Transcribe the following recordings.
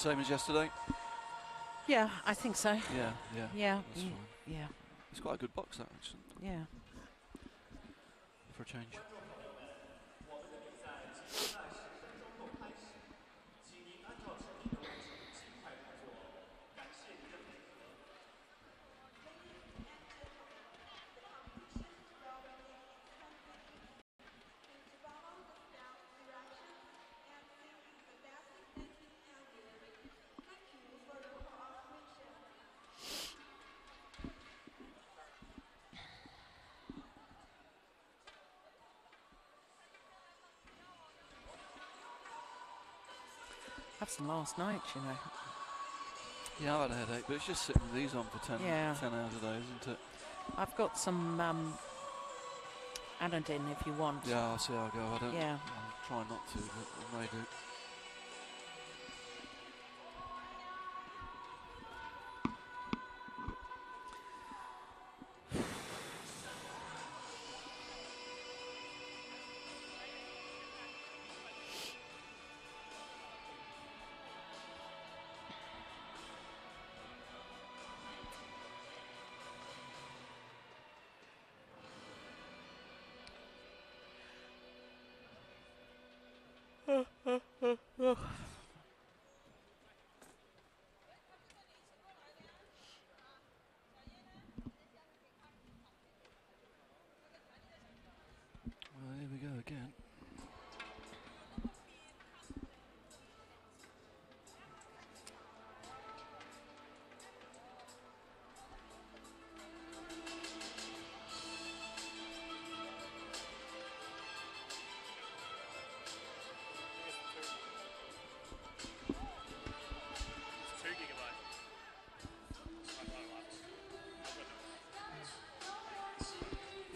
same as yesterday? Yeah, I think so. Yeah. Yeah. That's fine. Yeah. It's quite a good box, that, actually. Yeah. For a change. Have some last night, you know. Yeah, I've had a headache, but it's just sitting with these on for 10 hours a day, isn't it? I've got some Anodin if you want. Yeah, I'll see how I go. I don't. Yeah. I'll try not to, but I may do. Well, here we go again.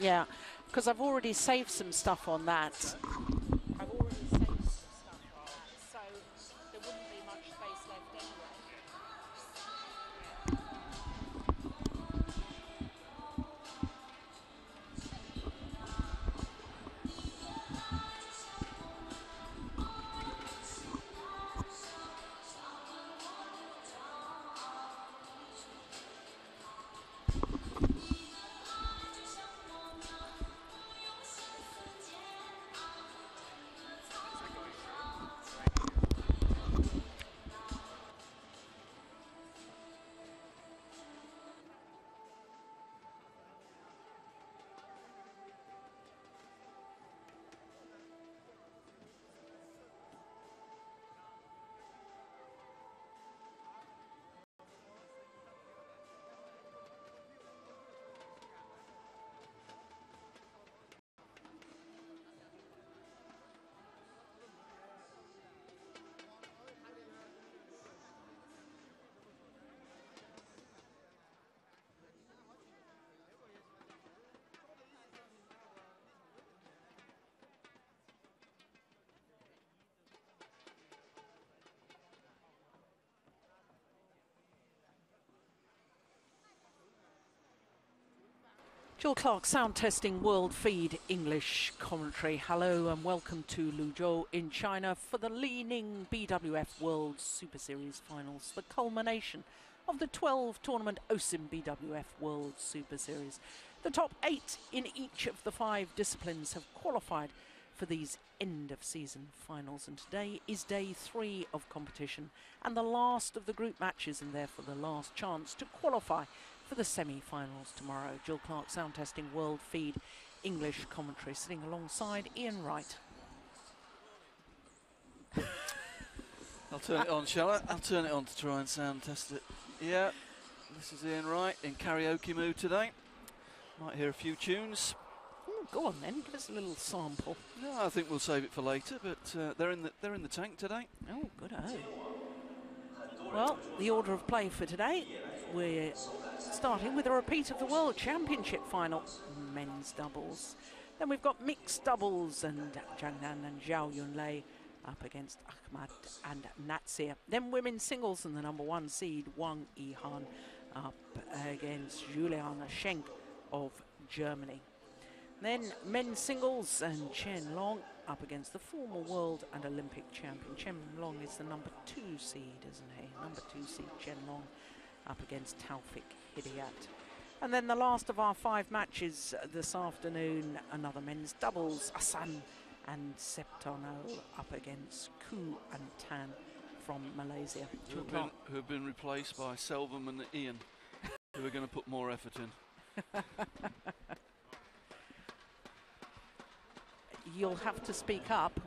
Yeah, because I've already saved some stuff on that. I've already saved some stuff on that, so there wouldn't be much space left anyway. Jill Clark, sound testing, world feed, English commentary. Hello and welcome to Liuzhou in China for the Li-Ning BWF World Superseries Finals, the culmination of the 12-tournament OSIM BWF World Superseries. The top 8 in each of the 5 disciplines have qualified for these end-of-season finals, and today is day 3 of competition and the last of the group matches, and therefore the last chance to qualify for the semi-finals tomorrow. Jill Clark, sound testing, world feed, English commentary, sitting alongside Ian Wright. I'll turn it on, shall I? I'll turn it on to try and sound test it. Yeah, this is Ian Wright in karaoke mood today. Might hear a few tunes. Go on then, give us a little sample. No, I think we'll save it for later, but they're in the tank today. Oh, good-o. Well, the order of play for today, we're starting with a repeat of the World Championship final, men's doubles. Then we've got mixed doubles, and Zhang Nan and Zhao Yunlei up against Ahmad and Natsir. Then women's singles, and the number 1 seed, Wang Yihan, up against Juliana Schenk of Germany. Then men's singles, and Chen Long up against the former world and Olympic champion. Chen Long is the number 2 seed, isn't he? Number 2 seed Chen Long up against Taufik Hidayat. And then the last of our 5 matches this afternoon, another men's doubles, Asan and Septono up against Ku and Tan from Malaysia. Who have been replaced by Selvum and Ian, who are going to put more effort in. You'll have to speak up.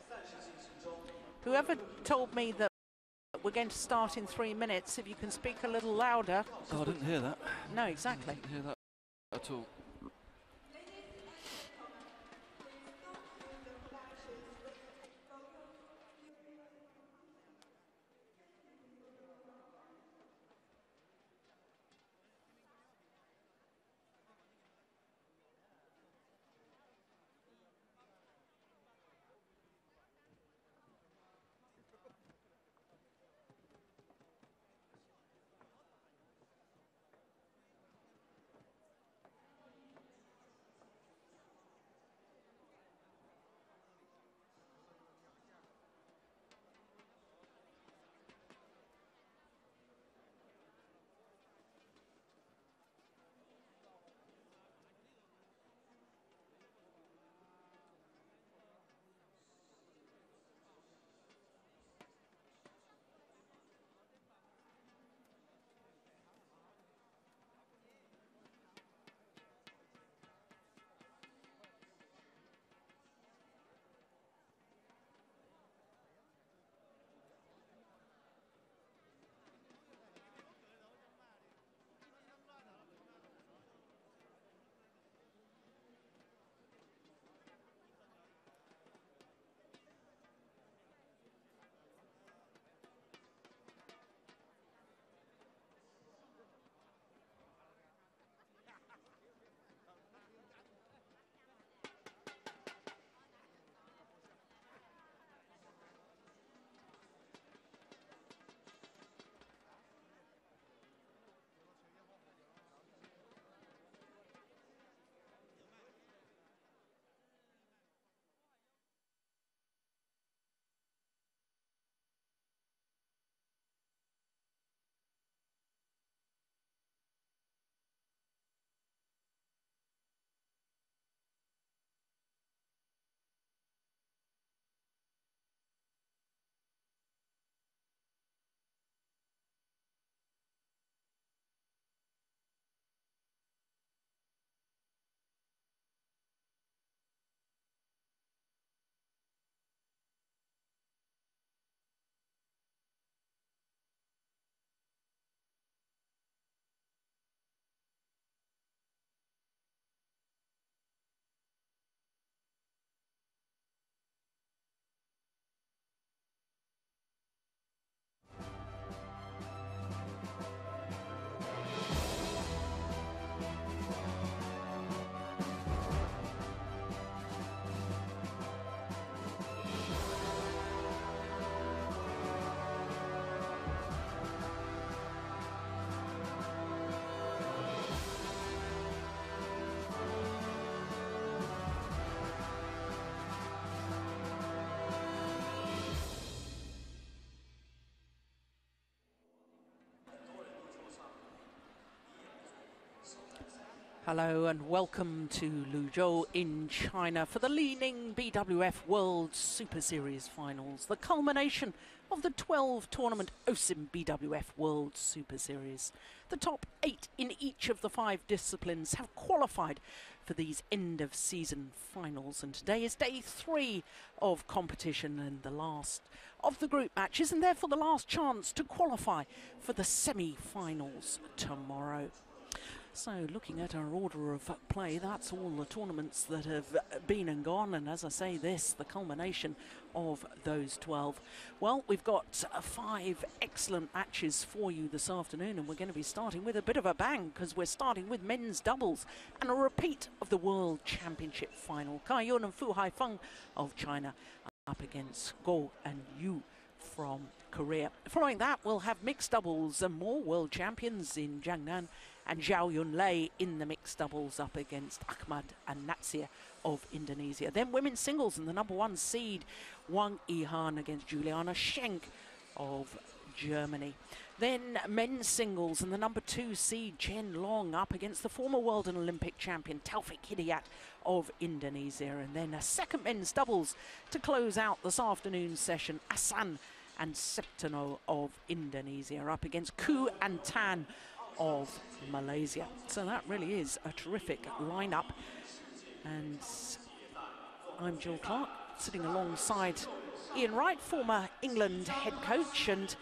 Whoever told me that we're going to start in 3 minutes, if you can speak a little louder. Oh, I didn't hear that. No, exactly. I didn't hear that at all. Hello and welcome to Liuzhou in China for the Li-Ning BWF World Superseries Finals, the culmination of the 12-tournament OSIM BWF World Superseries. The top 8 in each of the 5 disciplines have qualified for these end-of-season finals, and today is day 3 of competition and the last of the group matches, and therefore the last chance to qualify for the semi-finals tomorrow. So looking at our order of play, that's all the tournaments that have been and gone, and as I say, this, the culmination of those 12. Well, we've got 5 excellent matches for you this afternoon, and we're going to be starting with a bit of a bang, because we're starting with men's doubles and a repeat of the World Championship final. Kai Yun and Fu Haifeng of China up against Go and Yu from Korea. Following that, we'll have mixed doubles and more world champions in Jiangnan and Zhao Yunlei in the mixed doubles up against Ahmad and Natsir of Indonesia. Then women's singles and the #1 seed Wang Yihan against Juliana Schenk of Germany. Then men's singles and the #2 seed Chen Long up against the former world and Olympic champion Taufik Hidayat of Indonesia. And then a second men's doubles to close out this afternoon's session. Asan and Septano of Indonesia up against Ku and Tan of Malaysia. So that really is a terrific lineup. And I'm Jill Clark, sitting alongside Ian Wright, former England head coach. And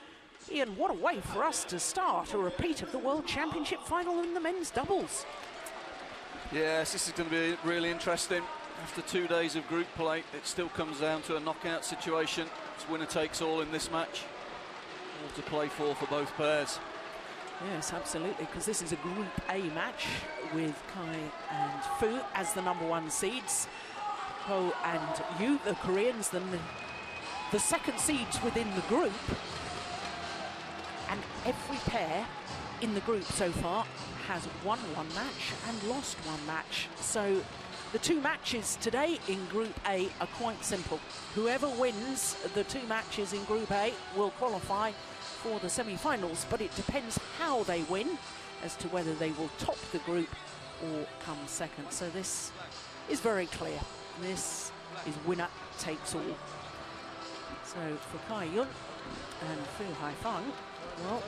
Ian, what a way for us to start a repeat of the World Championship final in the men's doubles. Yes, this is going to be really interesting. After 2 days of group play, it still comes down to a knockout situation. It's winner takes all in this match. All to play for both pairs. Yes, absolutely, because this is a Group A match with Kai and Fu as the #1 seeds. Ho and Yu, the Koreans, the second seeds within the group. And every pair in the group so far has won one match and lost one match. So the 2 matches today in Group A are quite simple. Whoever wins the 2 matches in Group A will qualify for the semi-finals, but it depends how they win as to whether they will top the group or come second. So this is very clear. This is winner takes all. So for Kai Yun and Fu Haifang, well,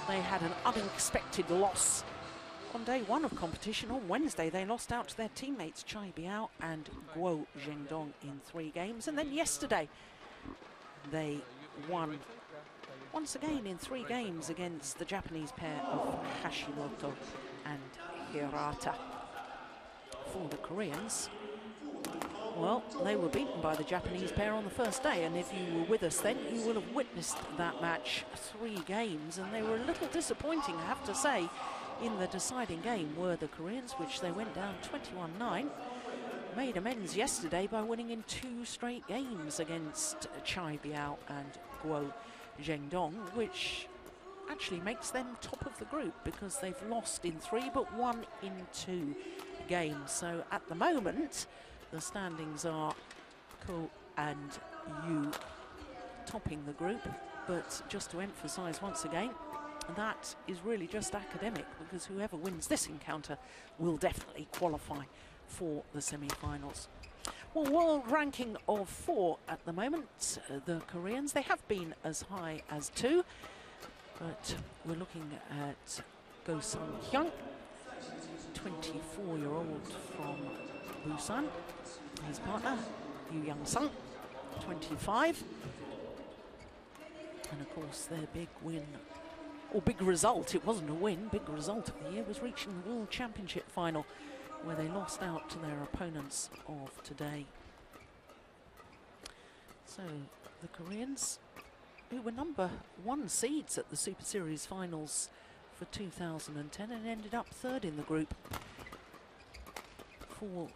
they had an unexpected loss on day 1 of competition. On Wednesday, they lost out to their teammates Chai Biao and Guo Zhengdong in 3 games. And then yesterday, they won once again in 3 games against the Japanese pair of Hashimoto and Hirata. For the Koreans, well, they were beaten by the Japanese pair on the first day, and if you were with us then, you will have witnessed that match. 3 games, and they were a little disappointing, I have to say. In the deciding game were the Koreans, which they went down 21-9. Made amends yesterday by winning in 2 straight games against Chai Biao and Guo Zhengdong, which actually makes them top of the group because they've lost in 3 but won in 2 games. So at the moment, the standings are Ko and Yu topping the group, but just to emphasise once again, that is really just academic, because whoever wins this encounter will definitely qualify for the semi-finals. Well, world ranking of 4 at the moment. The Koreans, they have been as high as 2, but we're looking at Go Sung-hyun, 24-year-old from Busan. His partner, Yu Young-sung, 25. And of course, their big win, or big result, it wasn't a win, big result of the year was reaching the World Championship final, where they lost out to their opponents of today. So the Koreans, who were #1 seeds at the Super Series finals for 2010 and ended up 3rd in the group. For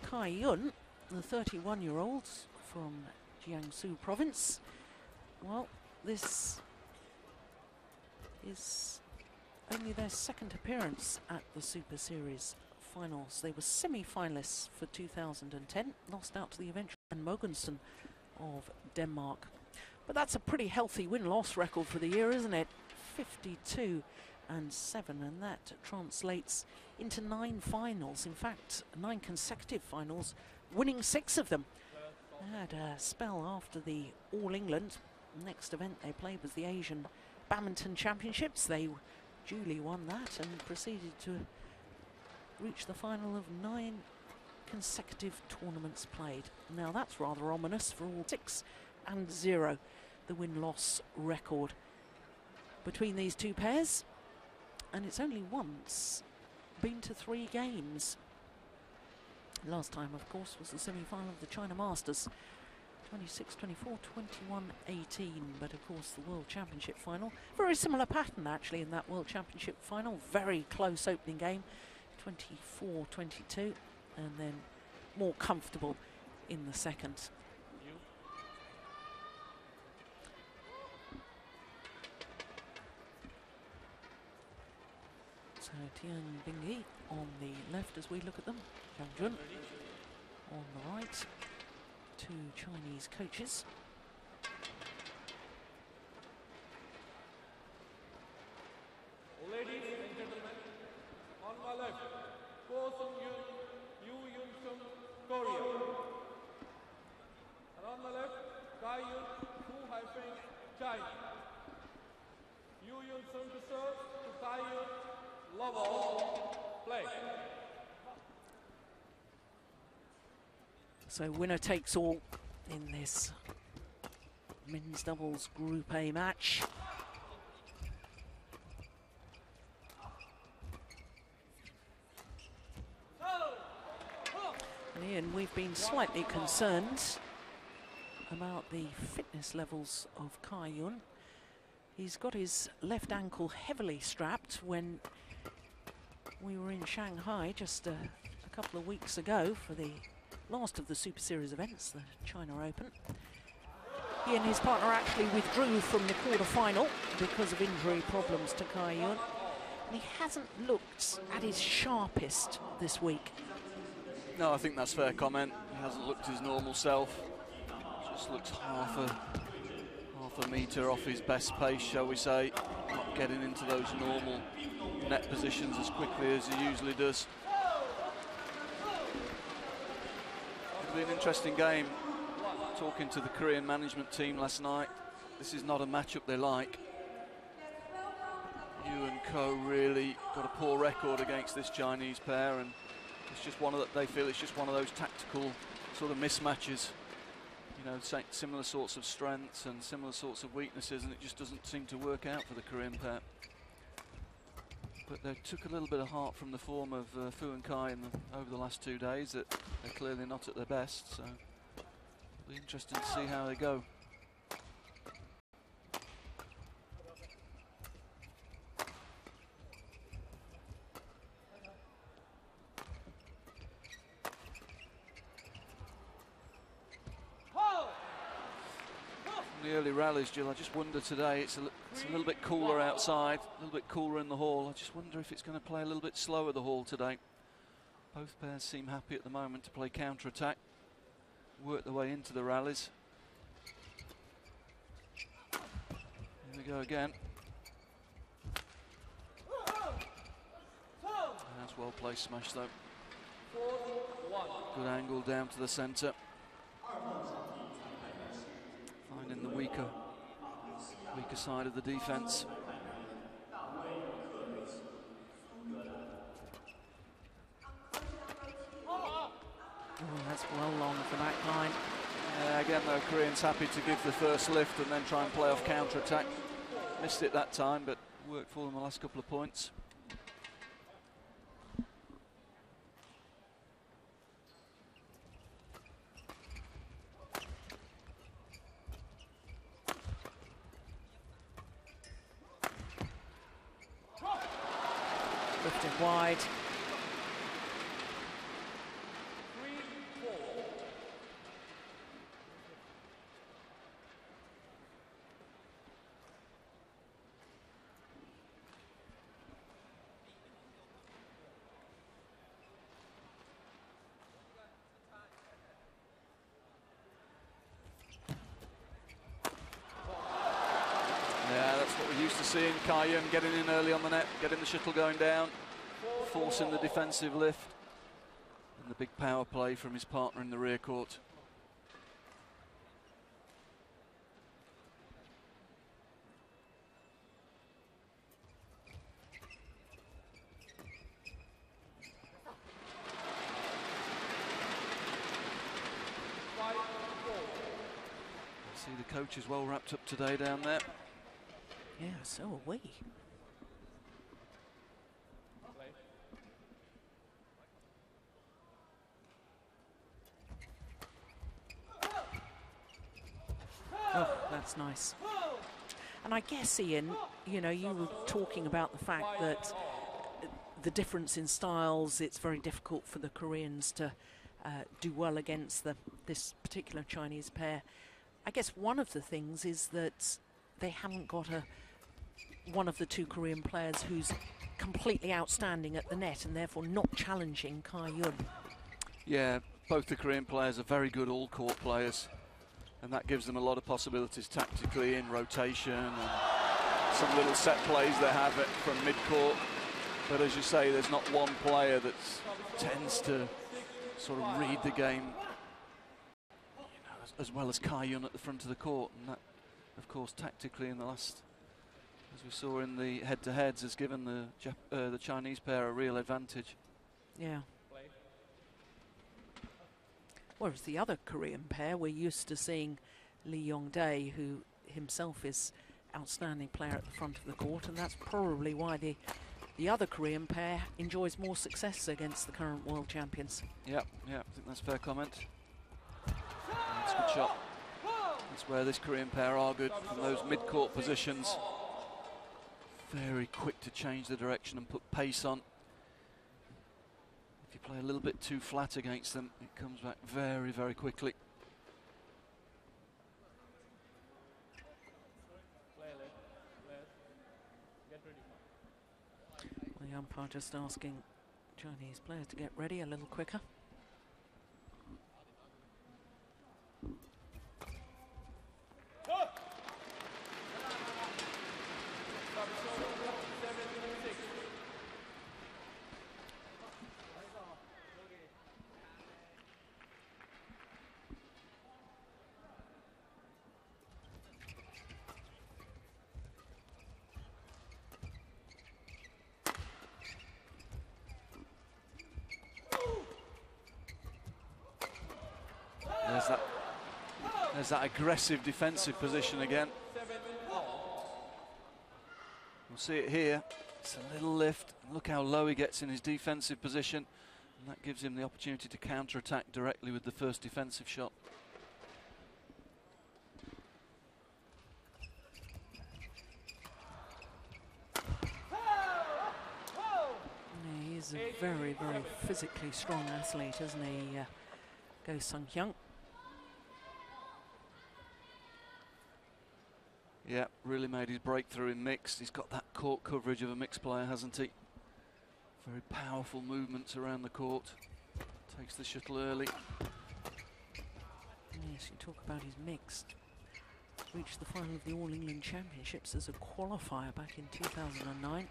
Kai Yun, the 31-year-old from Jiangsu province, well, this is only their 2nd appearance at the Super Series finals. They were semi-finalists for 2010, lost out to the eventual Jan Mogensen of Denmark. But that's a pretty healthy win-loss record for the year, isn't it? 52-7, and that translates into 9 finals. In fact, 9 consecutive finals, winning 6 of them. They had a spell after the All England. The next event they played was the Asian Badminton Championships. They duly won that and proceeded to reach the final of 9 consecutive tournaments played. Now that's rather ominous for all. 6-0, the win-loss record between these 2 pairs, and it's only once been to 3 games. Last time, of course, was the semi-final of the China Masters, 26-24, 21-18, but of course the World Championship final, very similar pattern actually in that World Championship final, very close opening game, 24-22, and then more comfortable in the second. Tian Bingyi on the left as we look at them. Zhang Jun on the right. Two Chinese coaches. Ladies and gentlemen, on my left, Korea. And on my left, Kai Yun, China. Yu Yun Sung to serve, to Kai Yun, love all, play. So winner takes all in this men's doubles Group A match. Ian, we've been slightly concerned about the fitness levels of Kai Yun. He's got his left ankle heavily strapped when we were in Shanghai just a couple of weeks ago for the last of the Super Series events, the China Open. He and his partner actually withdrew from the quarter-final because of injury problems to Kai Yun. And he hasn't looked at his sharpest this week. No, I think that's a fair comment. He hasn't looked his normal self. Just looks half a metre off his best pace, shall we say. Not getting into those normal net positions as quickly as he usually does. It'll be an interesting game. Talking to the Korean management team last night, this is not a matchup they like. Yu and Ko really got a poor record against this Chinese pair, and it's just one of they feel it's just one of those tactical sort of mismatches. You know, similar sorts of strengths and similar sorts of weaknesses, and it just doesn't seem to work out for the Korean pair. But they took a little bit of heart from the form of Fu and Kai over the last 2 days, that they're clearly not at their best, so it'll be interesting to see how they go. The early rallies, Jill, I just wonder today, it's a little bit cooler outside, a little bit cooler in the hall. I just wonder if it's going to play a little bit slower, the hall today. Both pairs seem happy at the moment to play counter-attack, work their way into the rallies. Here we go again. That's well placed smash though. Good angle down to the centre. Finding the weaker side of the defence. Oh, that's well long for that line. Again though, Koreans happy to give the first lift and then try and play off counter-attack. Missed it that time, but worked for them the last couple of points. Lifted wide. Seeing Kai Yun getting in early on the net, getting the shuttle going down, forcing the defensive lift, and the big power play from his partner in the rear court. See the coach is well wrapped up today down there. Yeah, so are we. Oh, that's nice. And I guess, Ian, you know, you were talking about the fact that the difference in styles, it's very difficult for the Koreans to do well against this particular Chinese pair. I guess one of the things is that they haven't got a one of the two Korean players who's completely outstanding at the net and therefore not challenging Kai Yun. Yeah, both the Korean players are very good all-court players, and that gives them a lot of possibilities tactically in rotation and some little set plays they have it from mid-court. But as you say, there's not one player that tends to sort of read the game, you know, as well as Kai Yun at the front of the court. And that, of course, tactically in the last, as we saw in the head-to-heads, has given the Chinese pair a real advantage. Yeah. Whereas the other Korean pair, we're used to seeing Lee Yong-dae, who himself is outstanding player at the front of the court, and that's probably why the other Korean pair enjoys more success against the current world champions. Yeah, I think that's a fair comment. That's a good shot. That's where this Korean pair are good, from those mid-court positions. Very quick to change the direction and put pace on. If you play a little bit too flat against them, it comes back very, very quickly. The umpire just asking Chinese players to get ready a little quicker. There's that aggressive defensive position again. We'll see it here. It's a little lift. Look how low he gets in his defensive position. And that gives him the opportunity to counter-attack directly with the first defensive shot. He's a very, very physically strong athlete, isn't he, Go Sung-hyun? Yeah, really made his breakthrough in mixed. He's got that court coverage of a mixed player, hasn't he? Very powerful movements around the court. Takes the shuttle early. Yes, you talk about his mixed. Reached the final of the All England Championships as a qualifier back in 2009.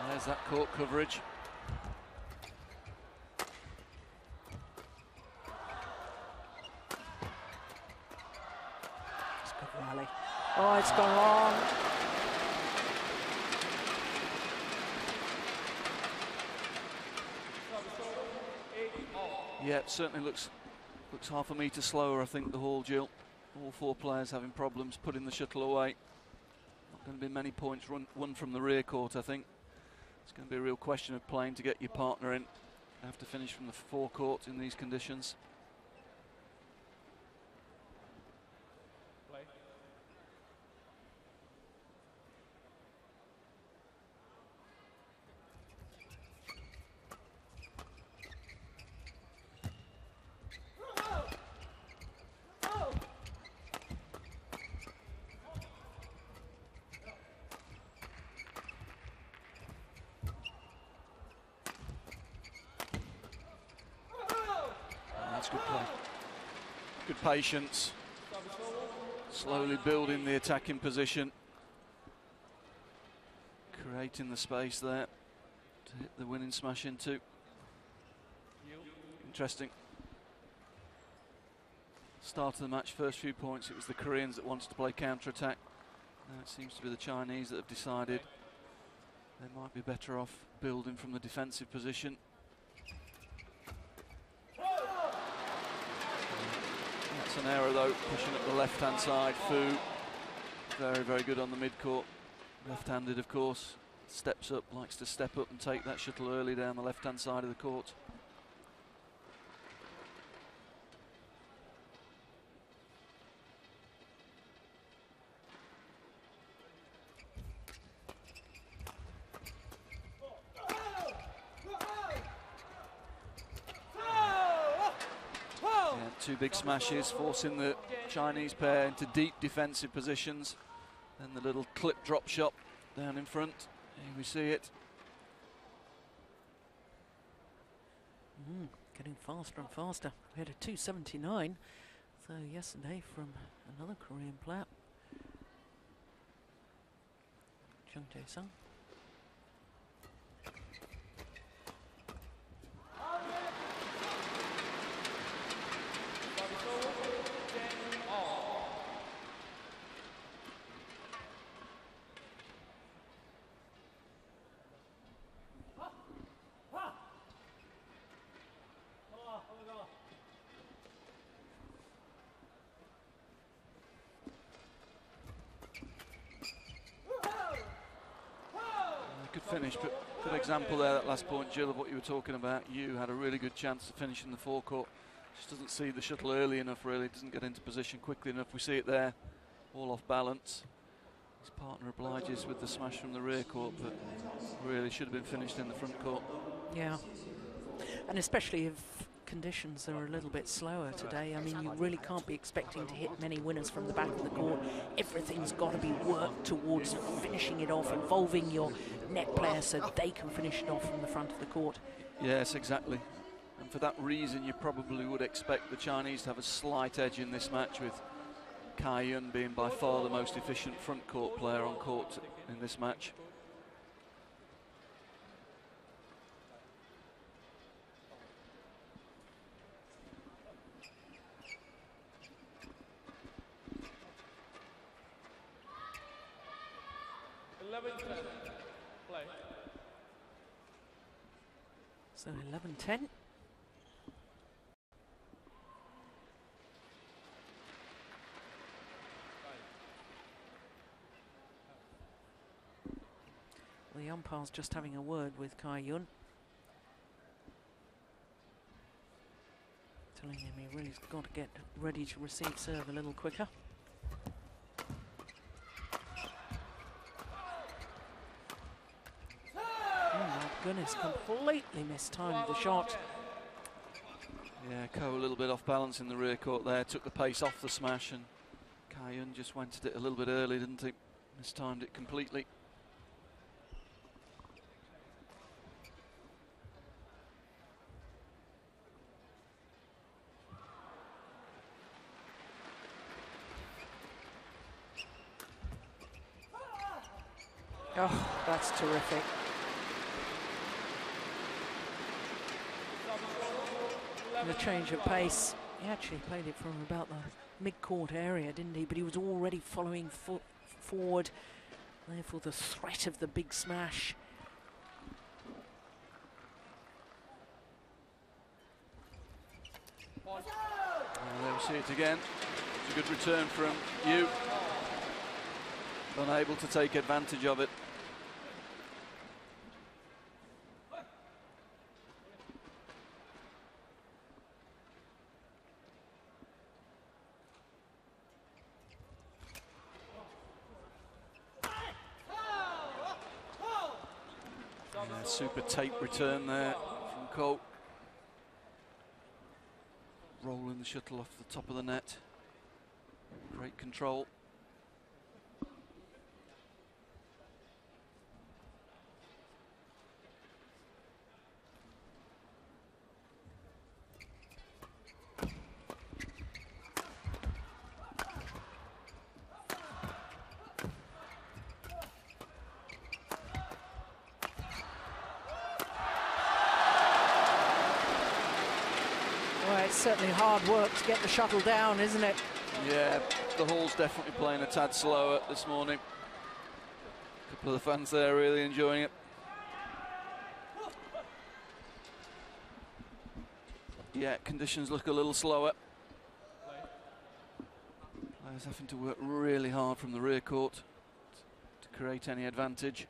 There's that court coverage. It's a good rally. Oh, it's gone wrong. Yeah, it certainly looks half a metre slower, I think, the haul, Jill. All four players having problems putting the shuttle away. Not going to be many points won from the rear court, I think. It's going to be a real question of playing to get your partner in. You have to finish from the forecourt in these conditions. That's good play. Good patience. Slowly building the attacking position. Creating the space there to hit the winning smash into. Interesting. Start of the match, first few points, it was the Koreans that wanted to play counter-attack. Now it seems to be the Chinese that have decided they might be better off building from the defensive position. That's an error though, pushing up the left-hand side. Fu, very, very good on the mid-court. Left-handed, of course. Steps up, likes to step up and take that shuttle early down the left-hand side of the court. Two big smashes, forcing the Chinese pair into deep defensive positions. Then the little clip drop shot down in front. Here we see it. Getting faster and faster. We had a 279. So yesterday from another Korean player, Chung Jae-sung. Good finish, but good example there, that last point, Jill, of what you were talking about. You had a really good chance to finish in the forecourt. Just doesn't see the shuttle early enough, really. Doesn't get into position quickly enough. We see it there, all off balance. His partner obliges with the smash from the rear court, but really should have been finished in the front court. Yeah, and especially if conditions are a little bit slower today. I mean, you really can't be expecting to hit many winners from the back of the court. Everything's got to be worked towards finishing it off, involving your net player so they can finish it off from the front of the court. Yes, exactly. And for that reason, you probably would expect the Chinese to have a slight edge in this match, with Kai Yun being by far the most efficient front court player on court in this match. Play. So 11-10. Well, the umpire's just having a word with Kai Yun, telling him he really's got to get ready to receive serve a little quicker. Goodness, completely mistimed the shot. Yeah, Ko a little bit off balance in the rear court there, took the pace off the smash, and Kai Yun just went at it a little bit early, didn't he? Mistimed it completely. Oh, that's terrific. And the change of pace. He actually played it from about the mid-court area, didn't he? But he was already following forward. Therefore, the threat of the big smash. There we see it again. It's a good return from Yu. Unable to take advantage of it. Yeah, super tape return there from Ko. Rolling the shuttle off the top of the net. Great control. It's certainly hard work to get the shuttle down, isn't it? Yeah, the Hall's definitely playing a tad slower this morning. A couple of the fans there really enjoying it. Yeah, conditions look a little slower. Players having to work really hard from the rear court to create any advantage.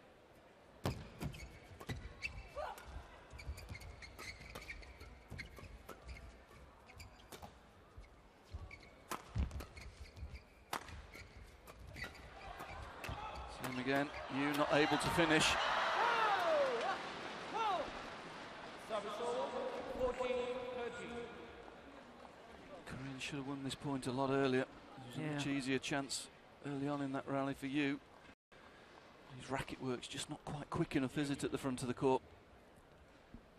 Again, Yu not able to finish. Korean should have won this point a lot earlier. There's a much easier chance early on in that rally for you. His racket work's just not quite quick enough, is it, at the front of the court?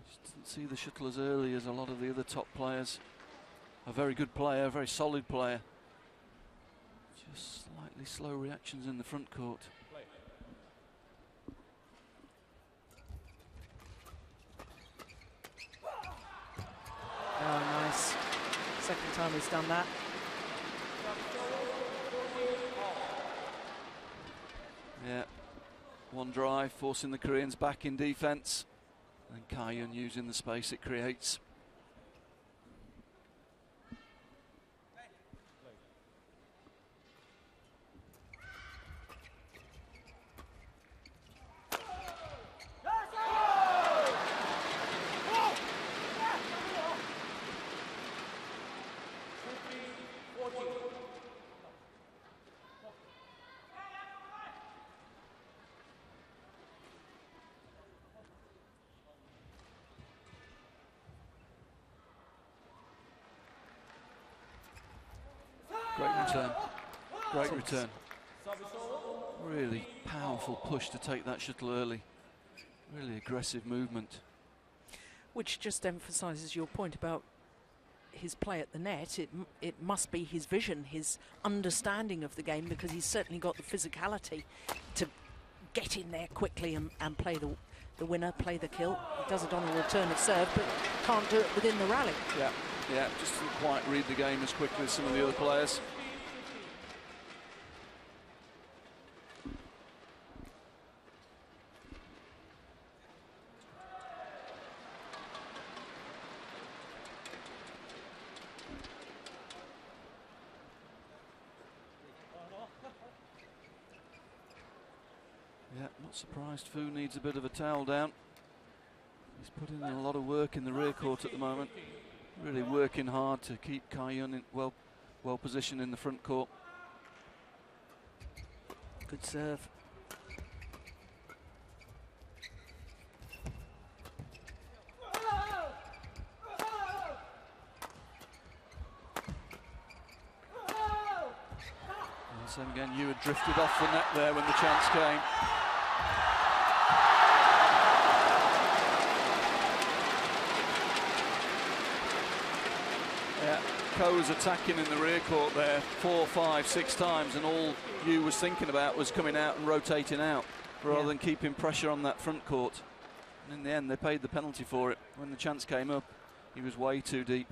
Just doesn't see the shuttle as early as a lot of the other top players. A very good player, a very solid player. Just slightly slow reactions in the front court. Oh, nice. Second time he's done that. Yeah, one drive, forcing the Koreans back in defence. And Kai-Yun using the space it creates. Great return. Great return. Really powerful push to take that shuttle early. Really aggressive movement. Which just emphasises your point about his play at the net. It must be his vision, his understanding of the game, because he's certainly got the physicality to get in there quickly and play the winner, play the kill. He does it on a return of serve, but can't do it within the rally. Yeah, just didn't quite read the game as quickly as some of the other players. Yeah, not surprised Fu needs a bit of a towel down. He's putting in a lot of work in the rear court at the moment. Really working hard to keep Kai-Yun well positioned in the front court. Good serve. And so again, you had drifted off the net there when the chance came. Ko was attacking in the rear court there 4, 5, 6 times, and all you was thinking about was coming out and rotating out rather than keeping pressure on that front court. And in the end, they paid the penalty for it. When the chance came up, he was way too deep.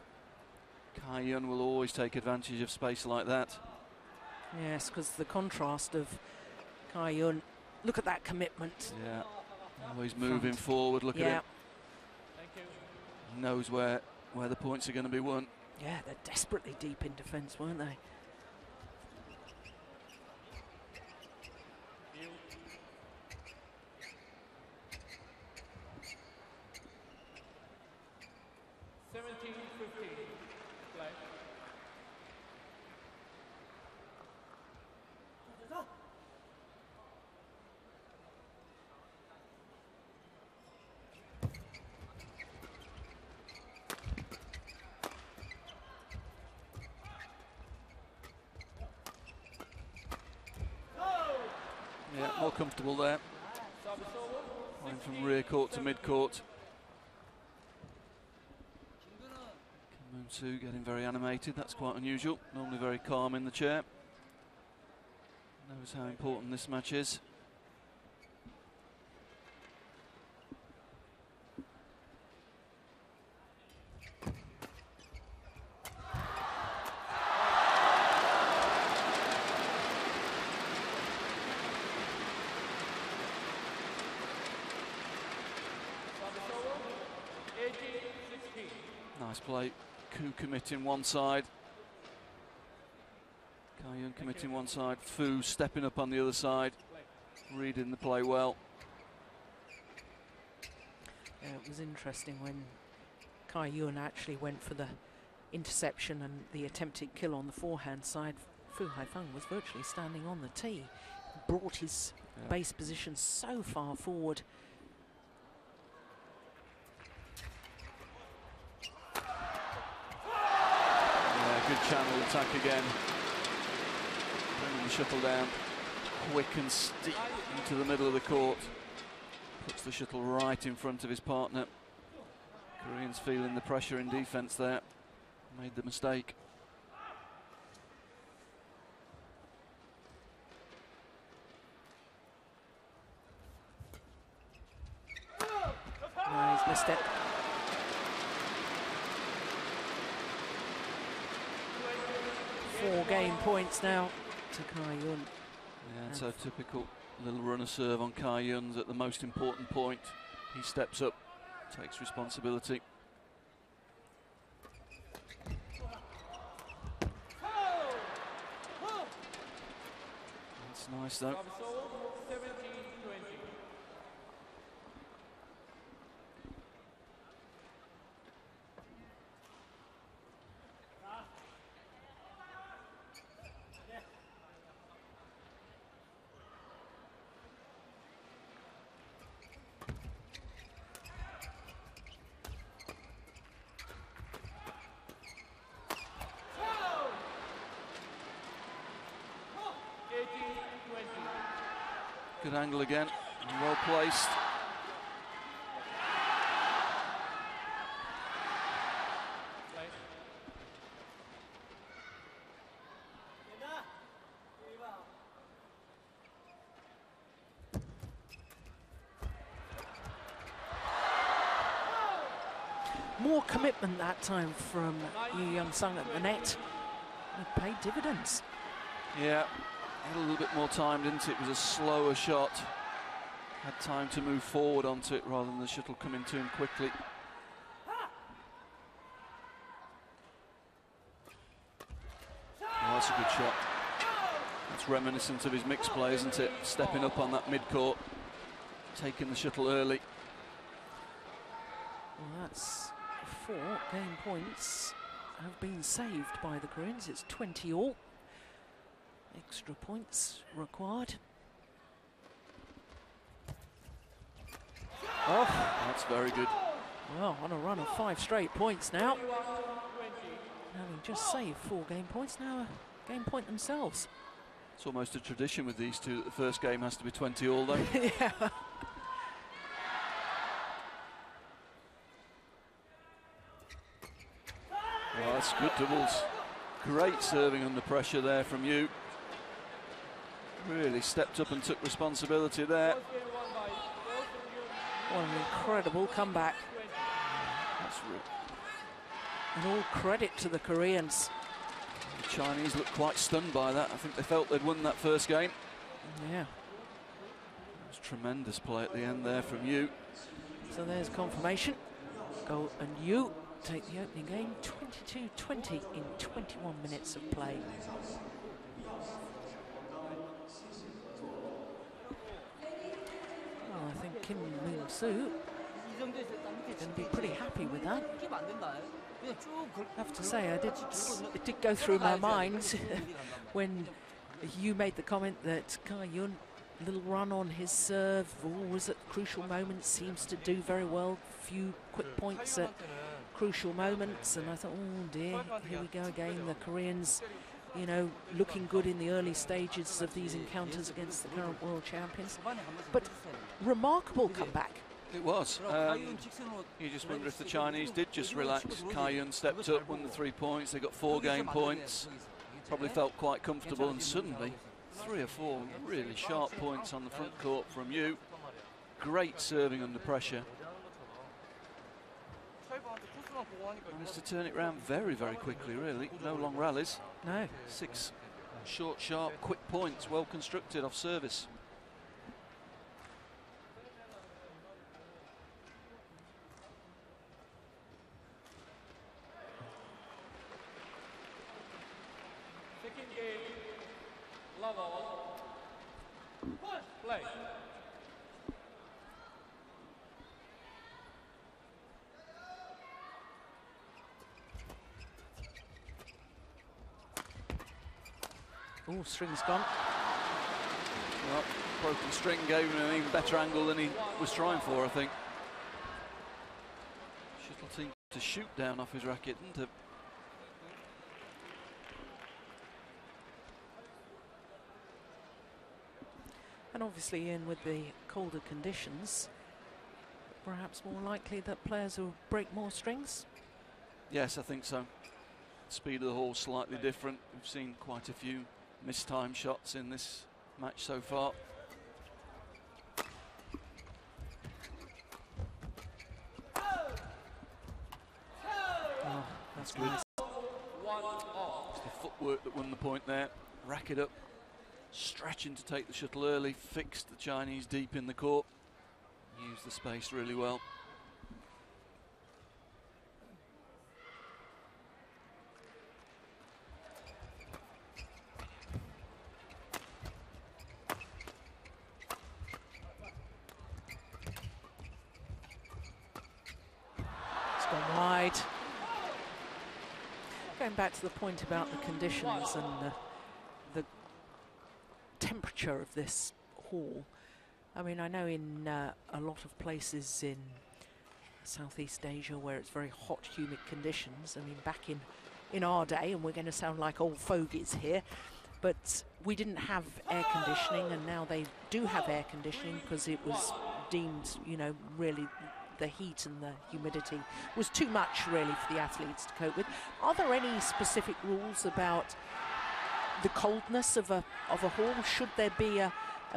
Kai-Yun will always take advantage of space like that. Yes, because the contrast of Kai-Yun, look at that commitment. Yeah, always moving forward, look at him. He knows where the points are going to be won. Yeah, they're desperately deep in defence, weren't they? Yeah, more comfortable there. Going from rear court to mid court. Kim Moon-soo getting very animated. That's quite unusual. Normally very calm in the chair. Knows how important this match is. Nice play. Ku committing one side. Kai-Yun committing one side. Fu stepping up on the other side. Reading the play well. Yeah, it was interesting when Kai-Yun actually went for the interception and the attempted kill on the forehand side. Fu Haifeng was virtually standing on the tee. Brought his base position so far forward. channel attack again. Bringing the shuttle down quick and steep into the middle of the court. Puts the shuttle right in front of his partner. Koreans feeling the pressure in defence there. Made the mistake. No, he's missed it. Four game points now to Kai Yun. Yeah, so typical little runner serve on Kai Yun's at the most important point. He steps up, takes responsibility. That's nice though. Good angle again, well placed. More commitment that time from Yu Young-sung at the net. It paid dividends. Yeah, a little bit more time, didn't it? It was a slower shot. Had time to move forward onto it rather than the shuttle coming to him quickly. Oh, that's a good shot. That's reminiscent of his mixed play, isn't it? Stepping up on that mid-court, taking the shuttle early. Well, that's 4 game points have been saved by the Koreans. It's 20 all. Extra points required. Oh, that's very good. Well, on a run of 5 straight points now. Having just saved 4 game points, now a game point themselves. It's almost a tradition with these two that the first game has to be 20 all though. Yeah. Oh, that's good doubles. Great serving under pressure there from Yu. Really stepped up and took responsibility there. What an incredible comeback. That's and all credit to the Koreans. The Chinese looked quite stunned by that. I think they felt they'd won that first game. Yeah. It was tremendous play at the end there from Yu. So there's confirmation. Go and Yu take the opening game, 22-20 in 21 minutes of play. Well, I think Kim Min-soo going to be pretty happy with that. I have to say, it did go through my mind when you made the comment that Kai Yun, little run on his serve, always at crucial moments, seems to do very well. Few quick points at crucial moments, and I thought, oh dear, here we go again. The Koreans, you know, looking good in the early stages of these encounters against the current world champions. But remarkable comeback. It was. You just wonder if the Chinese did just relax. Kai Yun stepped up, won the 3 points. They got 4 game points. Probably felt quite comfortable, and suddenly 3 or 4 really sharp points on the front court from Yu. Great serving under pressure. Managed to turn it around very, very quickly, really. No long rallies. No. 6 short, sharp, quick points, well constructed off service. Second game, level, play. Oh, string's gone. Well, broken string gave him an even better angle than he was trying for, I think. Shuttle seemed to shoot down off his racket, didn't it? And obviously in with the colder conditions, perhaps more likely that players will break more strings? Yes, I think so. Speed of the ball slightly different. We've seen quite a few mistime shots in this match so far. Oh, that's good. It's the footwork that won the point there. Rack it up, stretching to take the shuttle early, fixed the Chinese deep in the court, used the space really well. It's gone wide. Going back to the point about the conditions and the temperature of this hall. I mean, I know in a lot of places in Southeast Asia where it's very hot, humid conditions. I mean, back in our day, and we're going to sound like old fogies here, but we didn't have air conditioning, and now they do have air conditioning because it was deemed, you know, really the heat and the humidity was too much really for the athletes to cope with. Are there any specific rules about the coldness of a hall? Should there be a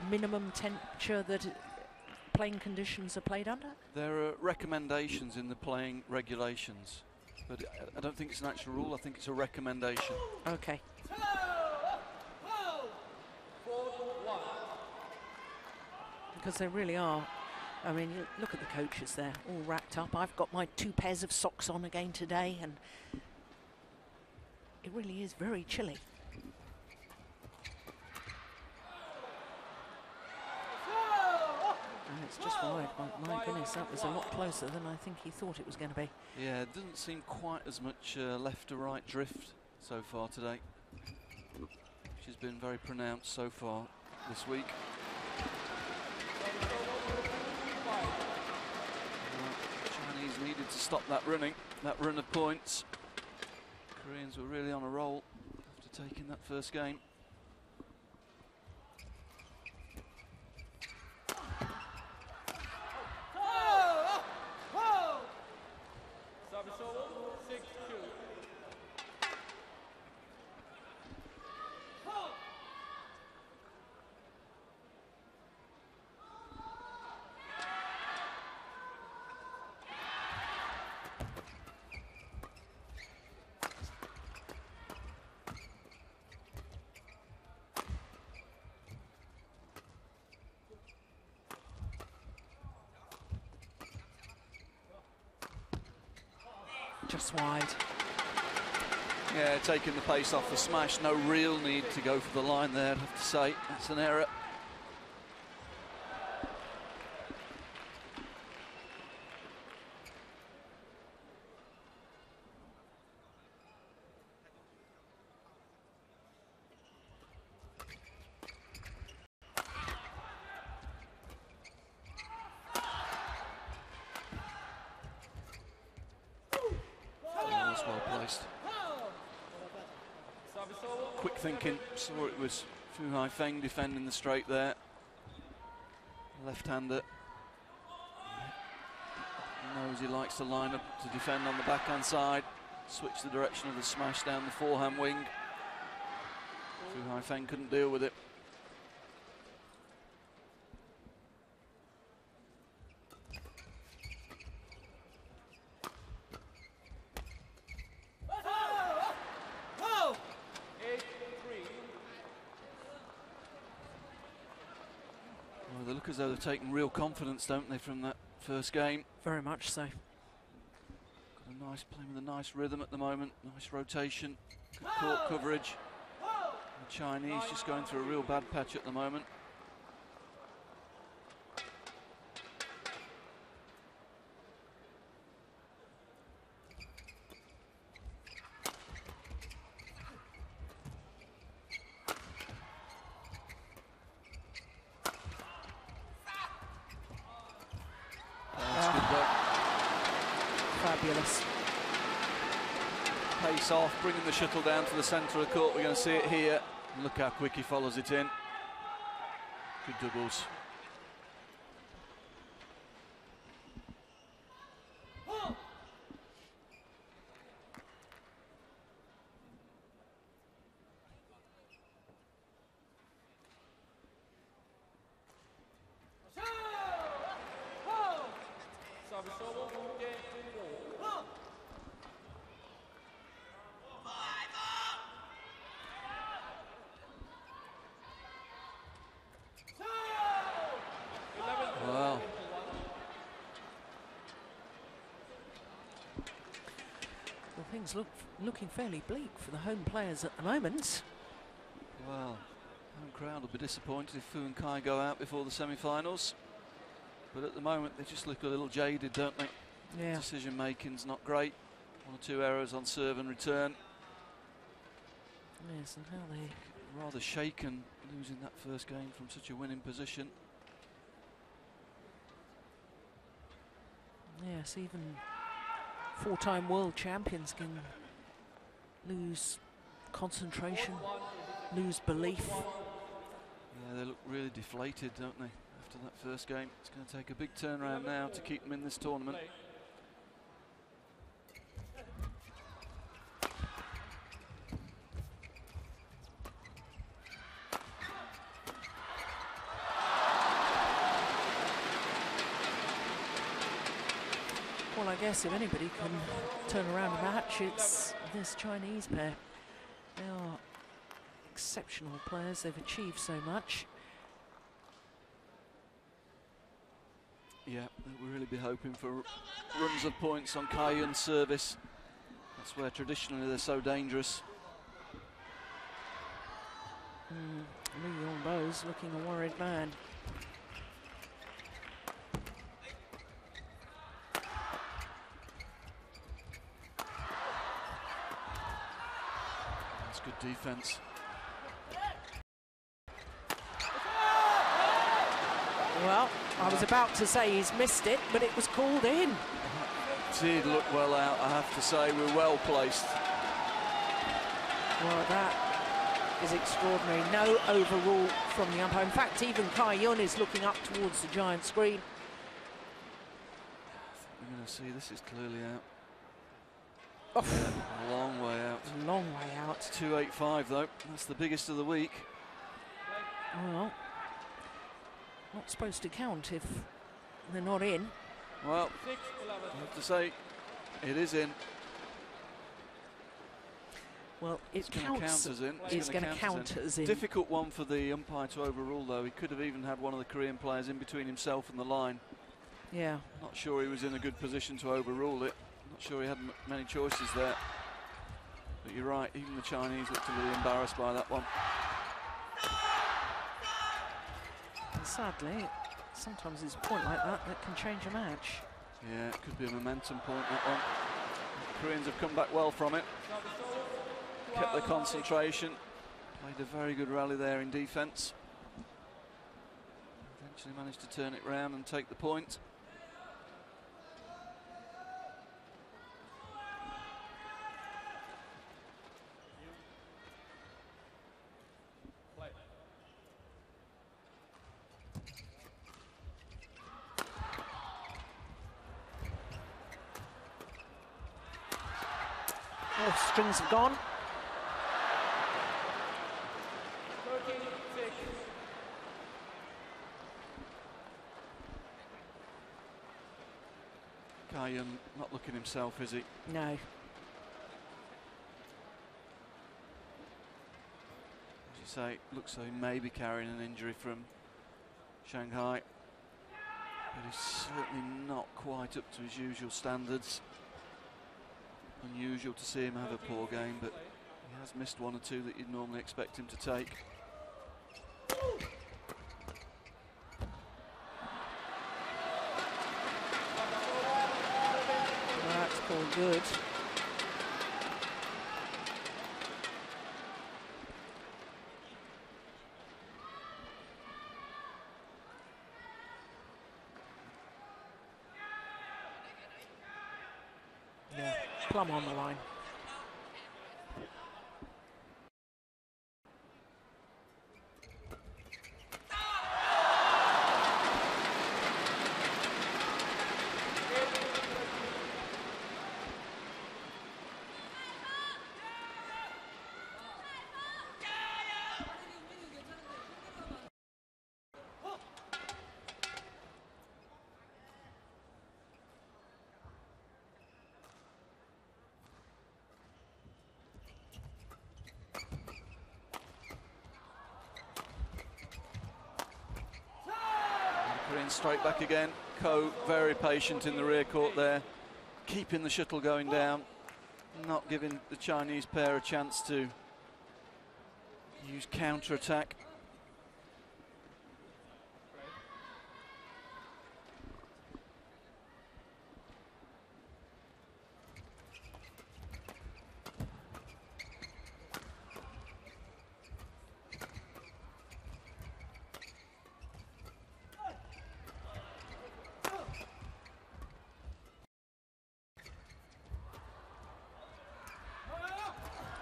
minimum temperature that playing conditions are played under? There are recommendations in the playing regulations, but I don't think it's an actual rule. I think it's a recommendation. Okay. Because they really are. I mean, you look at the coaches there, all racked up. I've got my 2 pairs of socks on again today, and it really is very chilly. And it's just wide. My goodness, that was a lot closer than I think he thought it was going to be. Yeah, it doesn't seem quite as much left to right drift so far today, which has been very pronounced so far this week. Chinese needed to stop that run of points. Koreans were really on a roll after taking that first game. Just wide. Yeah, taking the pace off the smash. No real need to go for the line there, I'd have to say. That's an error. Quick thinking, saw it was Fu Haifeng defending the straight there. Left-hander. Knows he likes to line up to defend on the backhand side. Switch the direction of the smash down the forehand wing. Fu Haifeng couldn't deal with it. They look as though they've taken real confidence, don't they, from that first game? Very much so. Got a nice play with a nice rhythm at the moment, nice rotation, good court coverage. The Chinese just going through a real bad patch at the moment. Fabulous. Pace off, bringing the shuttle down to the centre of the court. We're going to see it here. Look how quick he follows it in. Good doubles. Wow. Well, things looking fairly bleak for the home players at the moment. Well, home crowd will be disappointed if Fu and Kai go out before the semi-finals. But at the moment, they just look a little jaded, don't they? Yeah. Decision making's not great. 1 or 2 errors on serve and return. Yes, and how they... Rather shaken, losing that first game from such a winning position. Yes, even 4-time world champions can lose concentration, lose belief. Yeah, they look really deflated, don't they, after that first game. It's going to take a big turnaround now to keep them in this tournament. Well, I guess if anybody can turn around a match, it's this Chinese pair. They are exceptional players. They've achieved so much. Yeah, we'll really be hoping for runs of points on Kai Yun's service. That's where traditionally they're so dangerous. Li Yongbo's looking a worried man. That's good defense. Well, I was about to say he's missed it, but it was called in. Did look well out, I have to say. We're well placed. Well, that is extraordinary. No overrule from the umpire. In fact, even Kai Yun is looking up towards the giant screen. We're going to see this is clearly out. Oh. Yeah, a long way out. A long way out. 285 though. That's the biggest of the week. Well, not supposed to count if they're not in. Well, I have to say, it is in. Well, it counts. It's going to count as in. Difficult one for the umpire to overrule, though. He could have even had one of the Korean players in between himself and the line. Yeah. Not sure he was in a good position to overrule it. Not sure he had many choices there. But you're right, even the Chinese looked a little embarrassed by that one. And sadly, sometimes it's a point like that that can change a match. Yeah, it could be a momentum point, that one. The Koreans have come back well from it. Kept their concentration. Played a very good rally there in defence. Eventually managed to turn it round and take the point. Oh, strings have gone. Kai Yun not looking himself, is he? No. As you say, looks like he may be carrying an injury from Shanghai. But he's certainly not quite up to his usual standards. Unusual to see him have a poor game, but he has missed 1 or 2 that you'd normally expect him to take. That's called good. Yeah, plumb on the line. straight back again. Ko very patient in the rear court there, keeping the shuttle going down, not giving the Chinese pair a chance to use counter-attack.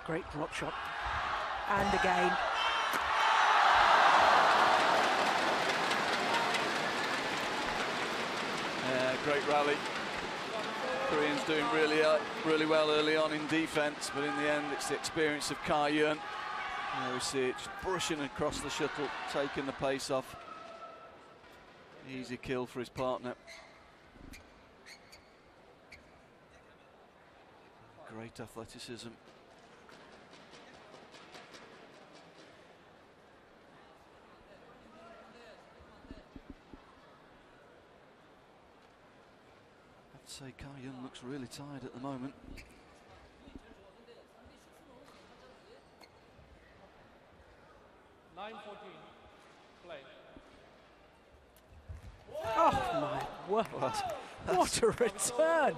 Great drop shot. And again. Great rally. Koreans doing really well early on in defence, but in the end it's the experience of Ka Yun. There we see it just brushing across the shuttle, taking the pace off. Easy kill for his partner. Great athleticism. I'd say Ka Yun looks really tired at the moment. Play. Oh my word. What a return.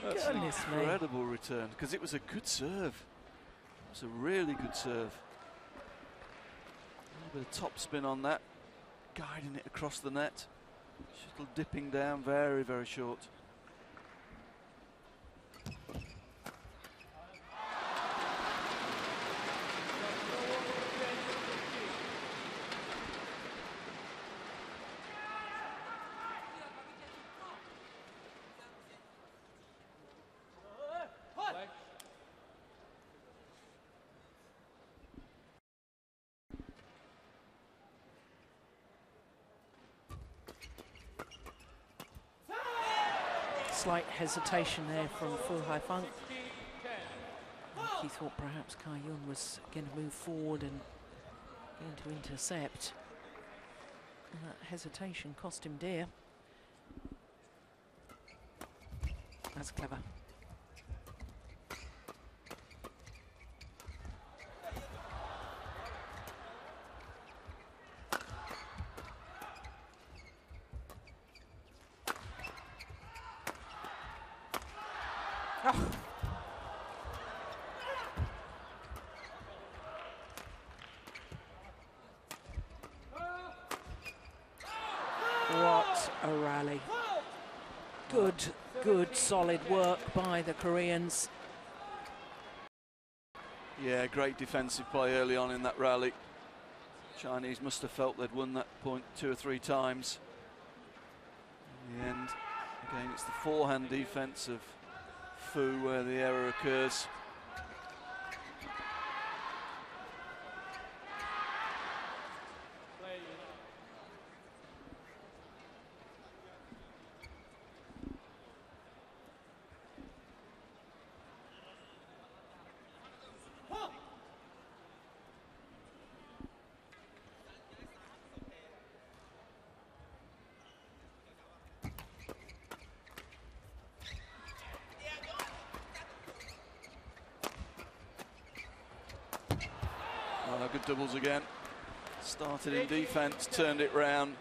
Goodness me. Incredible return, because it was a good serve. It was a really good serve. A little bit of top spin on that, guiding it across the net. Shuttle dipping down, very, very short. Slight hesitation there from Fu Haifeng. He thought perhaps Ka Yun was going to move forward and going to intercept. And that hesitation cost him dear. That's clever. Oh. What a rally. Good, solid work by the Koreans. Yeah, great defensive play early on in that rally. Chinese must have felt they'd won that point 2 or 3 times. In the end, again, it's the forehand defense of Fu where the error occurs. Good doubles again. Started in defence, turned it round,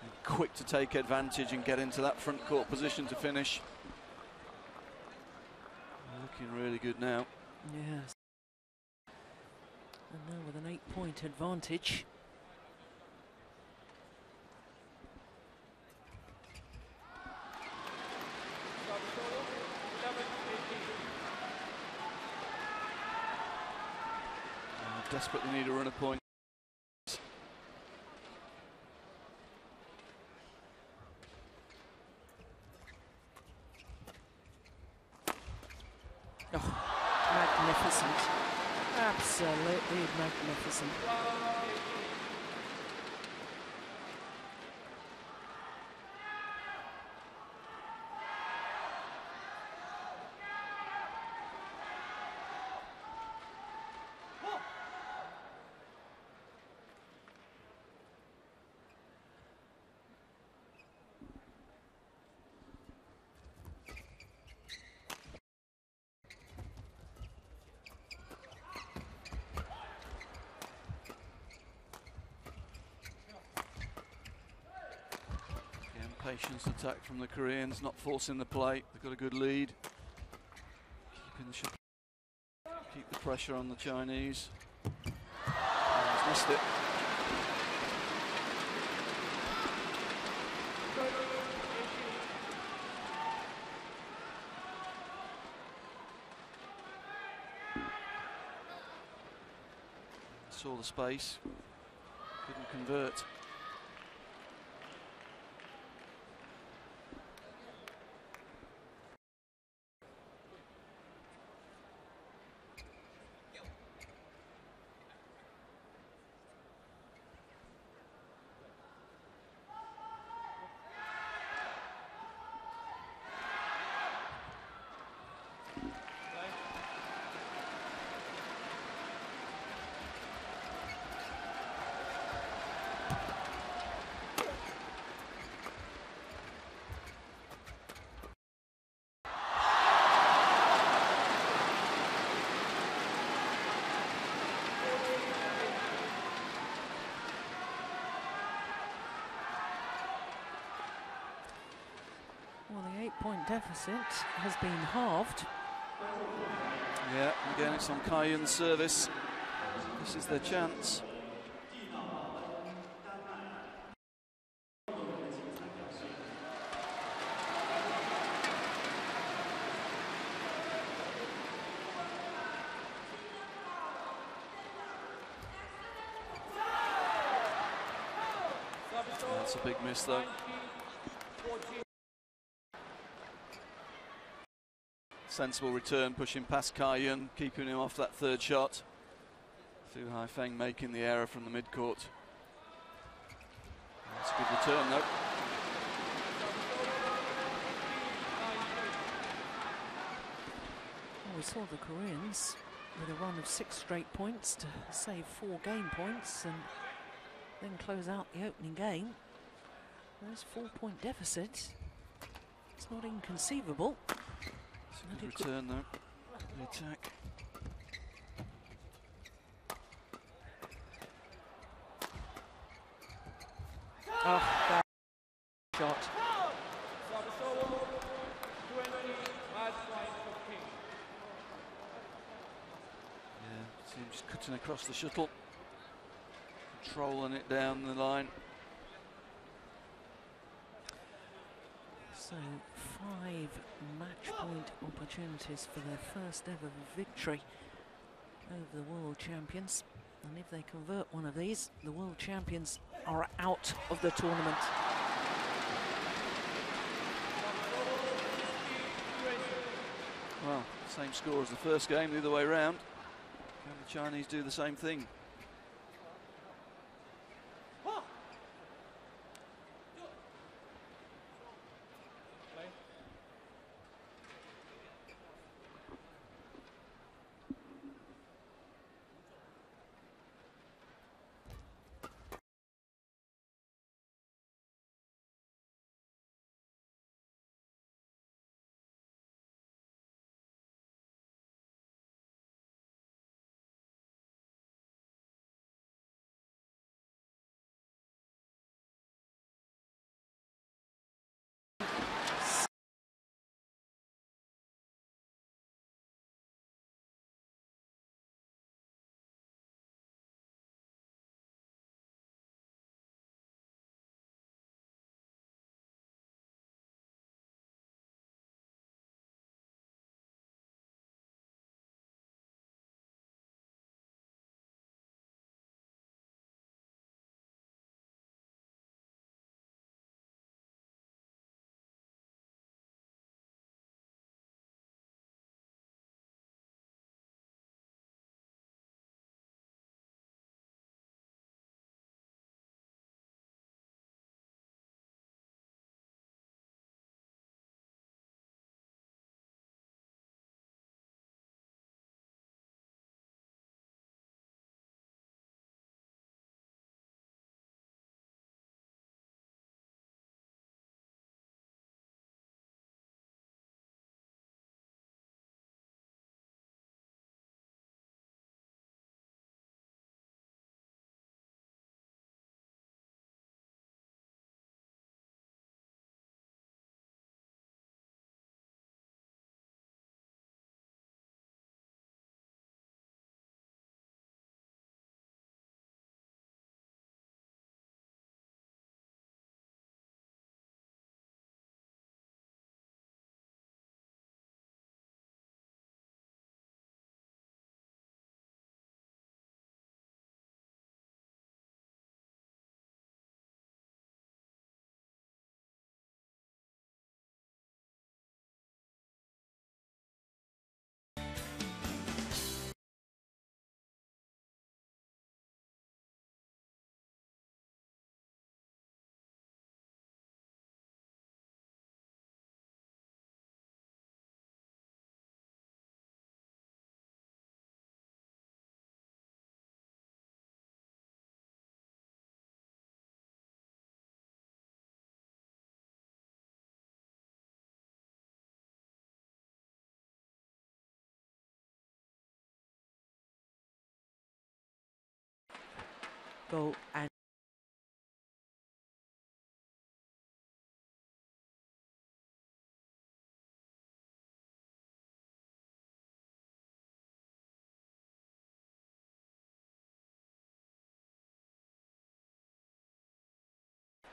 and quick to take advantage and get into that front court position to finish. Looking really good now. Yes. And now with an 8-point advantage. Desperately need a runner point. Oh, magnificent. Absolutely magnificent. Patience attack from the Koreans, not forcing the play. They've got a good lead. Keeping the shot. Keep the pressure on the Chinese. Oh, he's missed it. Saw the space, couldn't convert. Well, the 8-point deficit has been halved. Yeah, again it's on Kai-Yun's service. This is their chance. That's a big miss though. Sensible return, pushing past Kai-Yun, keeping him off that third shot. Fu Haifeng making the error from the mid-court. That's a good return though. Well, we saw the Koreans with a run of 6 straight points to save 4 game points and then close out the opening game. There's 4-point deficit. It's not inconceivable. Good return though, the attack. Oh, bad shot. Yeah, see him just cutting across the shuttle, controlling it down the line. So 5 match point opportunities for their first ever victory over the world champions. And if they convert one of these, the world champions are out of the tournament. Well, same score as the first game, the other way round. Can the Chinese do the same thing? go and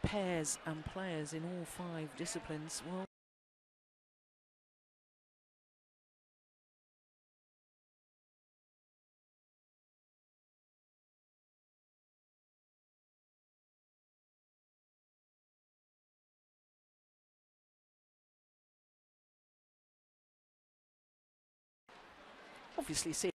pairs and players in all 5 disciplines. Well, obviously see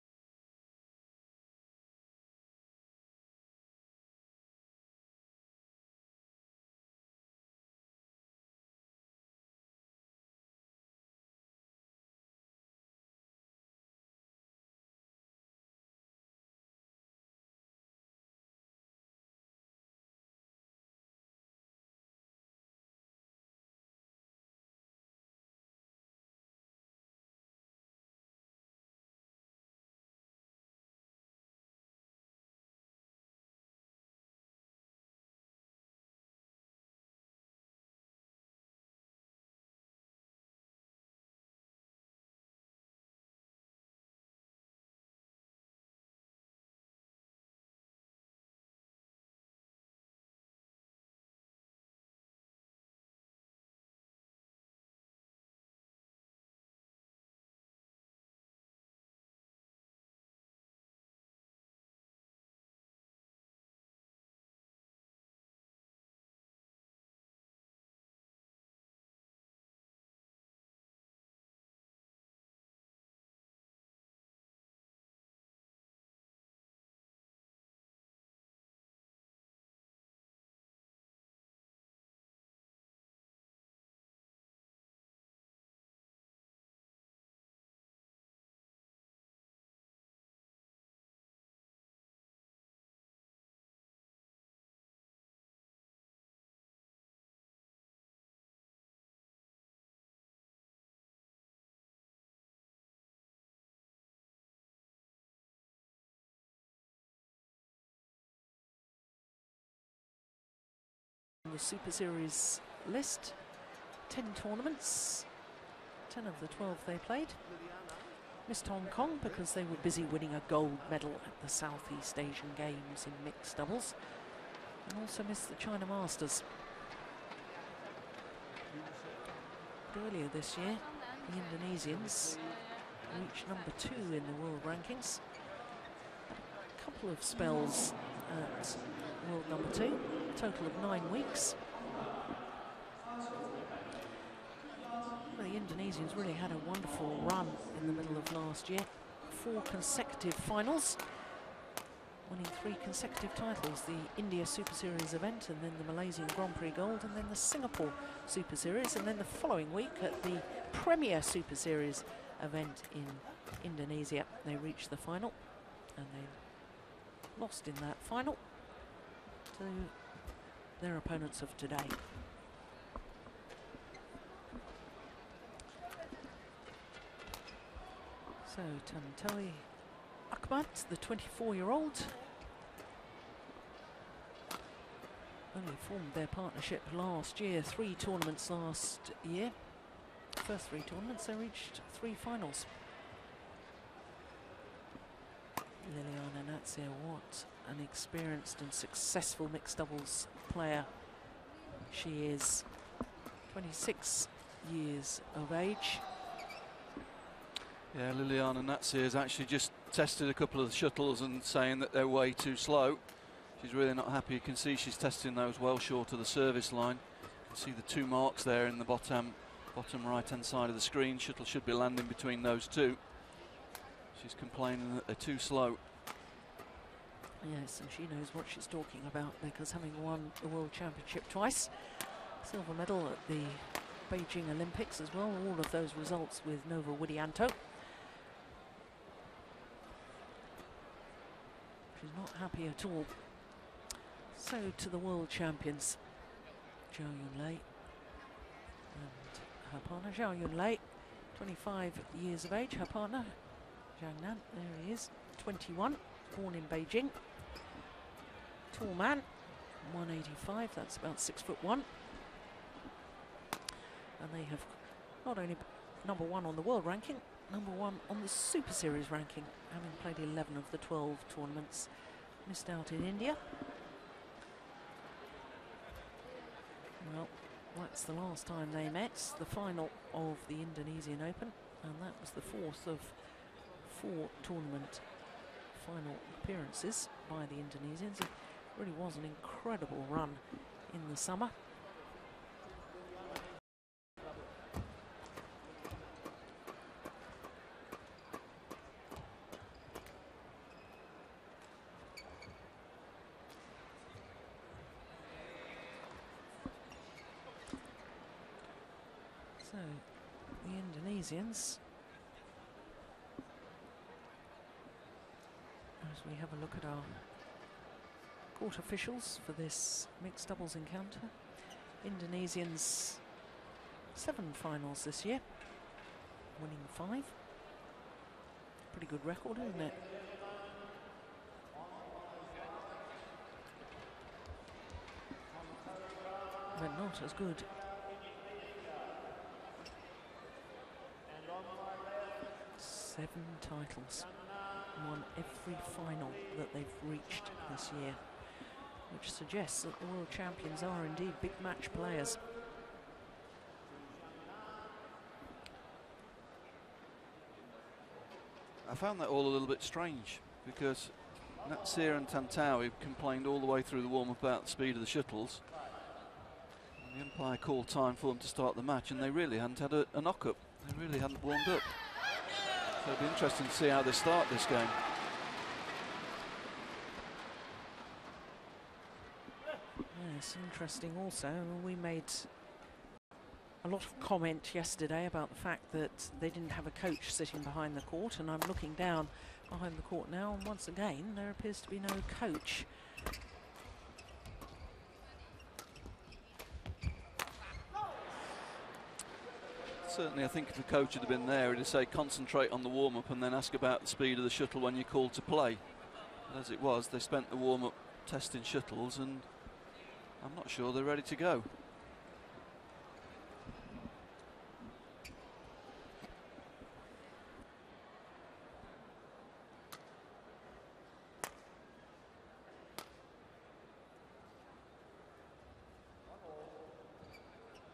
the Super Series list. 10 tournaments, 10 of the 12 they played. Missed Hong Kong because they were busy winning a gold medal at the Southeast Asian Games in mixed doubles, and also missed the China Masters. But earlier this year, the Indonesians reached number 2 in the world rankings. A couple of spells at world number 2, a total of 9 weeks. Well, the Indonesians really had a wonderful run in the middle of last year. 4 consecutive finals, winning 3 consecutive titles, the India Super Series event, and then the Malaysian Grand Prix Gold, and then the Singapore Super Series, and then the following week at the Premier Super Series event in Indonesia. They reached the final, and they lost in that final to their opponents of today. So Tantowi Ahmad, the 24-year-old, only formed their partnership last year, 3 tournaments last year. First 3 tournaments, they reached 3 finals. Liliana Natsir, what an experienced and successful mixed doubles player she is. 26 years of age. Yeah, Liliana Natsir has actually just tested a couple of the shuttles and saying that they're way too slow. She's really not happy. You can see she's testing those well short of the service line. You can see the 2 marks there in the bottom right hand side of the screen. Shuttle should be landing between those 2. She's complaining that they're too slow. Yes, and she knows what she's talking about, because having won the World Championship twice, silver medal at the Beijing Olympics as well, all of those results with Nova Widianto. She's not happy at all. So to the world champions, Zhao Yunlei and her partner. Zhao Yunlei, 25 years of age. Her partner, Zhang Nan, there he is, 21, born in Beijing. Tall man, 185, that's about 6'1". And they have not only #1 on the world ranking, #1 on the Super Series ranking, having played 11 of the 12 tournaments. Missed out in India. Well, that's the last time they met, the final of the Indonesian Open, and that was the 4th of 4 tournament final appearances by the Indonesians. It really was an incredible run in the summer. So, the Indonesians, as we have a look at our court officials for this mixed doubles encounter, Indonesians 7 finals this year, winning 5. Pretty good record, isn't it? But not as good. 7 titles, won every final that they've reached this year, which suggests that the world champions are indeed big match players. I found that all a little bit strange, because Natsir and Tantawi complained all the way through the warm-up about the speed of the shuttles. And the umpire called time for them to start the match, and they really hadn't had a knock-up. They really hadn't warmed up. So it'll be interesting to see how they start this game. Yes, interesting also. We made a lot of comment yesterday about the fact that they didn't have a coach sitting behind the court, and I'm looking down behind the court now, and once again there appears to be no coach. Certainly, I think if the coach had been there, he'd say concentrate on the warm-up and then ask about the speed of the shuttle when you're called to play. But as it was, they spent the warm-up testing shuttles, and I'm not sure they're ready to go.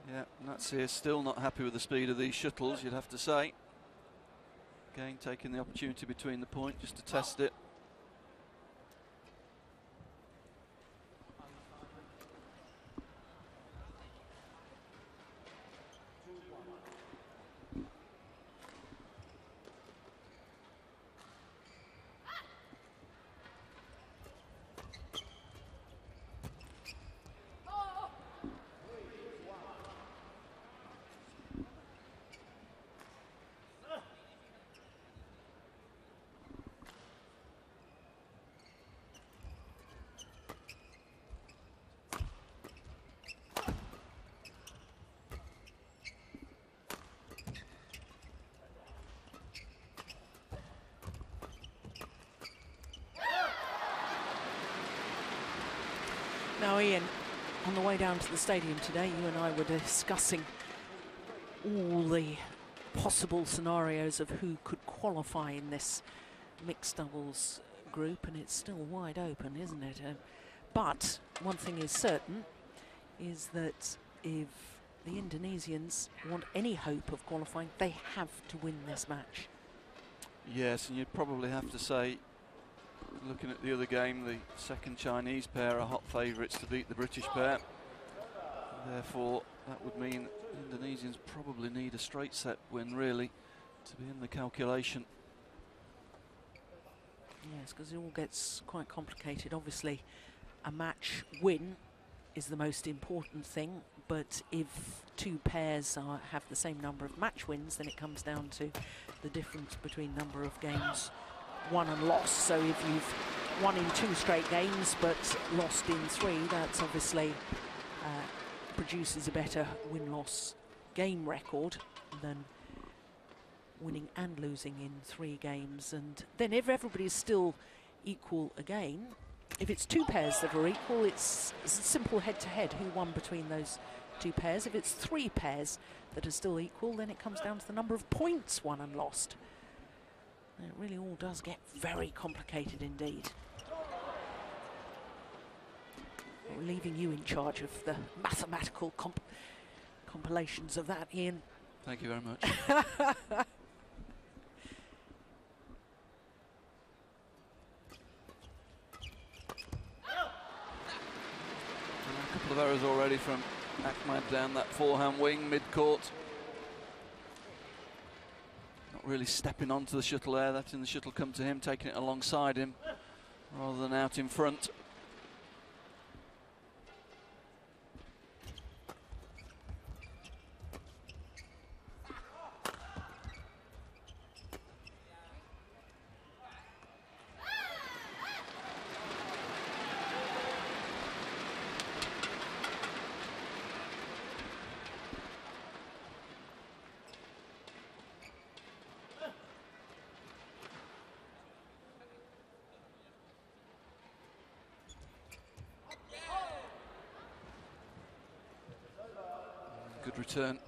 Yeah, Natsir still not happy with the speed of these shuttles, you'd have to say. Again, taking the opportunity between the point just to test it. Now, Ian, on the way down to the stadium today, you and I were discussing all the possible scenarios of who could qualify in this mixed doubles group, and it's still wide open, isn't it? But one thing is certain, is that if the Indonesians want any hope of qualifying, they have to win this match. Yes, and you'd probably have to say, looking at the other game, the second Chinese pair are hot favourites to beat the British pair. Therefore, that would mean the Indonesians probably need a straight set win, really, to be in the calculation. Yes, because it all gets quite complicated. Obviously, a match win is the most important thing, but if two pairs have the same number of match wins, then it comes down to the difference between number of games won and lost. So if you've won in 2 straight games but lost in 3, that's obviously produces a better win-loss game record than winning and losing in 3 games. And then if everybody's still equal again, If it's two pairs that are equal, it's a simple head-to-head who won between those two pairs. If it's three pairs that are still equal, then it comes down to the number of points won and lost. And it really all does get very complicated indeed. We're leaving you in charge of the mathematical compilations of that, Ian. Thank you very much. A couple of errors already from Ahmed down that forehand wing mid-court. Not really stepping onto the shuttle there, letting the shuttle come to him, taking it alongside him rather than out in front. Good return.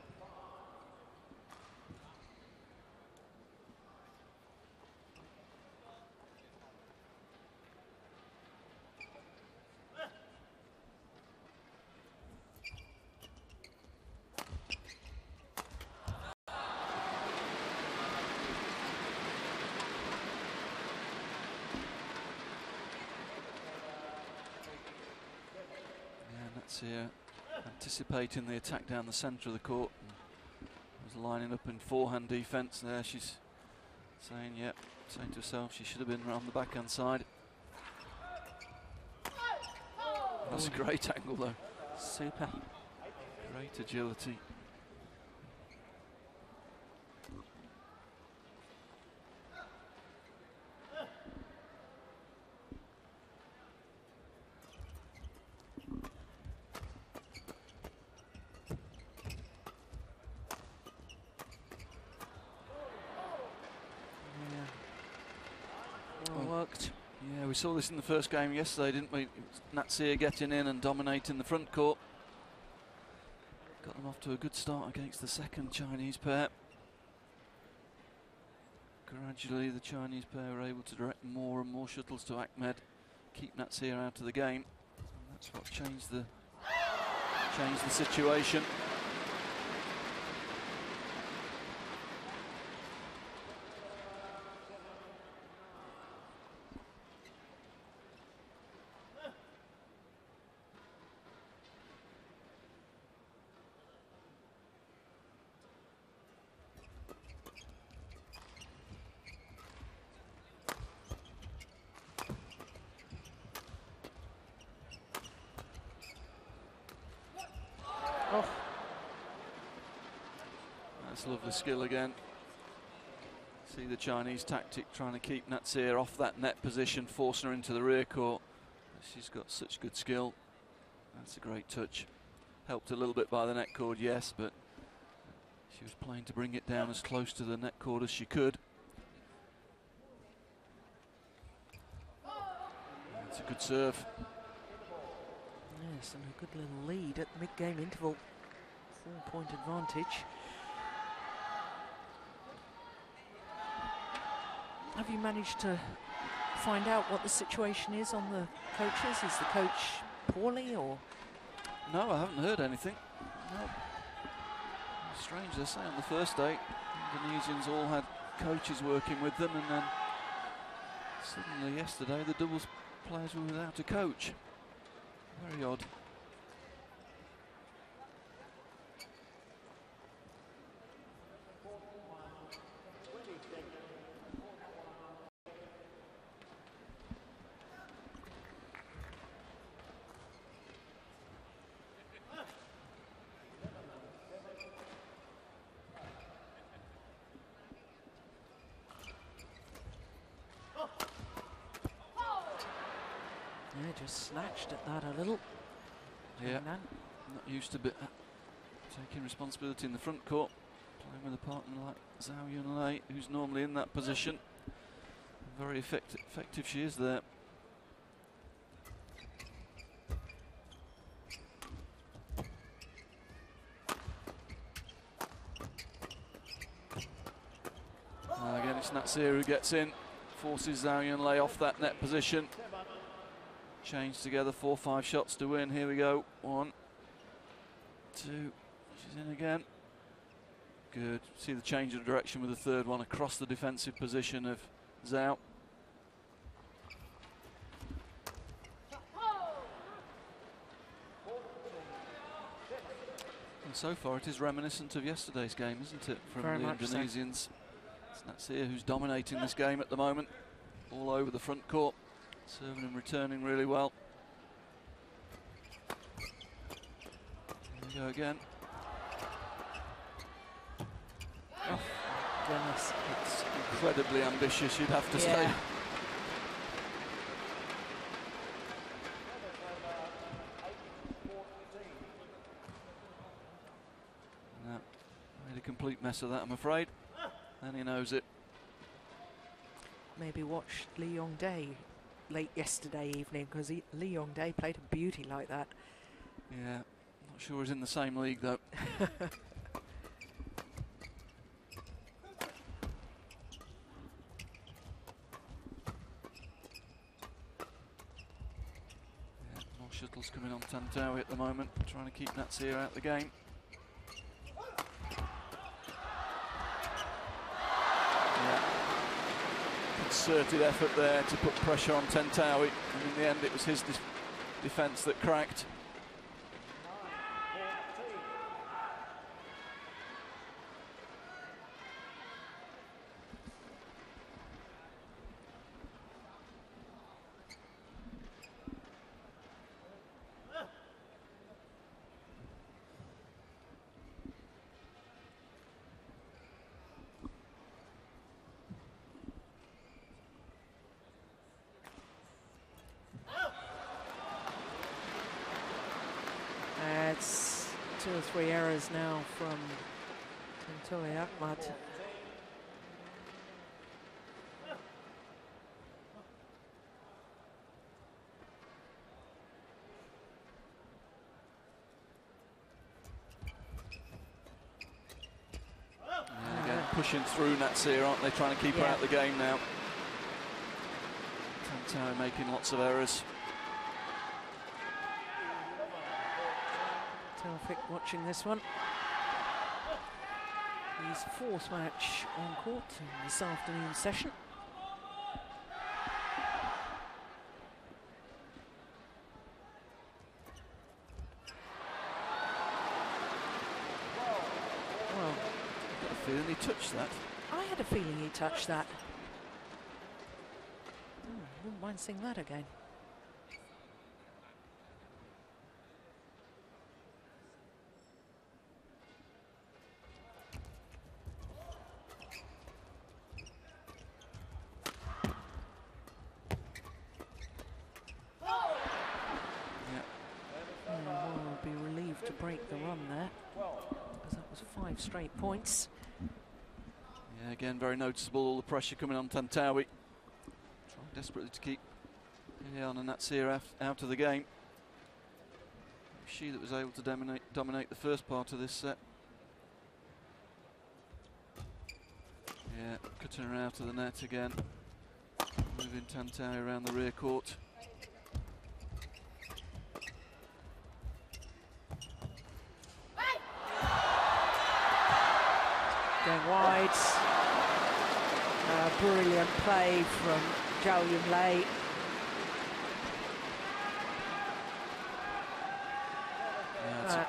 Yeah, that's here. Anticipating the attack down the centre of the court. Was lining up in forehand defence there. She's saying, yep, saying to herself she should have been around the backhand side. That's a great angle though. Super. Great agility. Worked. Yeah, we saw this in the first game yesterday, didn't we? It was Natsir getting in and dominating the front court. Got them off to a good start against the second Chinese pair. Gradually the Chinese pair were able to direct more and more shuttles to Ahmed, keep Natsir out of the game. And that's what changed the situation. Oh. That's lovely skill again. See the Chinese tactic trying to keep Natsir off that net position, forcing her into the rear court. She's got such good skill. That's a great touch. Helped a little bit by the net cord, yes, but she was playing to bring it down as close to the net cord as she could. That's a good serve. Yes, and a good little lead at mid-game interval. 4-point advantage. Have you managed to find out what the situation is on the coaches? Is the coach poorly or? No, I haven't heard anything. No. Strange, they say on the first day, Indonesians all had coaches working with them, and then suddenly yesterday the doubles players were without a coach. Very odd. Yeah, just snatched at that a little. Yeah, not used to taking responsibility in the front court, playing with a partner like Zhao Yunlei, who's normally in that position. Very effective she is there. Natsir who gets in, forces Zhao Yunlei off that net position. Change together, 4-5 shots to win. Here we go. 1, 2. She's in again. Good. See the change of direction with the third one across the defensive position of Zhao. And so far it is reminiscent of yesterday's game, isn't it? From Very the much Indonesians. It's Natsir who's dominating this game at the moment. All over the front court. Serving and returning really well. Here we go again. Oh, goodness. It's incredibly ambitious, you'd have to say. No, made a complete mess of that, I'm afraid. And he knows it. Maybe watch Lee Yong-dae late yesterday evening, because Lee Yong-dae played a beauty like that. Yeah, not sure he's in the same league though. Yeah, more shuttles coming on Tantawi at the moment, trying to keep Natsir out of the game. Yeah. Concerted effort there to put pressure on Tantawi, and in the end it was his defence that cracked. It's 2 or 3 errors now from Tantowi Ahmad. And again, pushing through Natsir, aren't they? Trying to keep her out of the game now. Tantawi making lots of errors. Taufik watching this one. His 4th match on court in this afternoon session. Well, I've got a feeling he touched that. I had a feeling he touched that. Wouldn't mind seeing that again. Be relieved to break the run there, because that was 5 straight points. Yeah, again, very noticeable, all the pressure coming on Tantawi. Trying desperately to keep Ian and Natsir out of the game. She that was able to dominate the first part of this set. Yeah, cutting her out of the net again. Moving Tantawi around the rear court. Going wide. Brilliant play from Zhao Yunlei. Yeah,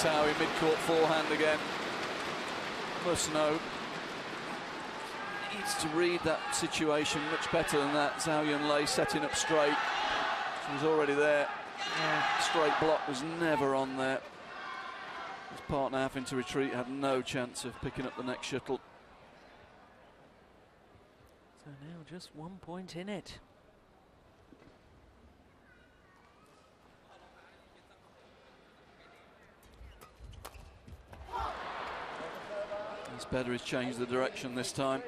Tantawi, mid-court forehand again. Must know. Needs to read that situation much better than that. Zhao Yunlei setting up straight. She was already there. Yeah. Straight block was never on there. His partner having to retreat, had no chance of picking up the next shuttle. So now just 1 point in it. It's better, he's changed the direction this time.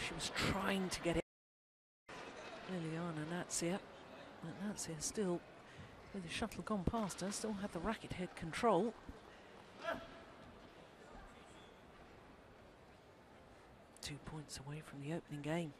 She was trying to get it. Liliana Natsir. But Natsir still, with the shuttle gone past her, still had the racket head control. 2 points away from the opening game.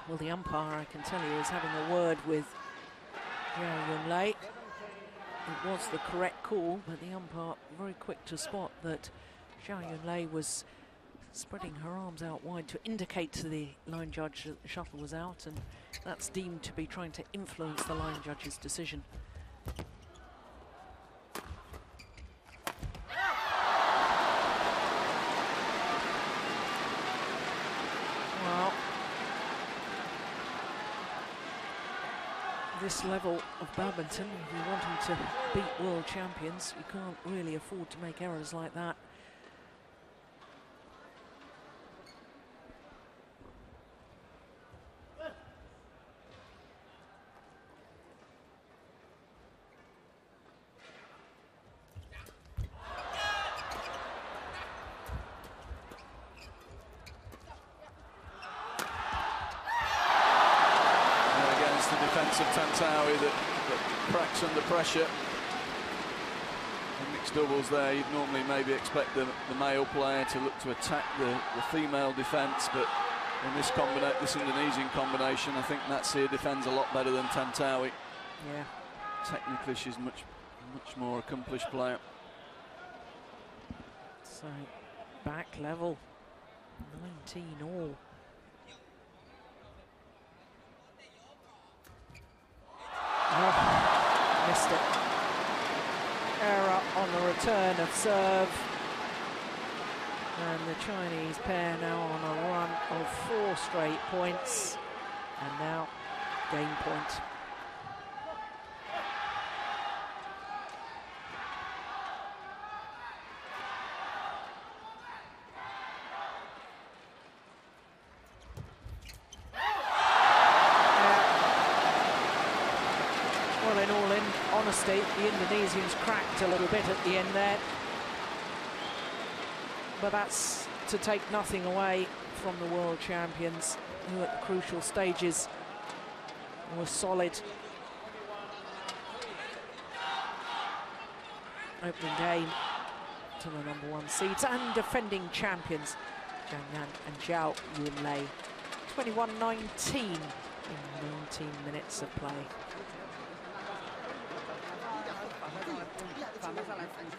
Well, the umpire, I can tell you, is having a word with Zhao Yunlei. It was the correct call, but the umpire very quick to spot that Zhao Yunlei was spreading her arms out wide to indicate to the line judge that the shuttle was out, and that's deemed to be trying to influence the line judge's decision. This level of badminton, if you're wanting to beat world champions, you can't really afford to make errors like that. Of Tantawi that cracks under pressure. In mixed doubles there, you'd normally maybe expect the male player to look to attack the female defence, but in this Indonesian combination, I think Natsir defends a lot better than Tantawi. Yeah. Technically, she's much more accomplished player. So, back level, 19 all. Oh, missed it. Error on the return of serve. And the Chinese pair now on a run of 4 straight points. And now game point. The Indonesians cracked a little bit at the end there, but that's to take nothing away from the world champions, who at the crucial stages were solid. Opening game to the #1 seeds and defending champions Zhang Yan and Zhao Yunlei. 21-19 in 19 minutes of play.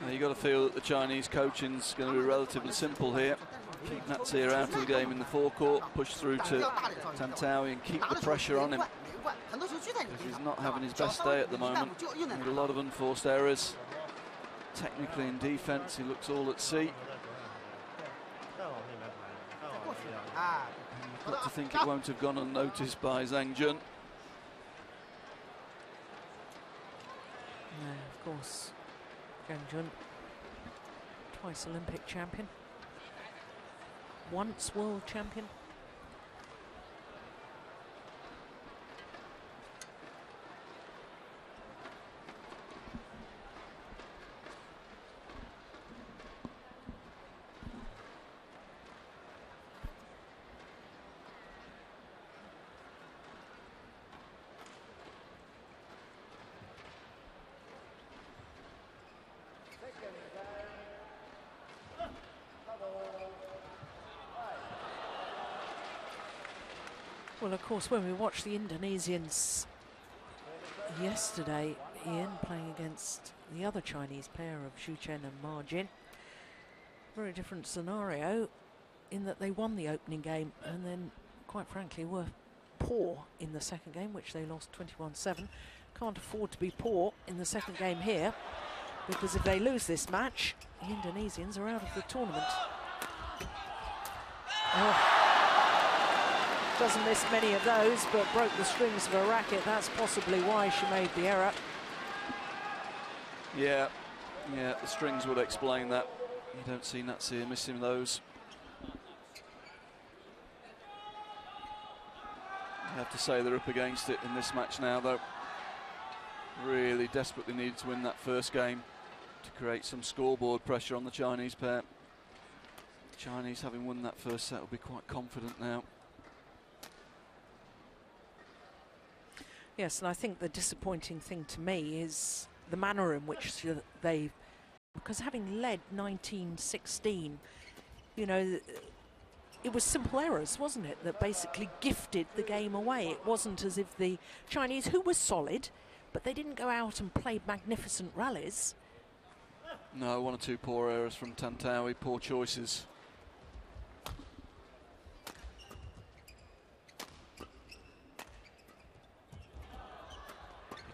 You've got to feel that the Chinese coaching's going to be relatively simple here. Keep Natsir out of the game in the forecourt, push through to Tantawi and keep the pressure on him. Because he's not having his best day at the moment. Made a lot of unforced errors. Technically in defence, he looks all at sea. You've got to think it won't have gone unnoticed by Zhang Jun. No, of course. Zhang Jun, twice Olympic champion, once world champion. Well, of course, when we watched the Indonesians yesterday, Ian, playing against the other Chinese pair of Xu Chen and Ma Jin, very different scenario in that they won the opening game and then, quite frankly, were poor in the second game, which they lost 21-7. Can't afford to be poor in the second game here, because if they lose this match, the Indonesians are out of the tournament. Oh. Doesn't miss many of those, but broke the strings of a racket. That's possibly why she made the error. Yeah, the strings would explain that. You don't see Natsir missing those. I have to say they're up against it in this match now, though. Really desperately needed to win that first game to create some scoreboard pressure on the Chinese pair. The Chinese, having won that first set, will be quite confident now. Yes, and I think the disappointing thing to me is the manner in which they, because having led 19-16, you know, it was simple errors, wasn't it, that basically gifted the game away. It wasn't as if the Chinese, who was solid, but they didn't go out and play magnificent rallies. No, one or two poor errors from Tantawi, poor choices.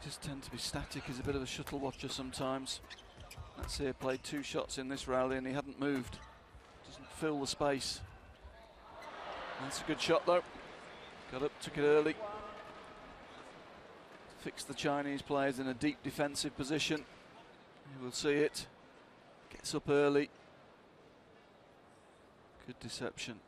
He just tends to be static. He's a bit of a shuttle watcher sometimes. That's here, played 2 shots in this rally and he hadn't moved. Doesn't fill the space. That's a good shot though. Got up, took it early. Fixed the Chinese players in a deep defensive position. You will see it. Gets up early. Good deception.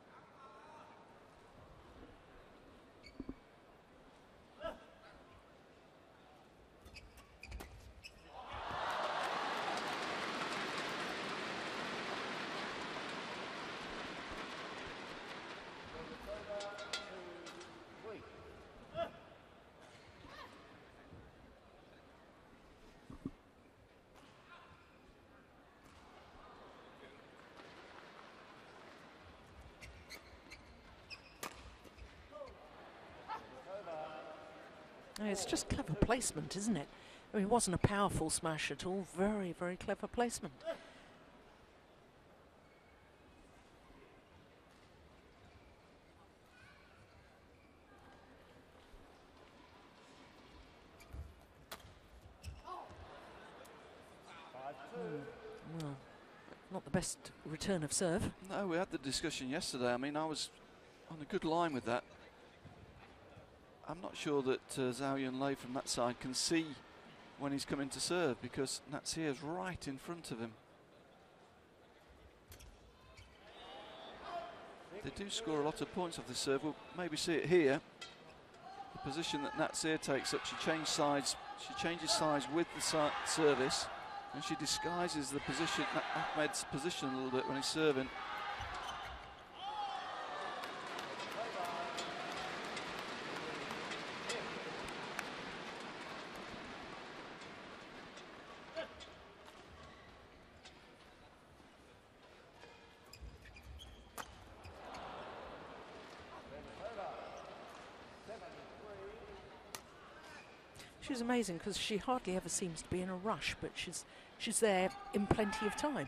It's just clever placement, isn't it? I mean, it wasn't a powerful smash at all. Very, very clever placement. Well, not the best return of serve. No, we had the discussion yesterday. I mean, I was on a good line with that. I'm not sure that Zhao Yunlei from that side can see when he's coming to serve, because Natsir's right in front of him. They do score a lot of points off this serve. We'll maybe see it here. The position that Natsir takes up, she changes sides with the service, and she disguises the position, Ahmed's position a little bit when he's serving. She's amazing because she hardly ever seems to be in a rush, but she's there in plenty of time.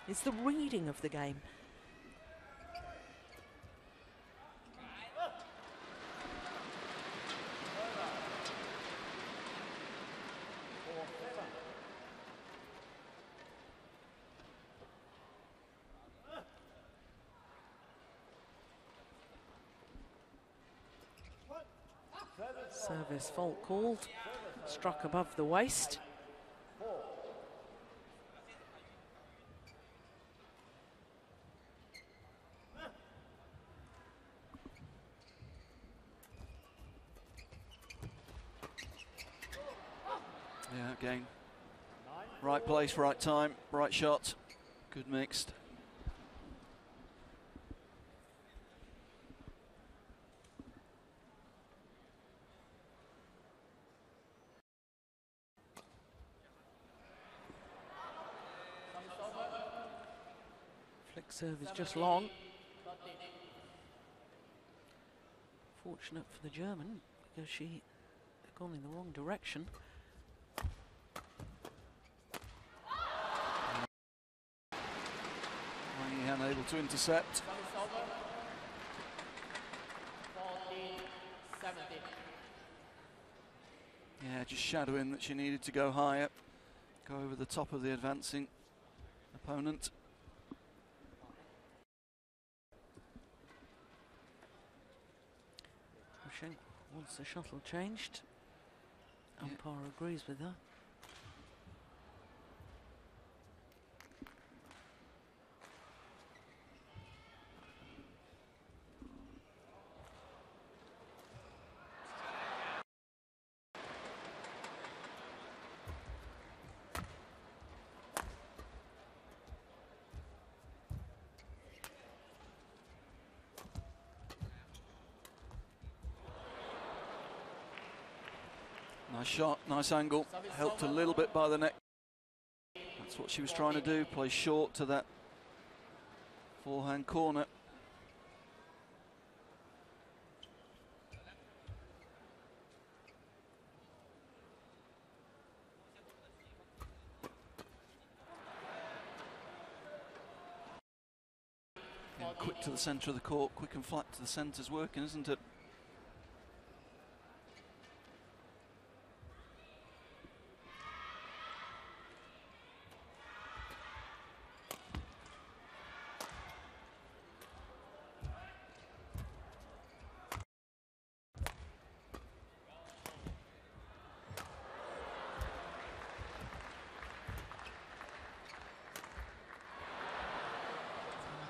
It's the reading of the game. Service fault called. Struck above the waist. Yeah, again. Right place, right time, right shot. Good mixed. Flick serve is just long. Unfortunate for the German, because she had gone in the wrong direction. Unable to intercept. Yeah, just shadowing that she needed to go higher, go over the top of the advancing opponent. Schenk wants the shuttle changed. Umpire agrees with her. Nice shot, nice angle, helped a little bit by the neck. That's what she was trying to do, play short to that forehand corner. Yeah, quick to the centre of the court, quick and flat to the centre's working, isn't it?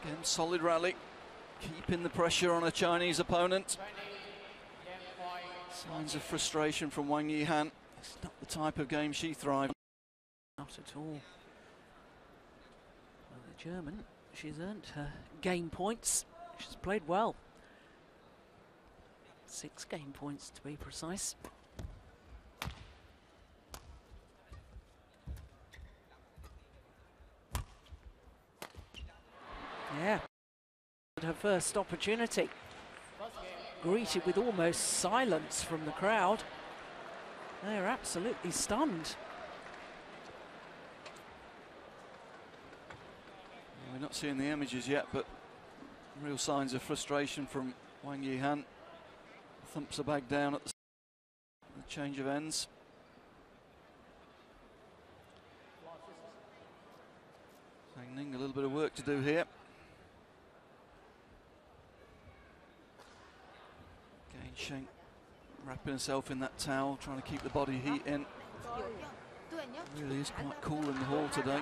Again, solid rally, keeping the pressure on a Chinese opponent. Signs of frustration from Wang Yihan. It's not the type of game she thrives. Not at all. Well, the German, she's earned her game points. She's played well. 6 game points to be precise. Yeah, her first opportunity, greeted with almost silence from the crowd. They're absolutely stunned. Yeah, we're not seeing the images yet, but real signs of frustration from Wang Yihan. Thumps her bag down at the change of ends. Li-Ning, a little bit of work to do here. Schenk wrapping herself in that towel, trying to keep the body heat in. Really is quite cool in the hall today.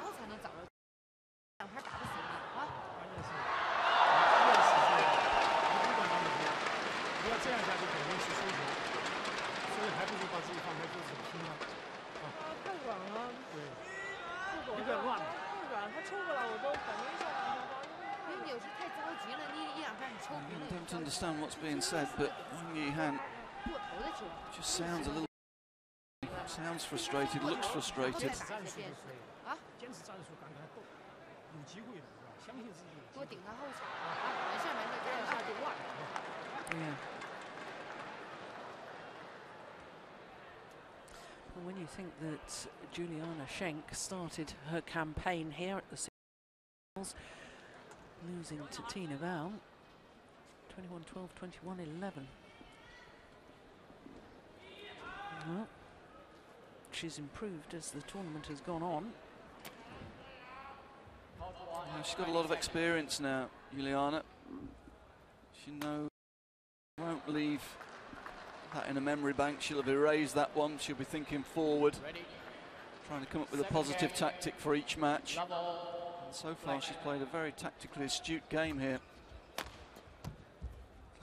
I don't understand what's being said, but Wang Yihan just sounds a little... sounds frustrated, looks frustrated. Yeah. Well, when you think that Juliana Schenk started her campaign here at the finals, losing to Tina Val, 21-12, 21-11. Well, she's improved as the tournament has gone on. Yeah, she's got a lot of experience now, Juliana. She knows she won't leave that in a memory bank. She'll have erased that one. She'll be thinking forward, trying to come up with a positive tactic for each match. And so far, she's played a very tactically astute game here.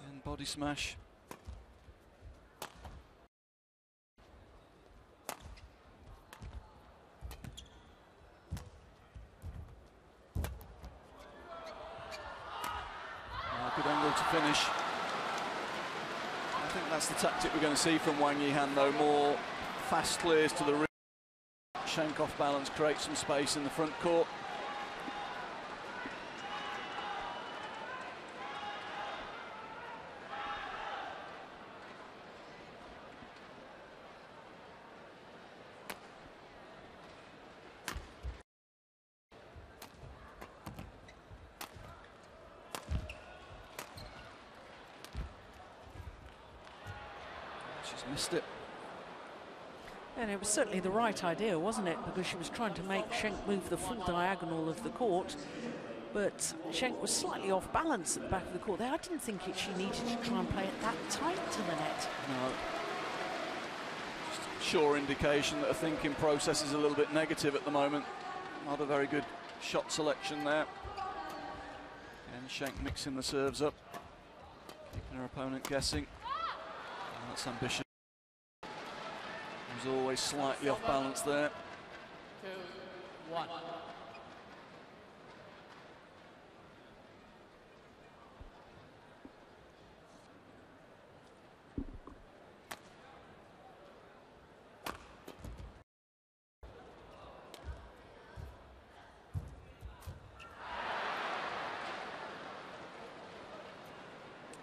And body smash. Good angle to finish. I think that's the tactic we're going to see from Wang Yihan, though. More fast clears to the rim. Schenk off balance, create some space in the front court. She's missed it. And it was certainly the right idea, wasn't it? Because she was trying to make Schenk move the full diagonal of the court, but Schenk was slightly off balance at the back of the court there. I didn't think she needed to try and play it that tight to the net. No. Just a sure indication that her thinking process is a little bit negative at the moment. Not a very good shot selection there. And Schenk mixing the serves up, keeping her opponent guessing. And that's ambitious. Was always slightly off balance there. 2-1.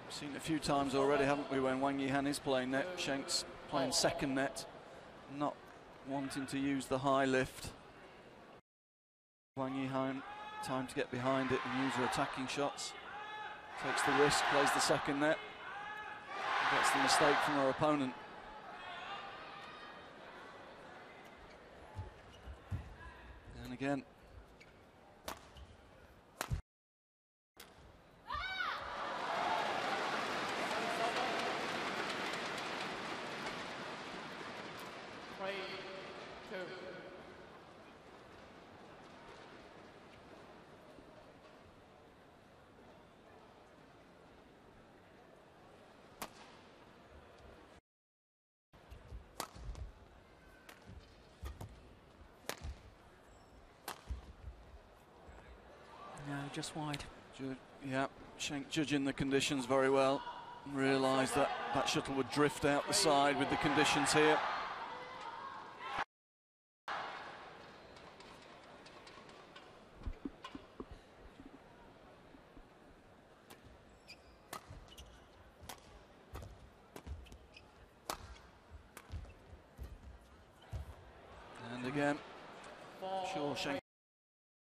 We've seen it a few times already, haven't we, when Wang Yihan is playing net, Schenk's playing second net, not wanting to use the high lift. Wang Yihan time to get behind it and use her attacking shots. Takes the risk, plays the second net, gets the mistake from her opponent. And again. No, just wide. Yeah, Schenk judging the conditions very well. Realised that that shuttle would drift out the side with the conditions here. And again, sure Schenk at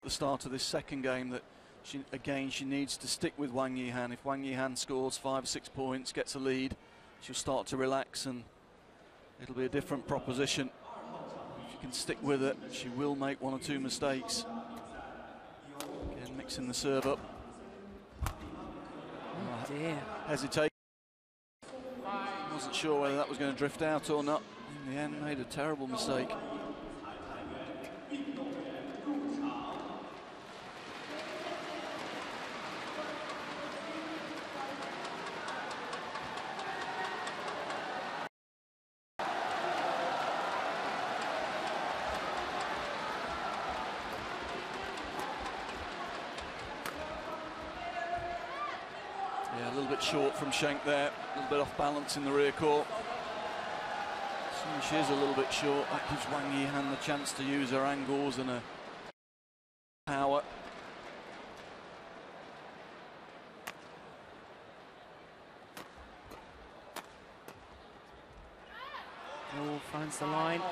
the start of this second game that she needs to stick with Wang Yihan. If Wang Yihan scores 5 or 6 points, gets a lead, she'll start to relax and it'll be a different proposition. If she can stick with it, she will make 1 or 2 mistakes. Again, mixing the serve up. Oh dear. Hesitate. Wasn't sure whether that was going to drift out or not. In the end, made a terrible mistake. Yeah, a little bit short from Schenk there, a little bit off balance in the rear court. So she is a little bit short. That gives Wang Yihan the chance to use her angles and her power. Oh, finds the line.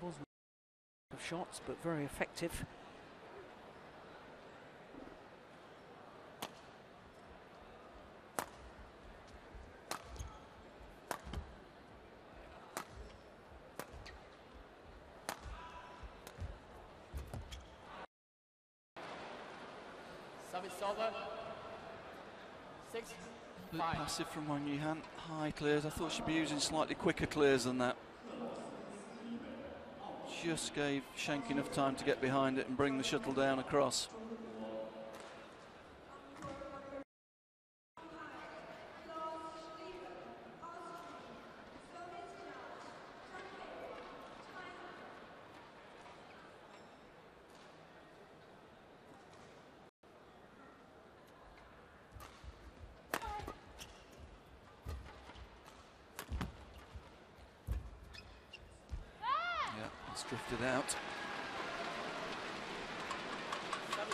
Wasn't of shots, but very effective. Service over. 6-5. A bit passive from Wang Yihan. High clears. I thought she'd be using slightly quicker clears than that. Just gave Schenk enough time to get behind it and bring the shuttle down across. It's drifted out.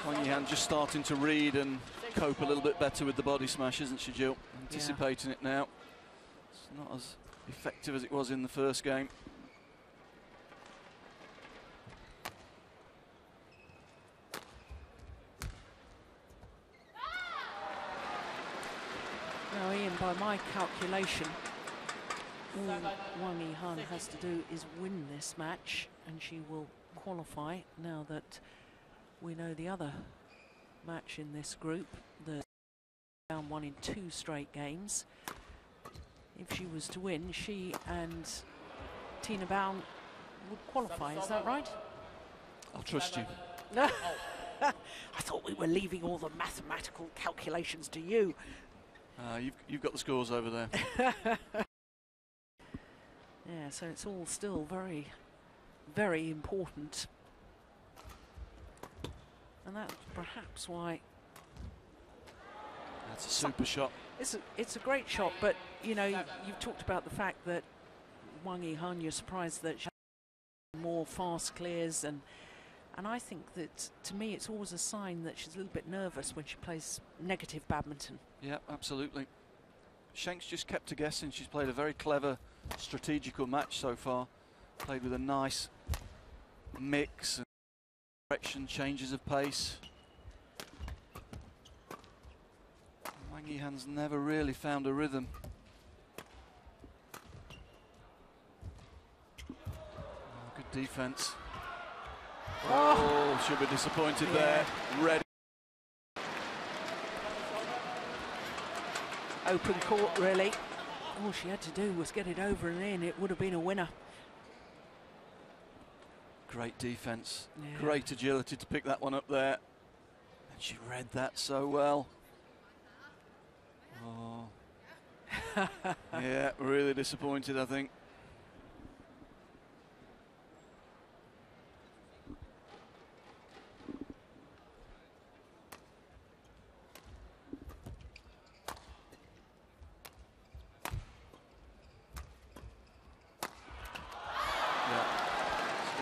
Wang Yihan just starting to read and cope a little bit better with the body smash, isn't she, Jill? Anticipating it now. It's not as effective as it was in the first game. by my calculation, all Wang Yihan has to do is win this match and she will qualify. Now that we know the other match in this group, the down one in 2 straight games. If she was to win, she and Tina Baum would qualify, is that right? I'll trust you. I thought we were leaving all the mathematical calculations to you. You've got the scores over there. Yeah, so it's all still very, very important. And that's perhaps why... That's a super shot. It's a great shot, but, you know, you've talked about the fact that Wang Yihan, you're surprised that she has more fast clears, and I think that, to me, it's always a sign that she's a little bit nervous when she plays negative badminton. Yeah, absolutely. Schenk's just kept her guessing. She's played a very clever, strategical match so far. Played with a nice mix and direction, changes of pace. Wang Yihan's never really found a rhythm. Oh, good defence. Oh, she'll be disappointed there. Ready. Open court, really. All she had to do was get it over and in. It would have been a winner. Great defence. Yeah. Great agility to pick that one up there. And she read that so well. Oh. Yeah, really disappointed, I think.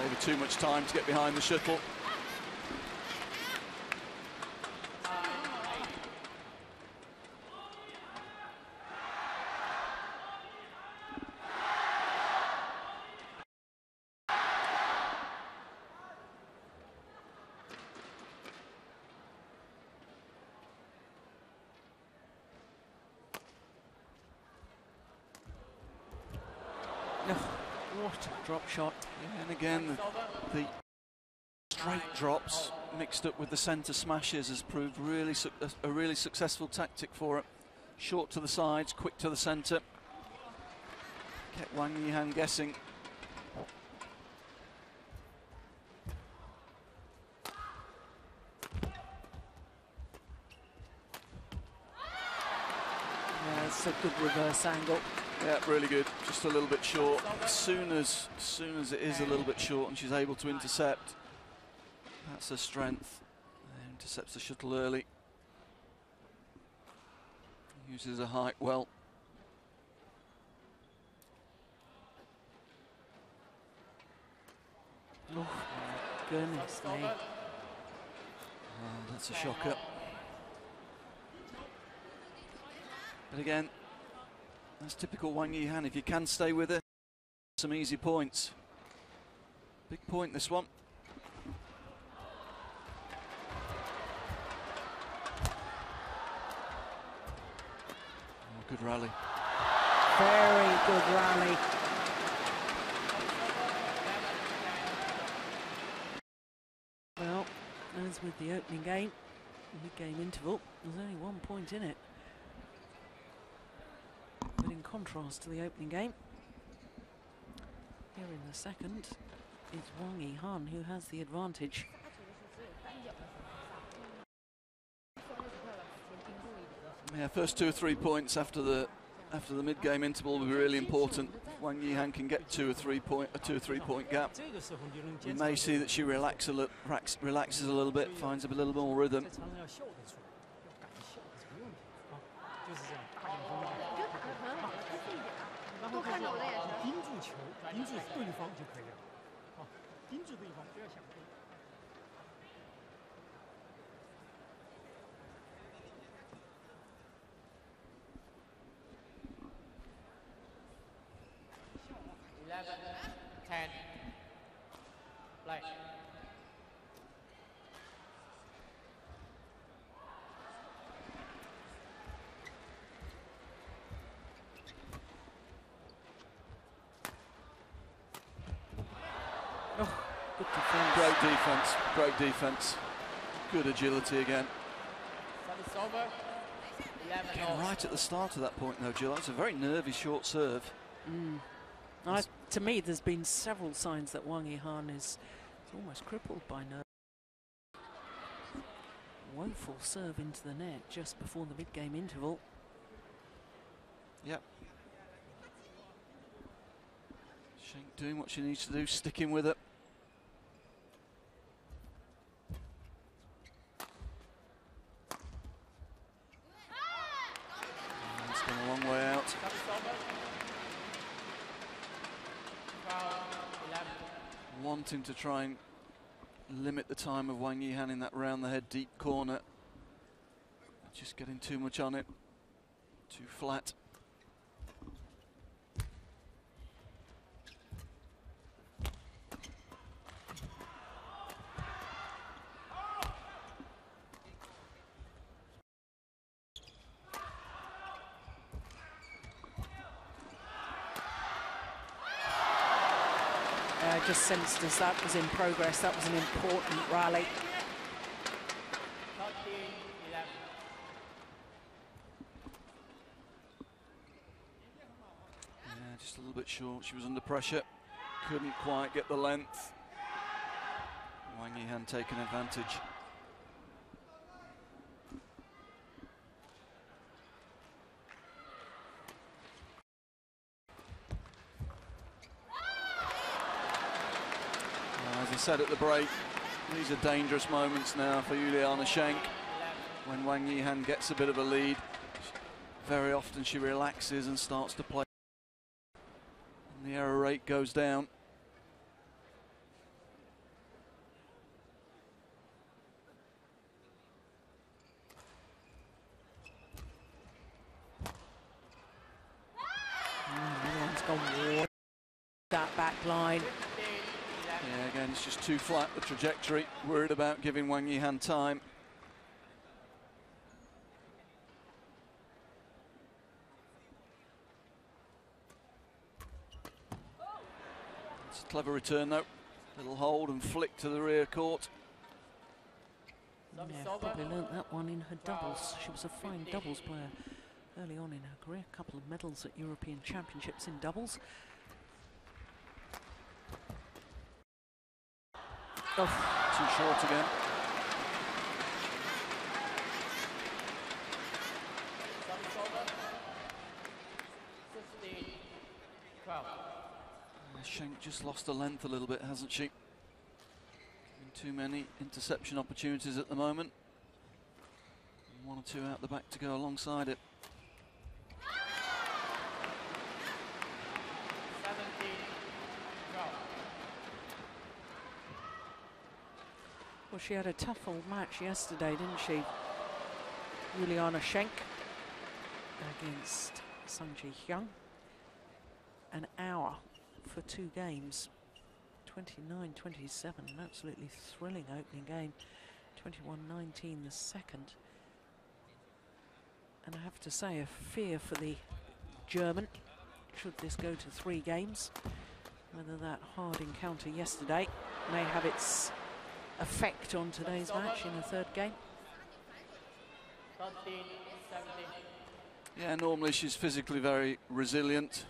Maybe too much time to get behind the shuttle. What a drop shot. Yeah, and again, the straight drops mixed up with the centre smashes has proved really a really successful tactic for her. Short to the sides, quick to the centre. Kept Wang Yihan guessing. Yeah, it's a good reverse angle. Yeah, really good. Just a little bit short. As soon as it is a little bit short and she's able to intercept, that's her strength. Intercepts the shuttle early. Uses her height well. Oh, my goodness me. Oh, that's a shocker. But again, that's typical Wang Yihan. If you can stay with her, some easy points. Big point, this one. Oh, good rally. Very good rally. Well, as with the opening game, mid-game interval, there's only 1 point in it. But in contrast to the opening game, here in the second is Wang Yihan, who has the advantage. Yeah, first 2 or 3 points after the mid-game interval will be really important. If Wang Yihan can get a 2 or 3 point gap, we may see that she relaxes a little bit, finds a little more rhythm. Good defence. Great defence, great defence. Good agility again. Service over. 11 Again, all. right at the start of that point though, Jill, that's a very nervy short serve. To me, there's been several signs that Wang Yihan is almost crippled by nerves. Woeful serve into the net just before the mid-game interval. Yep. Schenk doing what she needs to do, sticking with it. And it's gone a long way out. Service over. 12, 11. Wanting to try and limit the time of Wang Yihan in that round the head deep corner. Just getting too much on it. Too flat. I just sensed as that was in progress, that was an important rally. 13, 11. Yeah, just a little bit short. She was under pressure. Couldn't quite get the length. Wang Yihan taking advantage. As I said at the break, these are dangerous moments now for Juliana Schenk. When Wang Yihan gets a bit of a lead, very often she relaxes and starts to play. And the error rate goes down. Everyone's gone wide. That back line. Yeah, again, it's just too flat, the trajectory. Worried about giving Wang Yihan time. It's a clever return, though. Little hold and flick to the rear court. Yeah, probably learnt that one in her doubles. She was a fine doubles player early on in her career. A couple of medals at European Championships in doubles. Oh, too short again. Service over. 15, 12. Schenk just lost the length a little bit, hasn't she? Giving too many interception opportunities at the moment. And one or two out the back to go alongside it. 17, 12. Well, she had a tough old match yesterday, didn't she? Juliana Schenk against Sung Ji Hyung. An hour for 2 games. 29-27, an absolutely thrilling opening game. 21-19 the second. And I have to say, a fear for the German, should this go to 3 games. Whether that hard encounter yesterday may have its effect on today's match in the 3rd game. 13, 17. Yeah, normally she's physically very resilient.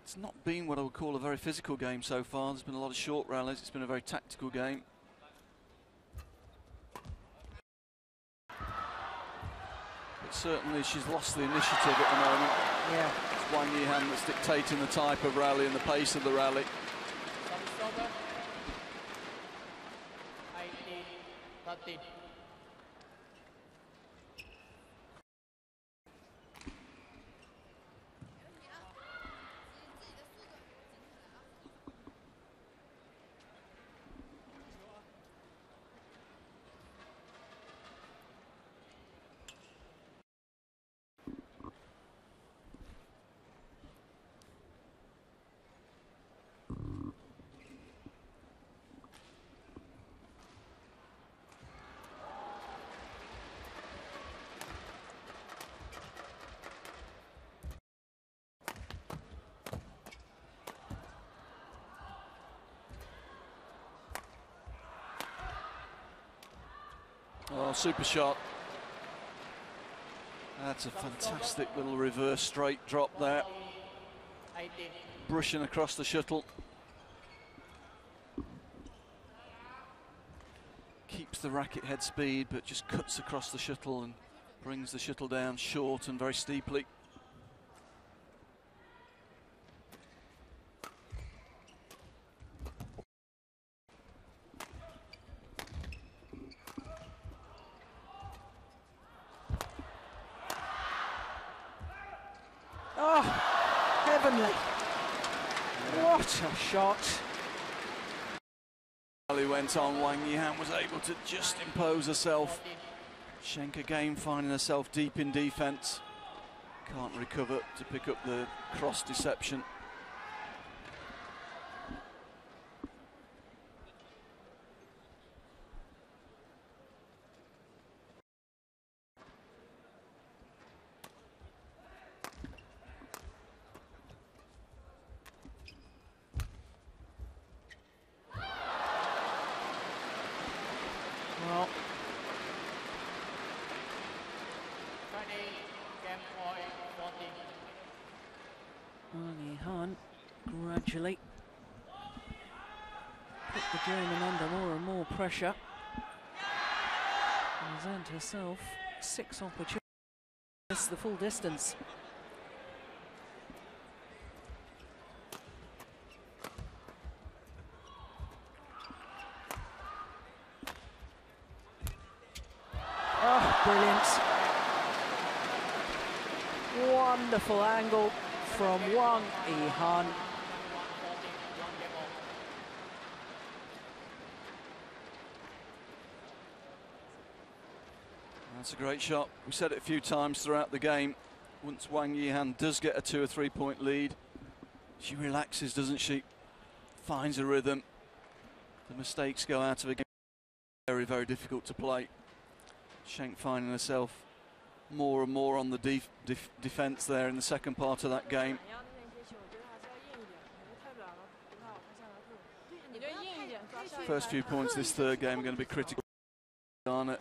It's not been what I would call a very physical game so far. There's been a lot of short rallies. It's been a very tactical game. But certainly she's lost the initiative at the moment. Yeah. It's Wang Yihan that's dictating the type of rally and the pace of the rally. Service over. 18, 13. super shot. That's a fantastic little reverse straight drop there. Brushing across the shuttle. Keeps the racket head speed, but just cuts across the shuttle and brings the shuttle down short and very steeply. Oh, heavenly. What a shot. Rally went on, Wang Yihan was able to just impose herself. Schenk again finding herself deep in defence. Can't recover to pick up the cross deception. Well, Wang Yihan gradually put the German under more and more pressure. Has earned herself 6 opportunities. That's the full distance. Oh, brilliant. Wonderful angle from Wang Yihan. That's a great shot. We said it a few times throughout the game. Once Wang Yihan does get a 2 or 3 point lead, she relaxes, doesn't she? Finds a rhythm. The mistakes go out of a game. Very, very difficult to play. Schenk finding herself more and more on the defence there in the second part of that game. First few points this third game are going to be critical. Garnet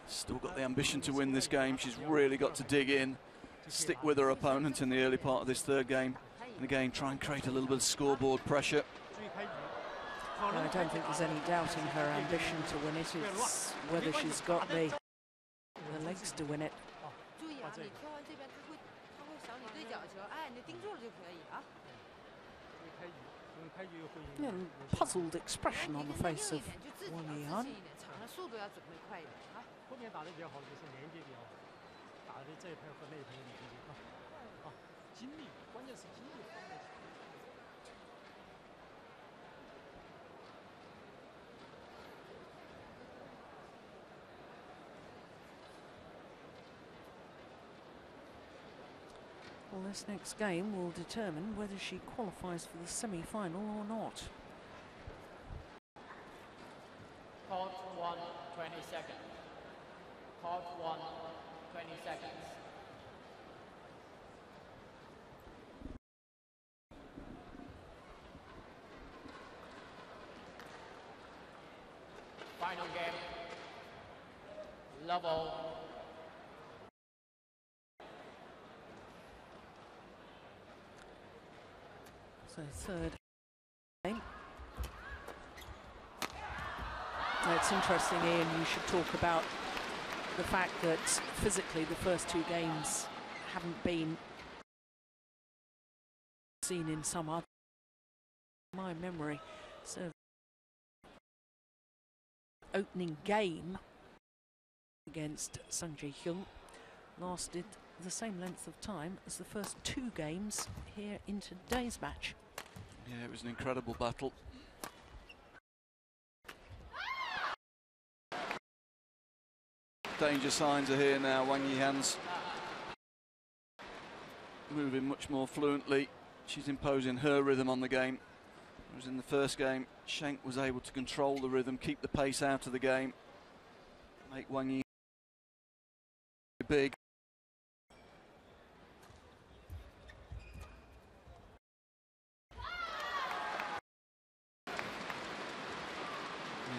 still got the ambition to win this game. She's really got to dig in, stick with her opponent in the early part of this third game, and again try and create a little bit of scoreboard pressure. I don't think there's any doubt in her ambition to win it. It's whether she's got the legs to win it. Yeah, puzzled expression on the face of Wang Yihan. Well, this next game will determine whether she qualifies for the semi-final or not. Court 1, 20 seconds. Court 1, 20 seconds. Final game. Level. So third game. It's interesting, Ian, you should talk about the fact that physically the first 2 games haven't been seen in some other, my memory. So opening game against Sung Ji-hyun lasted the same length of time as the first 2 games here in today's match. Yeah, it was an incredible battle. Danger signs are here now. Wang Yihan's moving much more fluently. She's imposing her rhythm on the game. Whereas in the first game, Schenk was able to control the rhythm, keep the pace out of the game, make Wang Yihan big.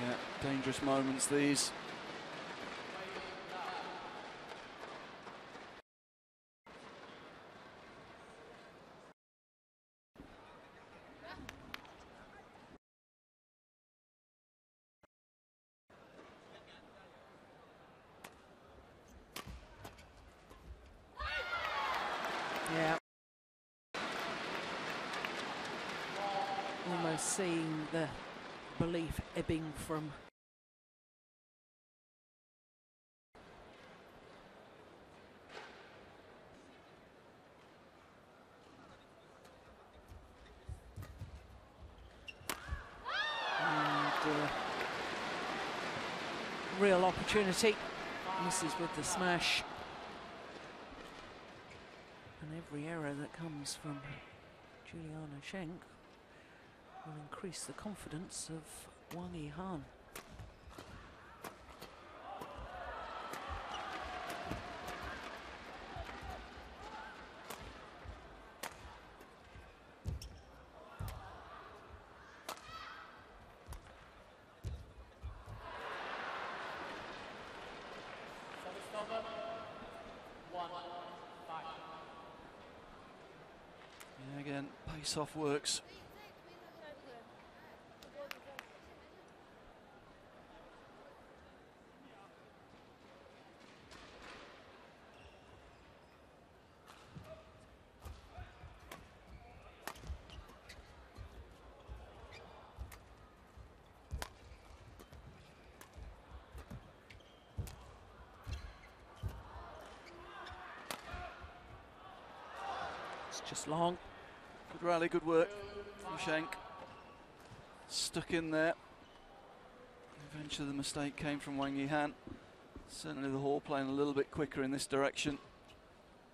Yeah, dangerous moments these. seeing the belief ebbing from real opportunity. Misses with the smash. And every error that comes from Juliana Schenk will increase the confidence of Guangxi Han. Yeah, again, pace-off works. It's just long. Good rally, good work from Schenk. Stuck in there. Eventually the mistake came from Guangxi Han. Certainly the Hall playing a little bit quicker in this direction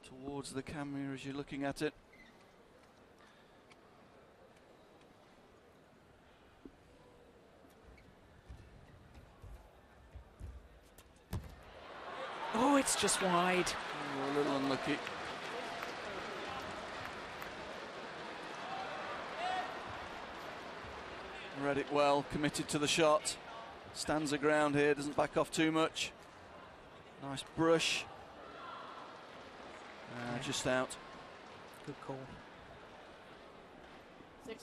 towards the camera as you're looking at it. Oh, it's just wide. Oh, a little unlucky. Read it well, committed to the shot. Stands her ground here, doesn't back off too much. Nice brush. Just out. Good call. 6-2.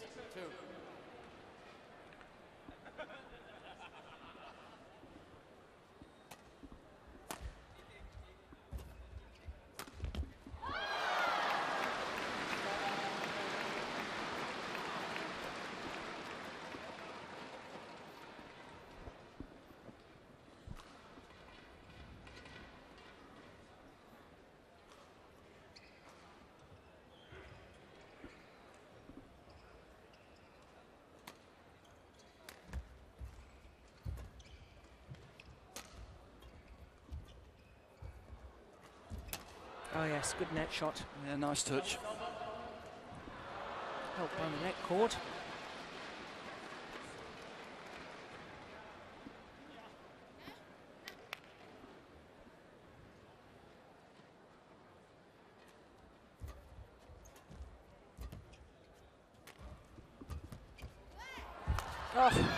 Oh yes, good net shot. Yeah, nice touch. Helped by the net cord. Oh.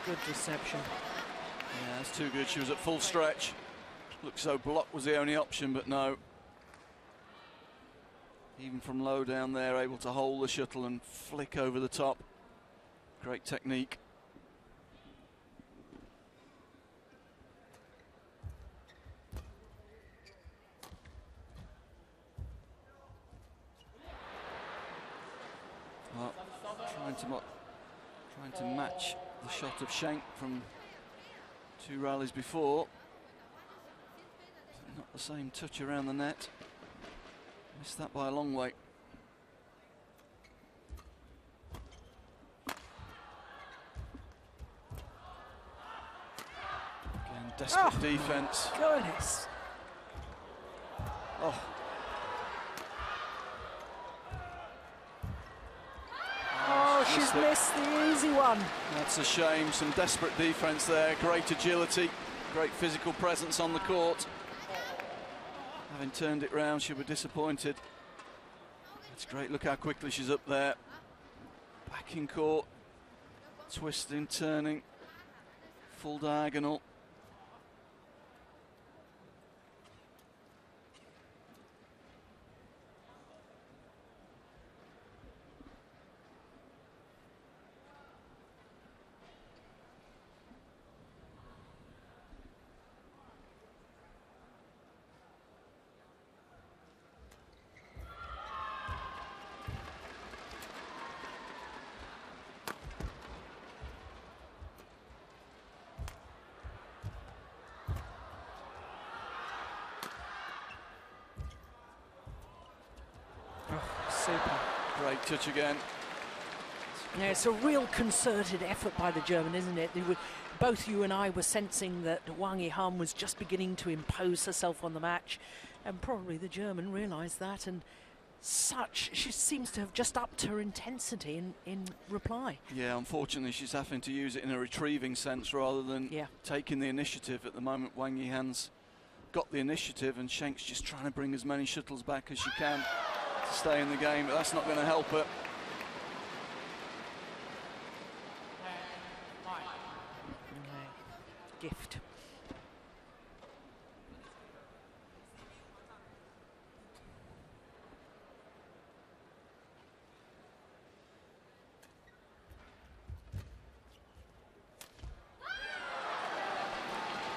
Good deception. Yeah, that's too good. She was at full stretch. Looked so block was the only option, but no. Even from low down there, able to hold the shuttle and flick over the top. Great technique. Well, trying to match the shot of Schenk from 2 rallies before. Not the same touch around the net. Missed that by a long way. Again, desperate defence. Goodness. Oh. Oh, she's missed the easy one. That's a shame. Some desperate defence there. Great agility, great physical presence on the court. Having turned it round, she'll be disappointed. That's great. Look how quickly she's up there. Back in court. Twisting, turning. Full diagonal. Great touch again. Yeah, it's a real concerted effort by the German, isn't it? Both you and I were sensing that Wang Yihan was just beginning to impose herself on the match, and probably the German realised that, and she seems to have just upped her intensity in reply. Yeah, unfortunately she's having to use it in a retrieving sense rather than taking the initiative. At the moment Wang Yihan's got the initiative and Schenk's just trying to bring as many shuttles back as she can to stay in the game, but that's not going to help her. Gift.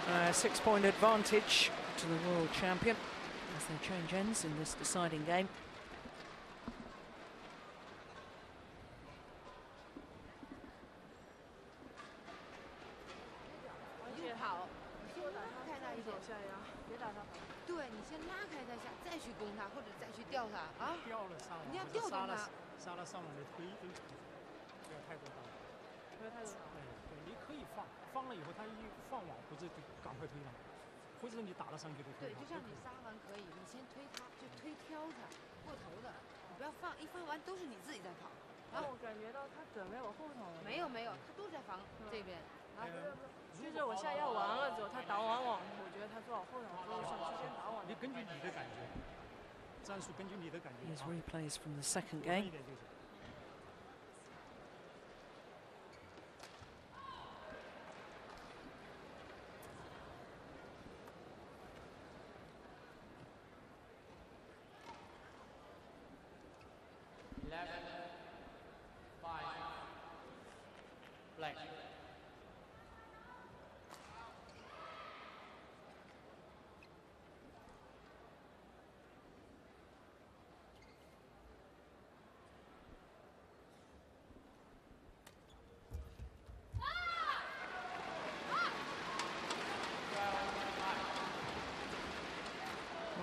A 6-point advantage to the world champion as they change ends in this deciding game. Here's replays from the second game.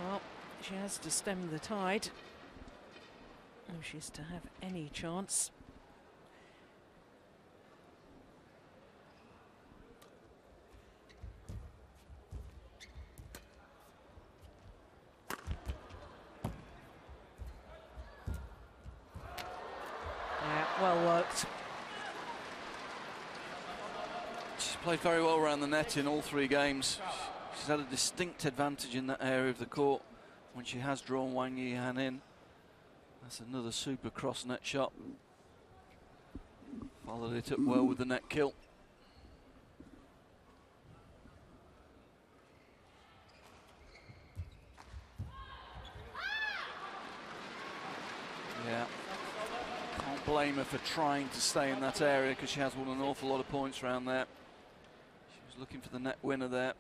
Well, she has to stem the tide if she's to have any chance. Yeah, well worked. She's played very well around the net in all 3 games. She's had a distinct advantage in that area of the court when she has drawn Wang Yihan in. That's another super cross net shot. Followed it up well with the net kill. Yeah, can't blame her for trying to stay in that area because she has won an awful lot of points around there. She was looking for the net winner there.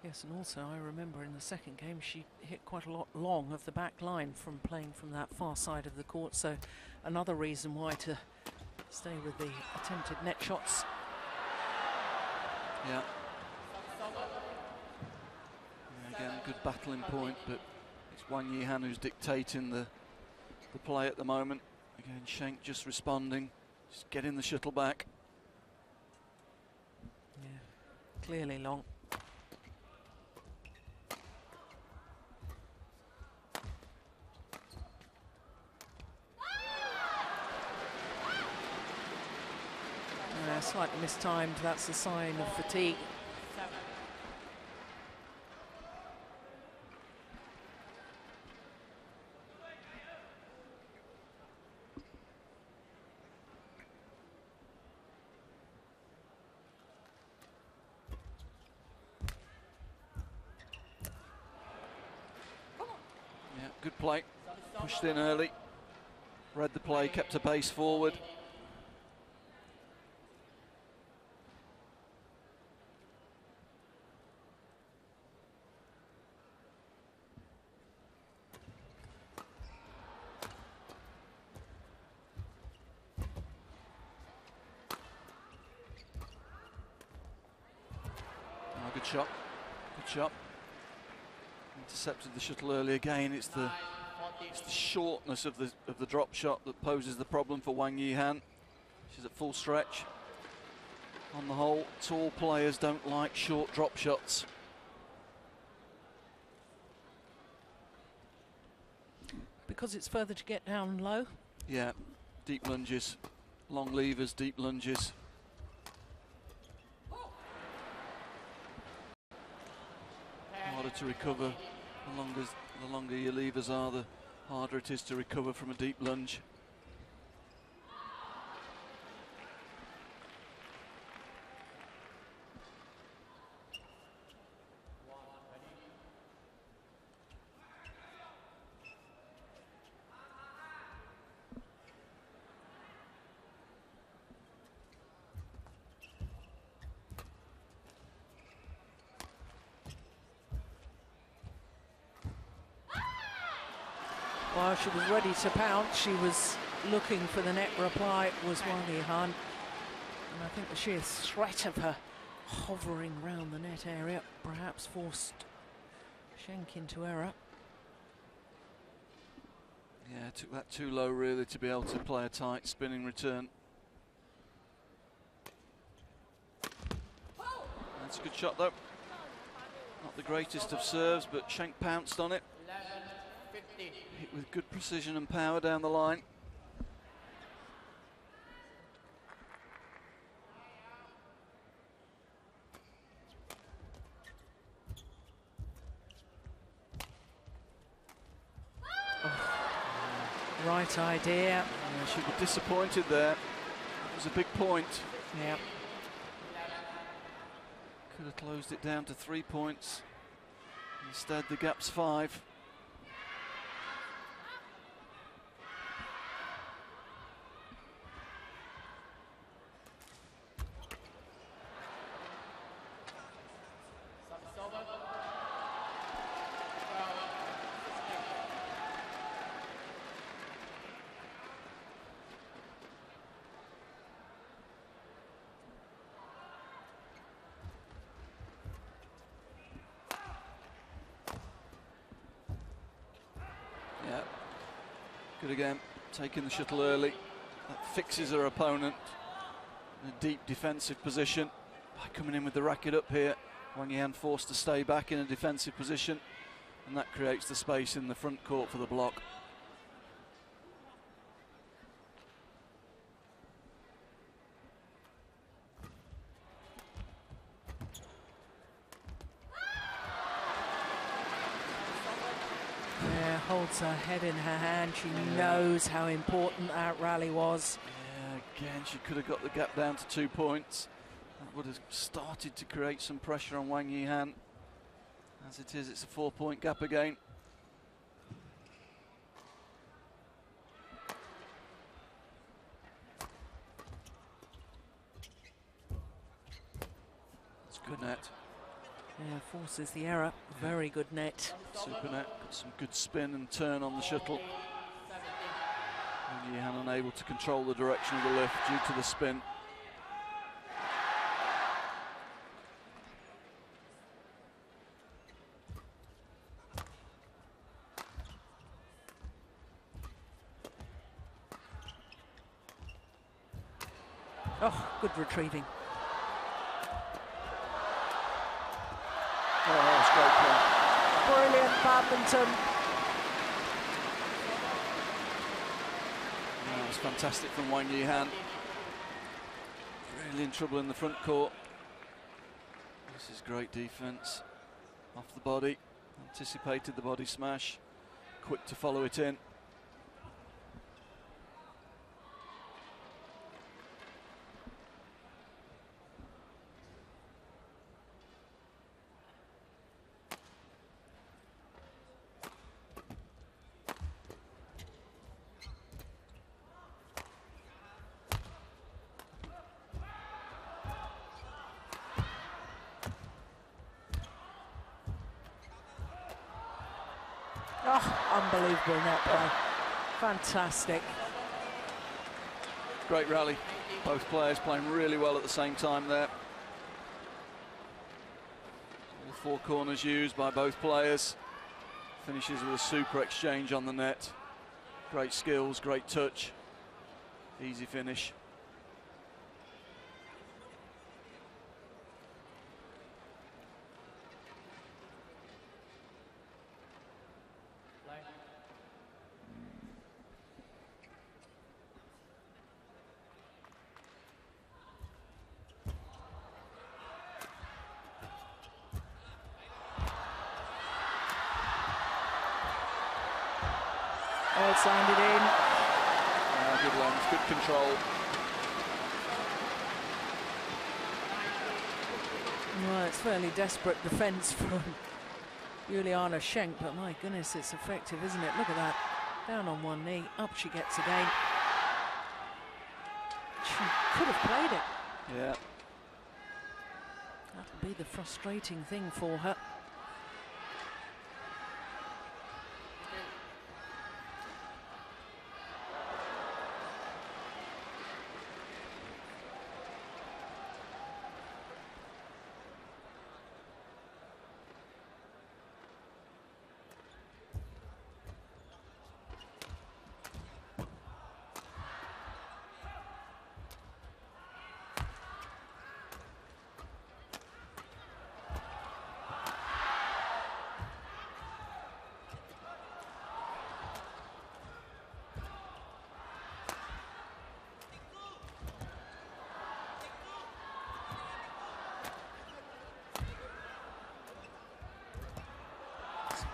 Yes, and also I remember in the second game she hit quite a lot long of the back line from playing from that far side of the court, so another reason why to stay with the attempted net shots. Yeah. Again, good battling point, but it's Wang Yihan who's dictating the play at the moment. Again, Schenk just responding, just getting the shuttle back. Yeah, clearly long. Slightly mistimed, that's a sign of fatigue. Yeah, good play. Pushed in early, read the play, kept a base forward. Good shot, good shot. Intercepted the shuttle early again. It's the It's the shortness of the drop shot that poses the problem for Wang Yihan. She's at full stretch. On the whole, tall players don't like short drop shots. Because it's further to get down low? Yeah, deep lunges, long levers, deep lunges. Harder to recover. The longer your levers are, the harder it is to recover from a deep lunge. While she was ready to pounce, she was looking for the net reply, was Wang Yihan. And I think the sheer threat of her hovering round the net area perhaps forced Schenk into error. Yeah, took that too low really to be able to play a tight spinning return. That's a good shot though. Not the greatest of serves, but Schenk pounced on it. Hit with good precision and power down the line. Right idea. Yeah, she'd be disappointed there. It was a big point. Yeah. Could have closed it down to 3 points. Instead, the gap's 5. Yeah, good again, taking the shuttle early. That fixes her opponent in a deep defensive position. By coming in with the racket up here, Wang Yihan forced to stay back in a defensive position, and that creates the space in the front court for the block. Holds her head in her hand. She knows how important that rally was. Yeah, again, she could have got the gap down to 2 points. That would have started to create some pressure on Wang Yihan. As it is, it's a 4-point gap again. It's good net. Yeah, forces the error. Very good net. Super net, got some good spin and turn on the shuttle. Wang Yihan unable to control the direction of the lift due to the spin. Oh, good retrieving. Oh, that was great play. Brilliant badminton. That was fantastic from Wang Yihan. Really in trouble in the front court. This is great defense. Off the body, anticipated the body smash, quick to follow it in. Oh, unbelievable net play. Fantastic. Great rally. Both players playing really well at the same time there. All 4 corners used by both players. Finishes with a super exchange on the net. Great skills, great touch. Easy finish. Oh, it's landed in. Good length, good control. Well, it's fairly desperate defence from Juliana Schenk, but my goodness, it's effective, isn't it? Look at that. Down on one knee, up she gets again. She could have played it. Yeah. That'll be the frustrating thing for her.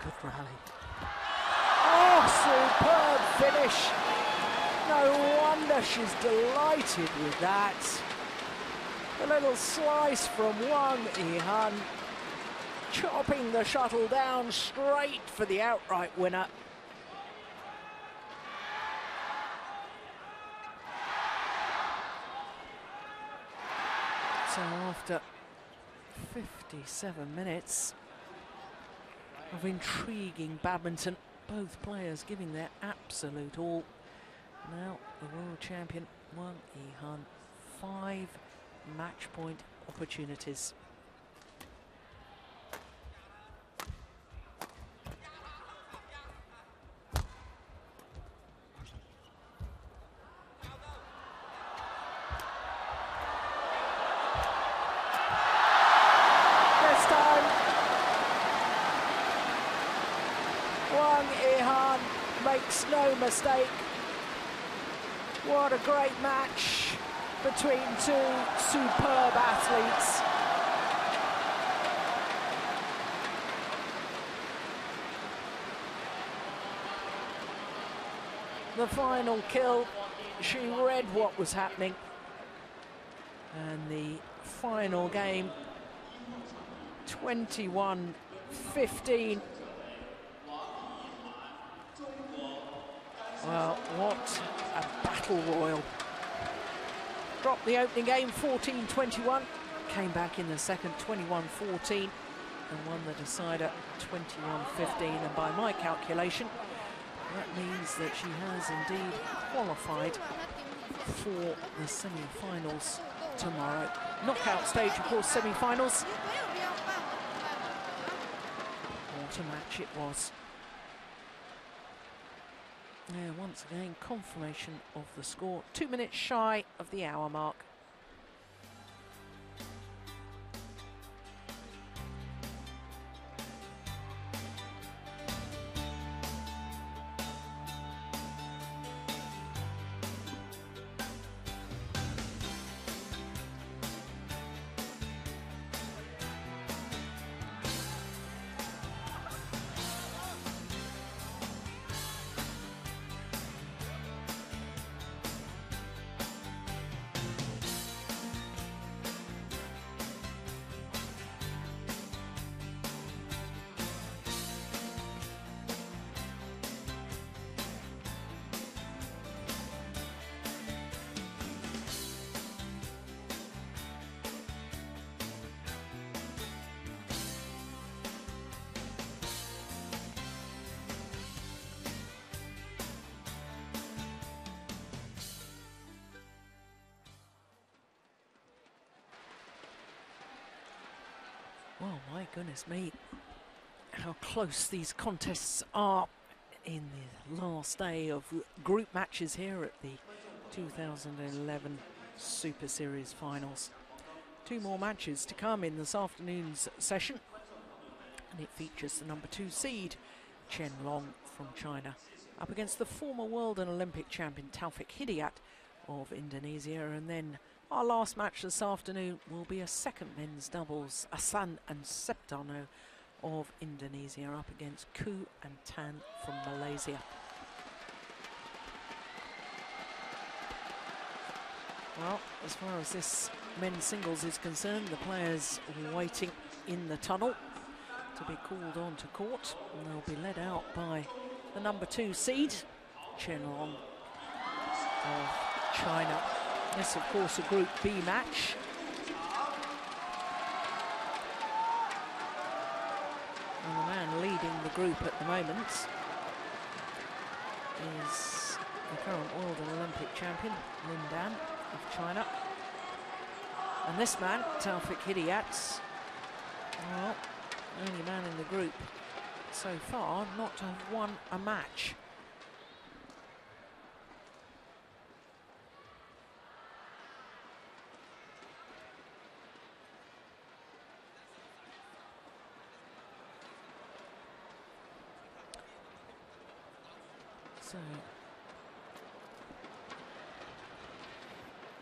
Good rally. Oh, superb finish. No wonder she's delighted with that. A little slice from Wang Yihan, chopping the shuttle down straight for the outright winner. So after 57 minutes of intriguing badminton, both players giving their absolute all. Now the world champion Wang Yihan, 5 match point opportunities. This time Wang Yihan makes no mistake. What a great match between two superb athletes. The final kill, she read what was happening. And the final game, 21-15. Well, what a battle royal. Dropped the opening game 14-21, came back in the second 21-14 and won the decider 21-15. And by my calculation, that means that she has indeed qualified for the semi-finals tomorrow. Knockout stage, of course, semi-finals. What a match it was. Yeah, once again, confirmation of the score. 2 minutes shy of the hour mark. Oh my goodness me, how close these contests are in the last day of group matches here at the 2011 Super Series Finals. 2 more matches to come in this afternoon's session, and it features the number 2 seed Chen Long from China up against the former world and Olympic champion Taufik Hidayat of Indonesia. And then our last match this afternoon will be a second men's doubles, Asan and Septano of Indonesia up against Ku and Tan from Malaysia. Well, as far as this men's singles is concerned, the players waiting in the tunnel to be called on to court, and they'll be led out by the number 2 seed, Chen Long of China. This, of course, a Group B match. And the man leading the group at the moment is the current world and Olympic champion, Lin Dan of China. And this man, Taufik Hidayat, well, only man in the group so far not to have won a match. So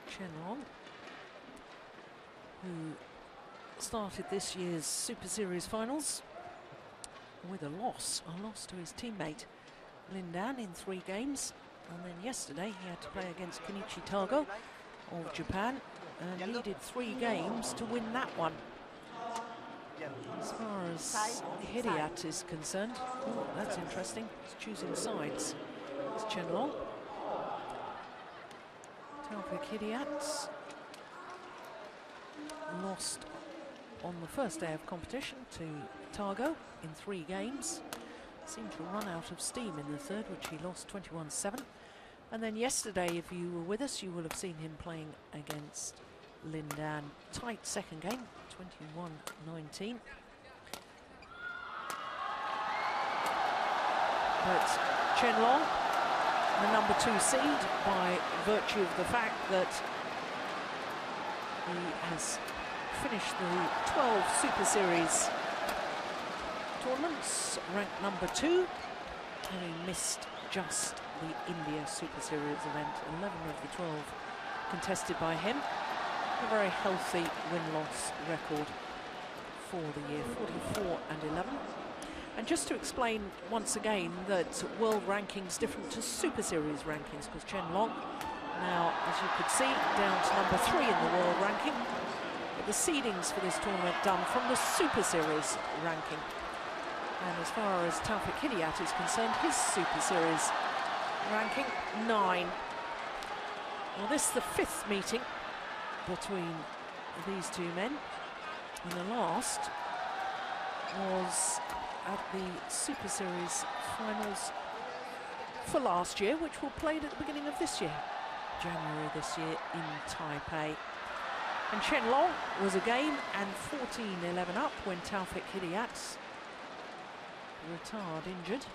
Chen Long, who started this year's Super Series Finals with a loss to his teammate Lin Dan in 3 games, and then yesterday he had to play against Kenichi Tago of Japan and needed 3 games to win that one. As far as Hidayat is concerned, oh, that's interesting, he's choosing sides. It's Chen Long. Taufik Hidayat lost on the first day of competition to Tago in 3 games. Seemed to run out of steam in the third, which he lost 21-7. And then yesterday, if you were with us, you will have seen him playing against Lin Dan. Tight second game, 21-19. But Chen Long, the number 2 seed, by virtue of the fact that he has finished the 12 Super Series tournaments, ranked number 2, and he missed just the India Super Series event. 11 of the 12 contested by him. A very healthy win-loss record for the year, 44-11. And just to explain once again that world rankings different to Super Series rankings, because Chen Long now, as you could see, down to number 3 in the world ranking. But the seedings for this tournament done from the Super Series ranking. And as far as Taufik Hidayat is concerned, his Super Series ranking 9. Well, this is the 5th meeting between these 2 men. And the last was at the Super Series Finals for last year, which were played at the beginning of this year, January this year in Taipei. And Chen Long was a game and 14-11 up when Taufik Hidayat retired injured.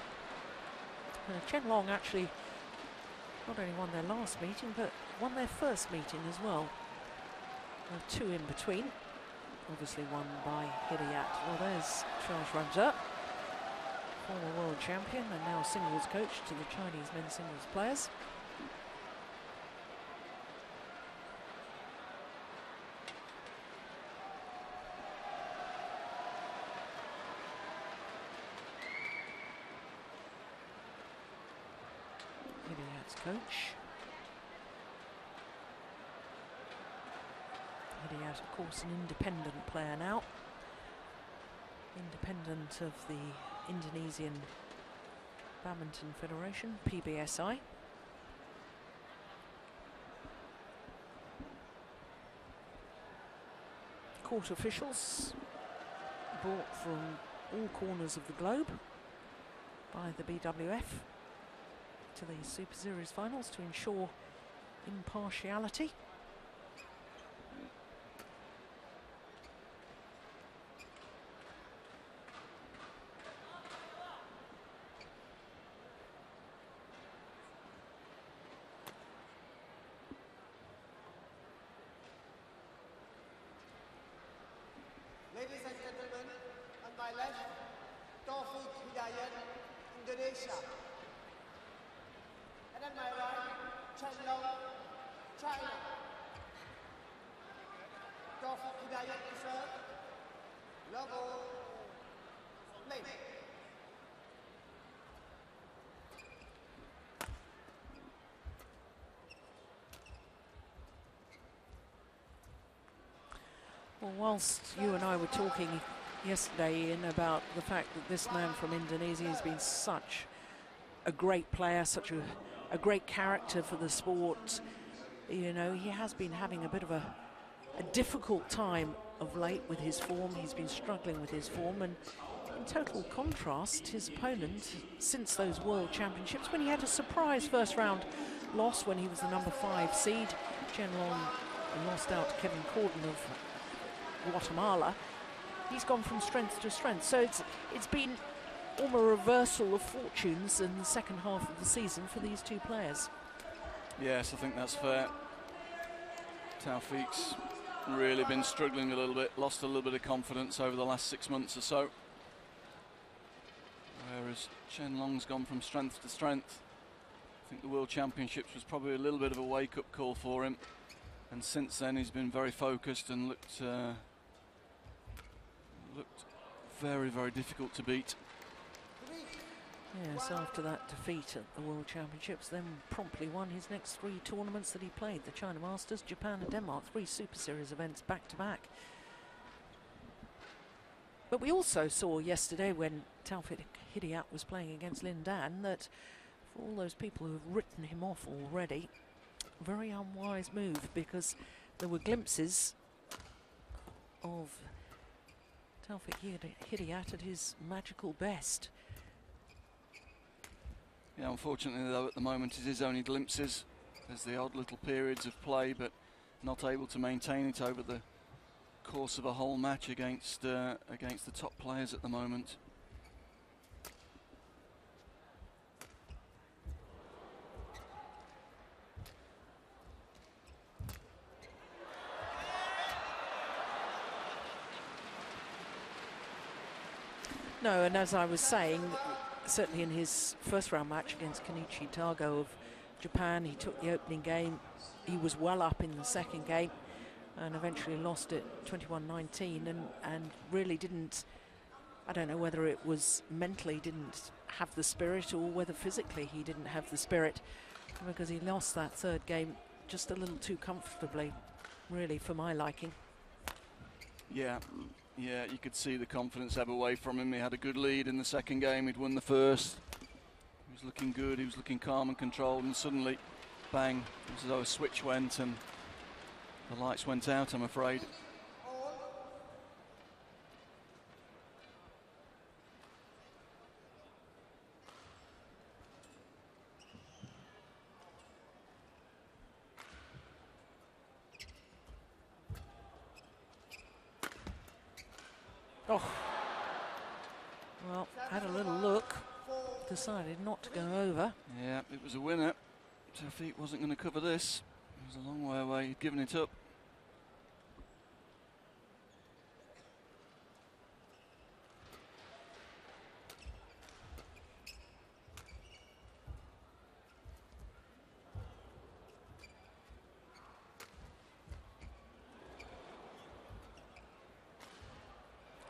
Chen Long actually not only won their last meeting, but won their first meeting as well. 2 in between, obviously won by Hidayat. Well, there's Charles Ramza, former world champion and now singles coach to the Chinese men's singles players. Hidayat's coach. Hidayat, of course, an independent player now. Independent of the Indonesian Badminton Federation, PBSI. Court officials brought from all corners of the globe by the BWF to the Super Series Finals to ensure impartiality. Ladies and gentlemen, on my left, Taufik Hidayat, Indonesia. And on my right, Chen Long, China. Taufik Hidayat to serve. Level, play. Well, whilst you and I were talking yesterday, Ian, about the fact that this man from Indonesia has been such a great player, such a great character for the sport, you know, he has been having a bit of a difficult time of late with his form. He's been struggling with his form, and in total contrast, his opponent since those World Championships, when he had a surprise first round loss when he was the number 5 seed, Chen Long lost out to Kevin Corden of Guatemala. He's gone from strength to strength, so it's been almost a reversal of fortunes in the second half of the season for these two players. Yes, I think that's fair. Taufik's really been struggling a little bit, lost a little bit of confidence over the last 6 months or so, whereas Chen Long's gone from strength to strength. I think the World Championships was probably a little bit of a wake-up call for him, and since then he's been very focused and looked very, very difficult to beat. Yes, after that defeat at the World Championships, then promptly won his next 3 tournaments that he played, the China Masters, Japan and Denmark, 3 Super Series events back to back. But we also saw yesterday when Taufik Hidayat was playing against Lin Dan that for all those people who have written him off already, very unwise move, because there were glimpses of Taufik Hidayat at his magical best. Yeah, unfortunately though, at the moment it is only glimpses. There's the odd little periods of play, but not able to maintain it over the course of a whole match against the top players at the moment. No, and as I was saying, certainly in his first round match against Kenichi Tago of Japan, he took the opening game. He was well up in the second game and eventually lost it 21-19 and really didn't, I don't know whether it was mentally didn't have the spirit or whether physically he didn't have the spirit, because he lost that third game just a little too comfortably, really, for my liking. Yeah, you could see the confidence ebb away from him. He had a good lead in the second game, he'd won the first. He was looking good, he was looking calm and controlled, and suddenly, bang, it was as though a switch went and the lights went out, I'm afraid. Oh, well, had a little look, decided not to go over. Yeah, it was a winner. Taufik wasn't going to cover this. It was a long way away, he'd given it up.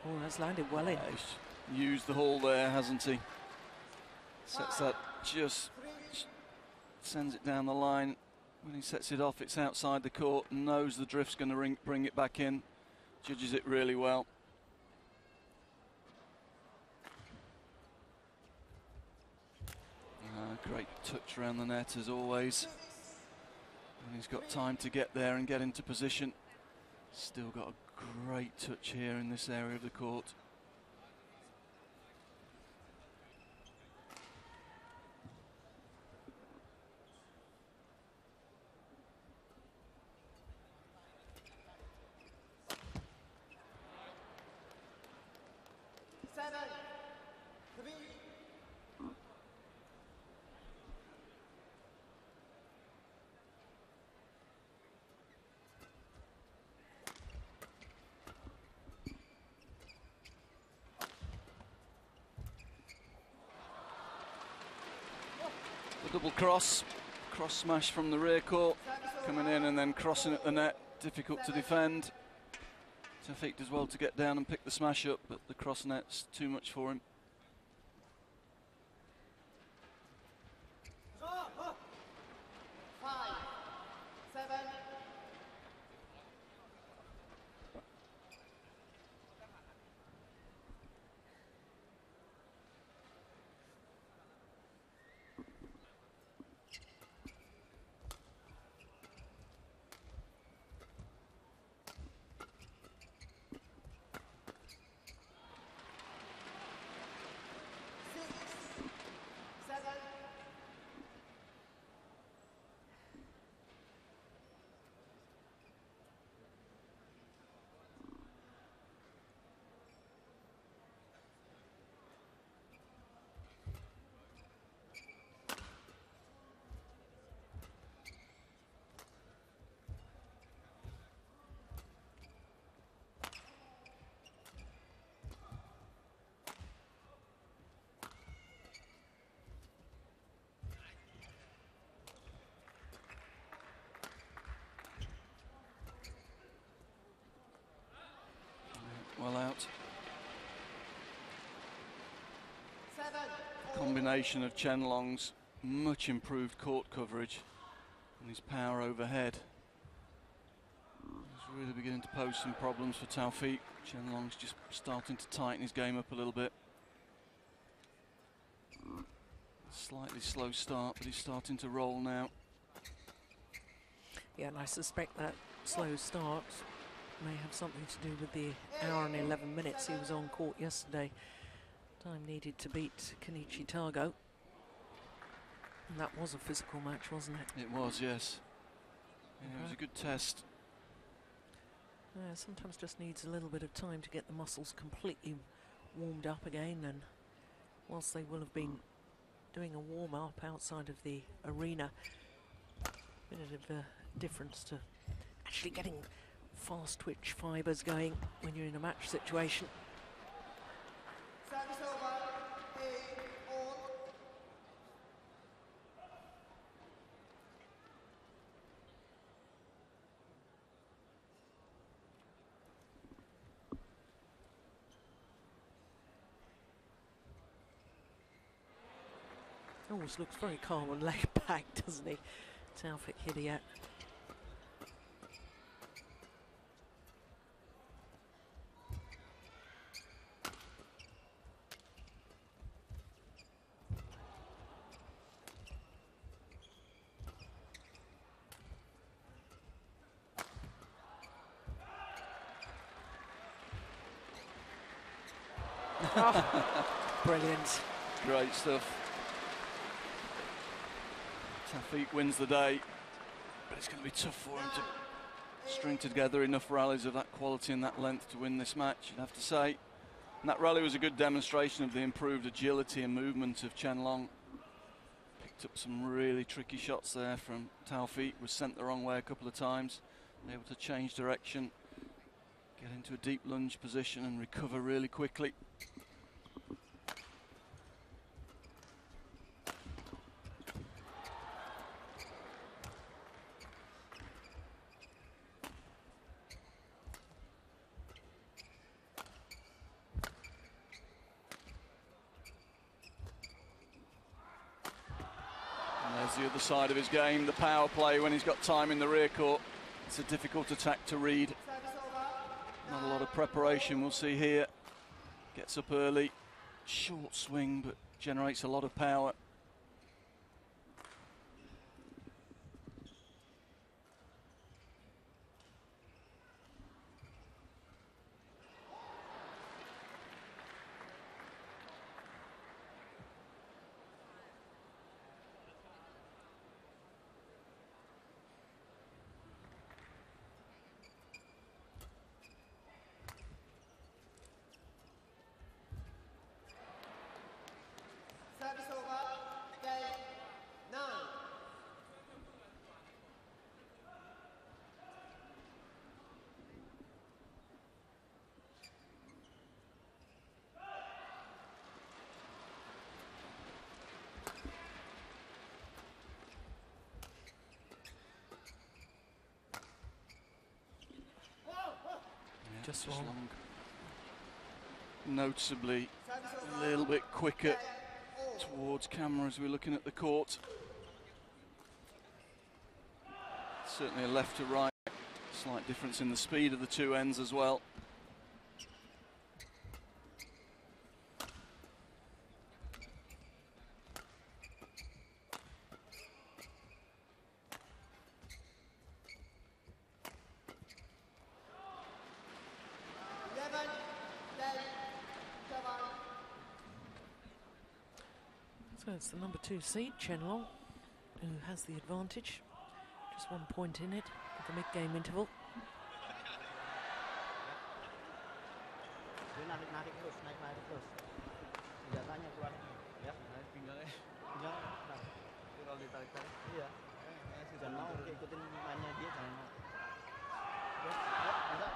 Oh, that's landed well in. He's used the hole there, hasn't he? Sets that, just sends it down the line. When he sets it off, it's outside the court, and knows the drift's going to bring it back in. Judges it really well. Great touch around the net as always. And he's got time to get there and get into position. Still got a great touch here in this area of the court. Double cross smash from the rear court, coming in and then crossing at the net, difficult to defend. Taufik does well to get down and pick the smash up, but the cross net's too much for him. Well out. A combination of Chen Long's much improved court coverage and his power overhead is really beginning to pose some problems for Taufik. Chen Long's just starting to tighten his game up a little bit. Slightly slow start, but he's starting to roll now. Yeah, and I suspect that slow start may have something to do with the hour and 11 minutes he was on court yesterday. Time needed to beat Kenichi Tago. And that was a physical match, wasn't it? It was, yes. Yeah, it was a good test. Sometimes just needs a little bit of time to get the muscles completely warmed up again, and whilst they will have been doing a warm-up outside of the arena, a bit of a difference to actually getting fast twitch fibres going when you're in a match situation. Service over. 8-all. Always looks very calm and laid back, doesn't he? Taufik Hidayat. Oh, brilliant. Great stuff. Taufik wins the day, but it's going to be tough for him to string together enough rallies of that quality and that length to win this match, you'd have to say. And that rally was a good demonstration of the improved agility and movement of Chen Long. Picked up some really tricky shots there from Taufik, was sent the wrong way a couple of times, able to change direction, get into a deep lunge position and recover really quickly. The other side of his game, the power play when he's got time in the rear court. It's a difficult attack to read. Not a lot of preparation we'll see here. Gets up early, short swing, but generates a lot of power. Service over. Game 9. Just long. Noticeably a little bit quicker towards camera as we're looking at the court. Certainly a left to right, slight difference in the speed of the two ends as well. So it's the number 2 seed, Chen Long, who has the advantage. Just 1 point in it at the mid-game interval. Narik terus, naik terus. Senjatanya keluar. Ya, pinggangnya. Pinggangnya. Kalau ditarik-tarik. Iya. Jangan mau ikutin mainnya dia, jangan mau. Ya, bisa.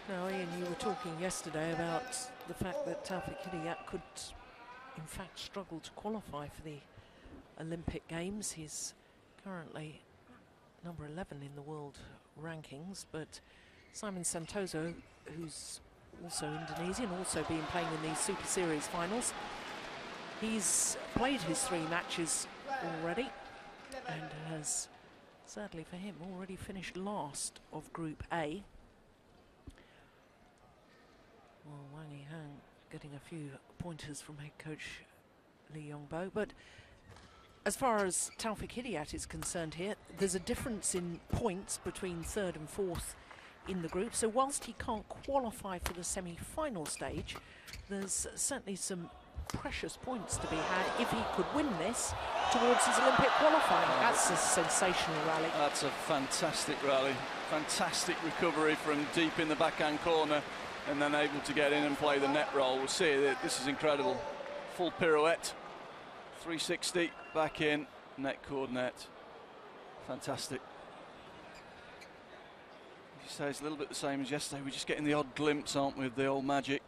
Now, Ian, you were talking yesterday about the fact that Taufik Hidayat could, in fact, struggle to qualify for the Olympic Games. He's currently number 11 in the world rankings, but Simon Santoso, who's also Indonesian, also been playing in these Super Series finals, he's played his 3 matches already and has, sadly for him, already finished last of Group A. Well, Wang Yihang getting a few pointers from head coach Lee Yongbo, but as far as Taufik Hidayat is concerned here, there's a difference in points between 3rd and 4th in the group, so whilst he can't qualify for the semi-final stage, there's certainly some precious points to be had if he could win this towards his Olympic qualifying. That's a sensational rally. That's a fantastic rally, fantastic recovery from deep in the backhand corner, and then able to get in and play the net roll. We'll see that this is incredible. Full pirouette, 360, back in, net cord net. Fantastic. As you say, it's a little bit the same as yesterday. We're just getting the odd glimpse, aren't we, of the old magic.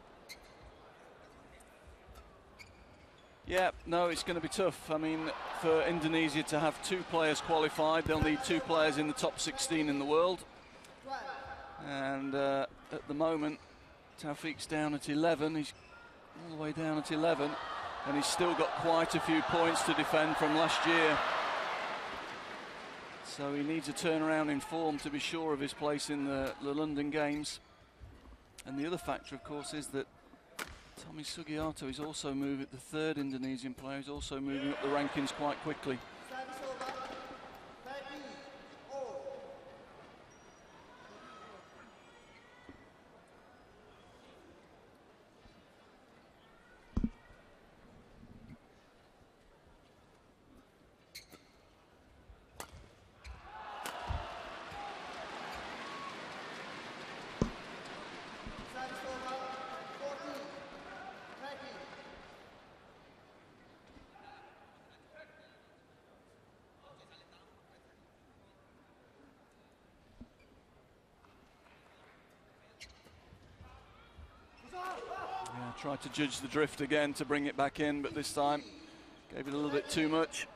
Yeah, no, it's going to be tough. I mean, for Indonesia to have 2 players qualified, they'll need 2 players in the top 16 in the world. And at the moment, Taufik's down at 11. He's all the way down at 11, and he's still got quite a few points to defend from last year. So he needs a turnaround in form to be sure of his place in the London Games. And the other factor, of course, is that Tommy Sugiarto is also moving, the 3rd Indonesian player, is also moving up the rankings quite quickly. Tried to judge the drift again to bring it back in, but this time gave it a little bit too much.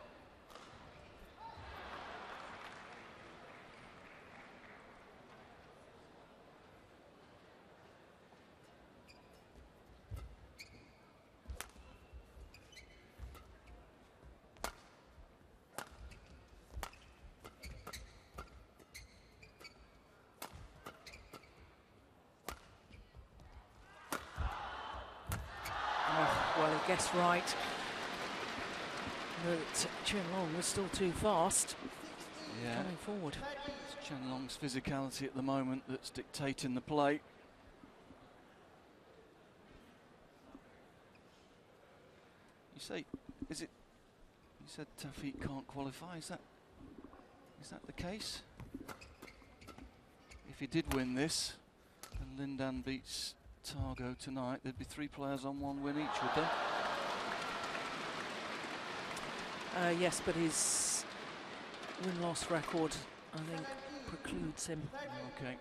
Guess right that Chen Long was still too fast coming forward. It's Chen Long's physicality at the moment that's dictating the play. say, is it? You said Taufik can't qualify. Is that the case? If he did win this, and Lindan beats Targo tonight, there'd be 3 players on 1 win each, would there? Yes, but his win-loss record, I think, precludes him. Okay. At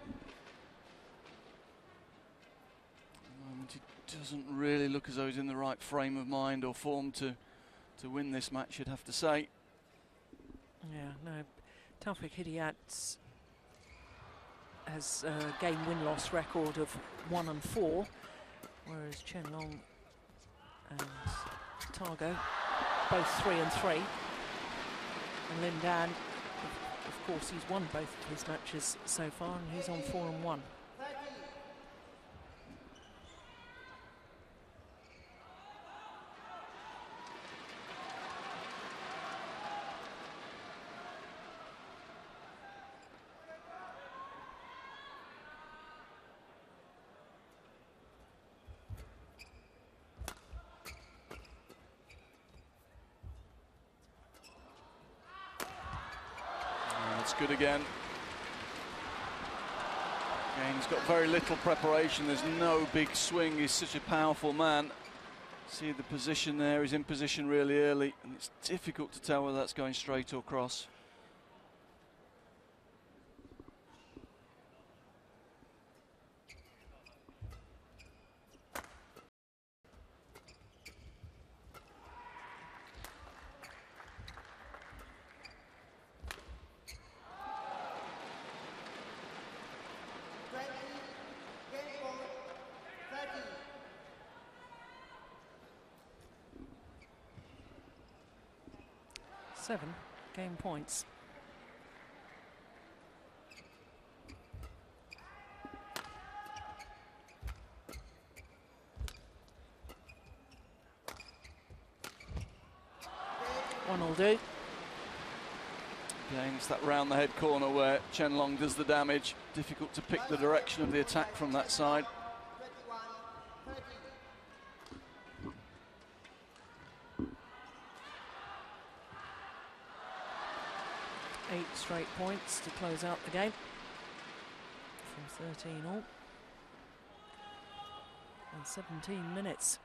the moment, he doesn't really look as though he's in the right frame of mind or form to win this match, you'd have to say. Yeah, no. Taufik Hidayat has a game win-loss record of 1 and 4, whereas Chen Long and Targo both 3 and 3. And Lindan, of course, he's won both of his matches so far, and he's on 4 and 1. Good again. Again, he's got very little preparation. There's no big swing. He's such a powerful man. See the position there. He's in position really early, and it's difficult to tell whether that's going straight or cross. Seven game points. One will do. Again, it's that round the head corner where Chen Long does the damage. Difficult to pick the direction of the attack from that side. 8 straight points to close out the game from 13 all. And 17 minutes.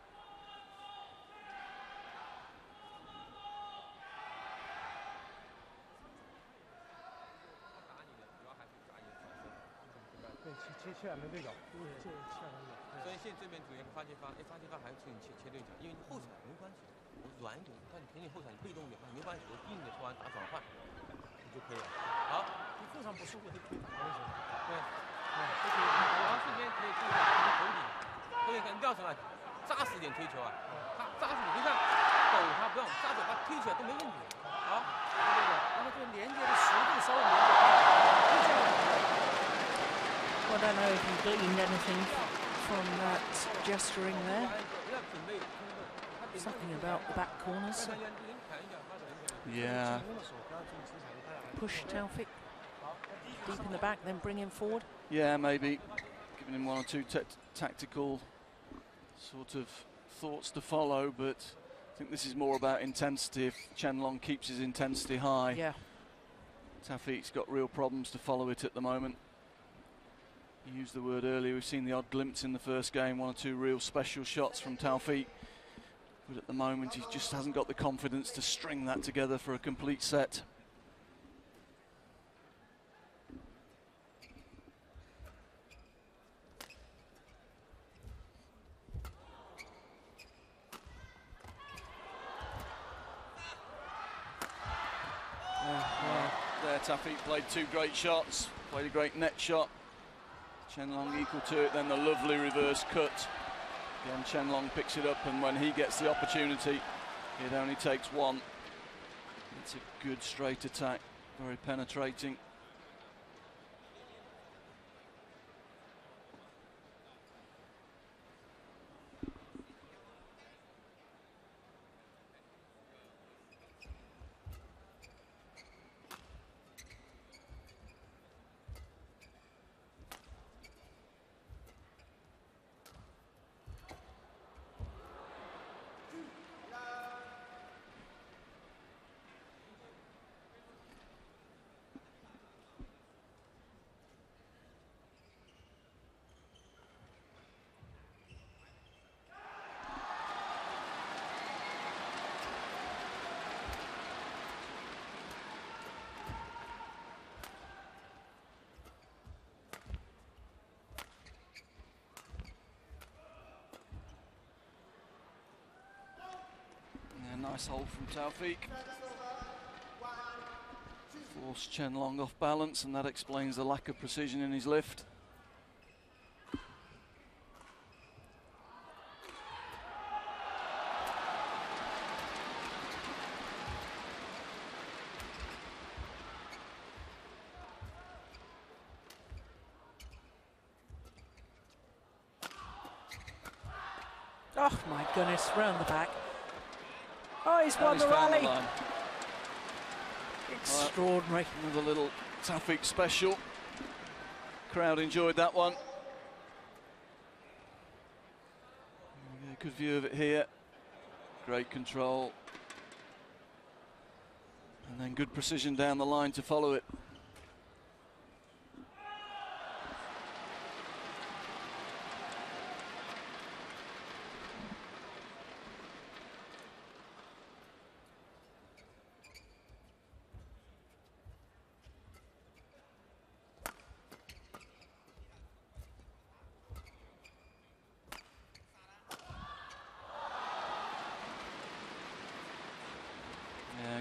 Well, I don't know if you gleaned anything from that gesturing there. Something about the back corners. Yeah. Push Taufik deep in the back, then bring him forward. Yeah, maybe giving him 1 or 2 tactical sort of thoughts to follow, but I think this is more about intensity. If Chen Long keeps his intensity high, yeah, Taufik's got real problems to follow it at the moment. You used the word earlier, we've seen the odd glimpse in the first game, 1 or 2 real special shots from Taufik, but at the moment he just hasn't got the confidence to string that together for a complete set. There, Taufik played 2 great shots, played a great net shot. Chen Long equal to it, then the lovely reverse cut. Again, Chen Long picks it up, and when he gets the opportunity, it only takes 1. It's a good straight attack, very penetrating. nice hold from Taufik. Forced Chen Long off balance, and that explains the lack of precision in his lift. Oh my goodness, round the back. Oh, he's won the rally. Extraordinary. Another little Taufik special. Crowd enjoyed that one. Yeah, good view of it here. Great control. And then good precision down the line to follow it.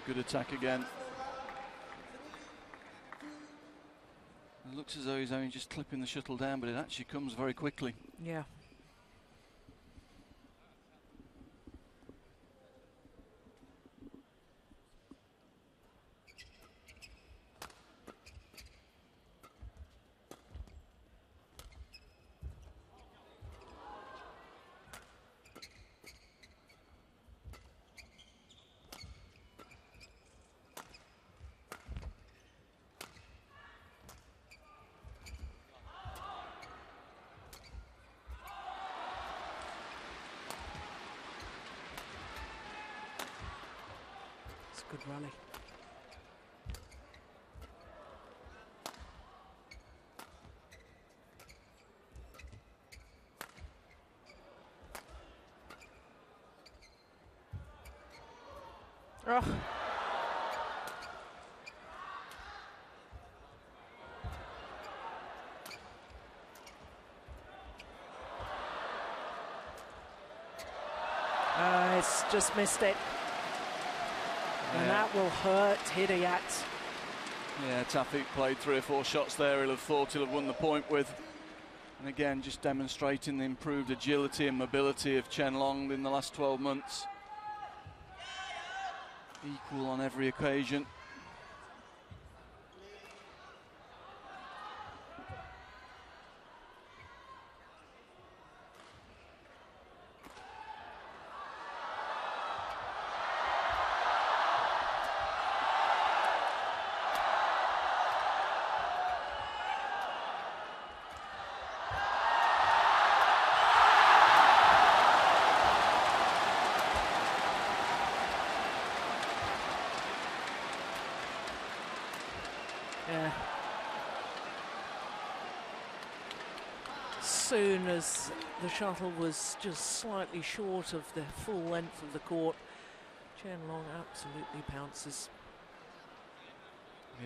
Good attack again. It looks as though he's only just clipping the shuttle down, but it actually comes very quickly. Yeah. Good rally. Oh. It's just missed it. And that will hurt Hidayat. Yeah, Taufik played 3 or 4 shots there he'll have thought he'll have won the point with. And again, just demonstrating the improved agility and mobility of Chen Long in the last 12 months. Equal on every occasion. Yeah. Soon as the shuttle was just slightly short of the full length of the court, Chen Long absolutely pounces.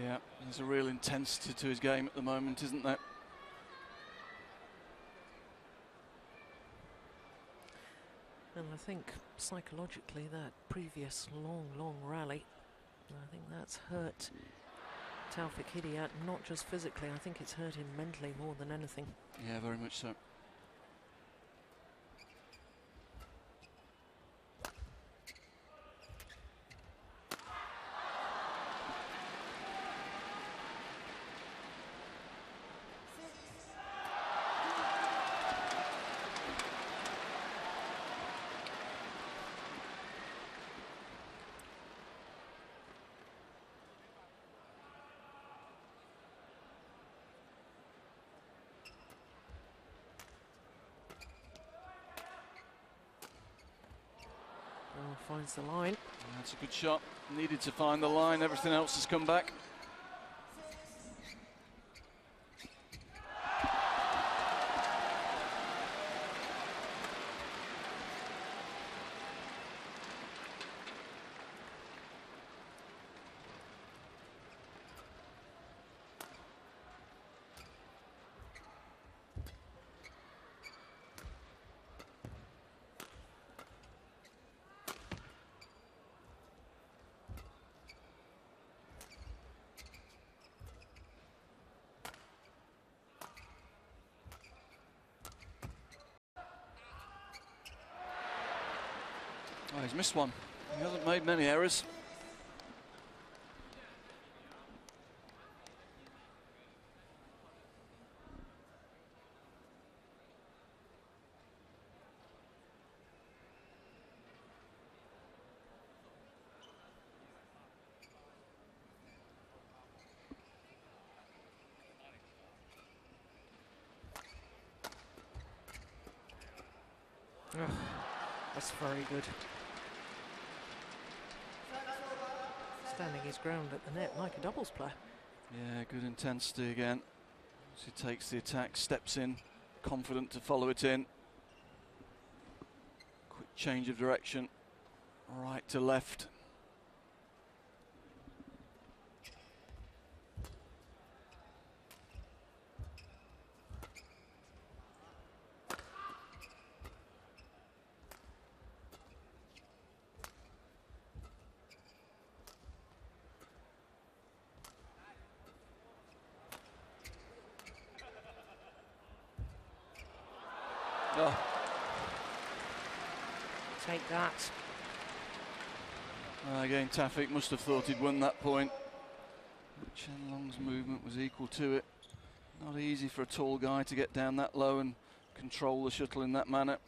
Yeah, there's a real intensity to his game at the moment, isn't there? And I think psychologically that previous long rally, I think that's hurt Taufik Hidayat, not just physically, I think it's hurt him mentally more than anything. Yeah, very much so. Finds the line. That's a good shot. Needed to find the line. Everything else has come back. He's missed one. He hasn't made many errors. Oh, that's very good. Standing his ground at the net like a doubles player. Yeah, good intensity again. As he takes the attack, steps in, confident to follow it in. Quick change of direction, right to left. Oh. Take that. Again, Taufik must have thought he'd won that point. Chen Long's movement was equal to it. Not easy for a tall guy to get down that low and control the shuttle in that manner.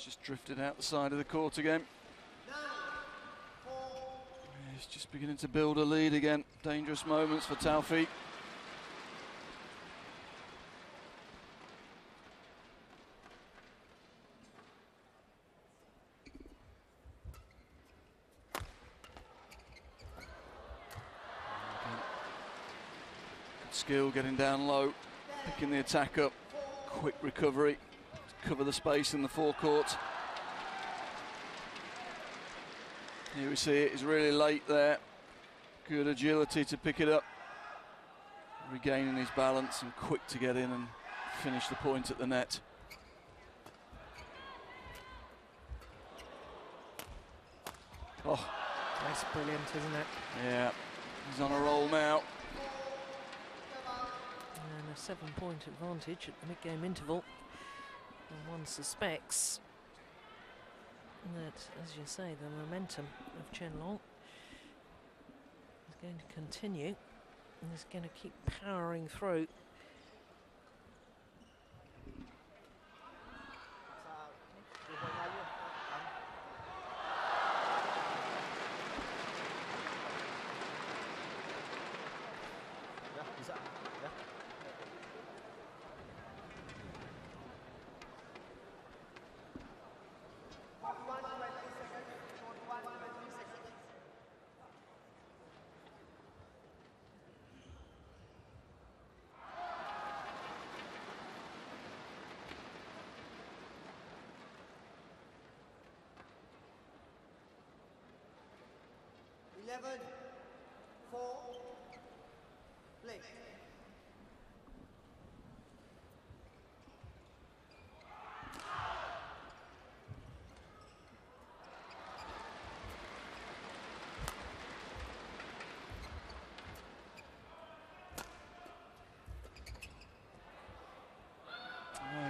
Just drifted out the side of the court again. He's just beginning to build a lead again. Dangerous moments for Taufik. Good skill getting down low, picking the attack up, quick recovery. Cover the space in the forecourt. Here we see it, he's really late there. Good agility to pick it up. Regaining his balance and quick to get in and finish the point at the net. Oh, that's brilliant, isn't it? Yeah, he's on a roll now. And a 7-point advantage at the mid-game interval. And one suspects that, as you say, the momentum of Chen Long is going to continue and is going to keep powering through. Play.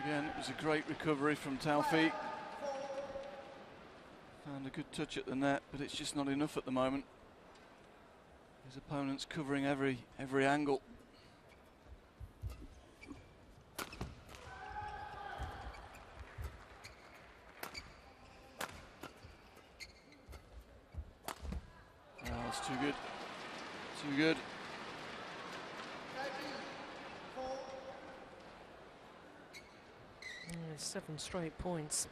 Again, it was a great recovery from Taufik. Found a good touch at the net, but it's just not enough at the moment. His opponent's covering every angle. Oh, it's too good. Too good. 7 straight points.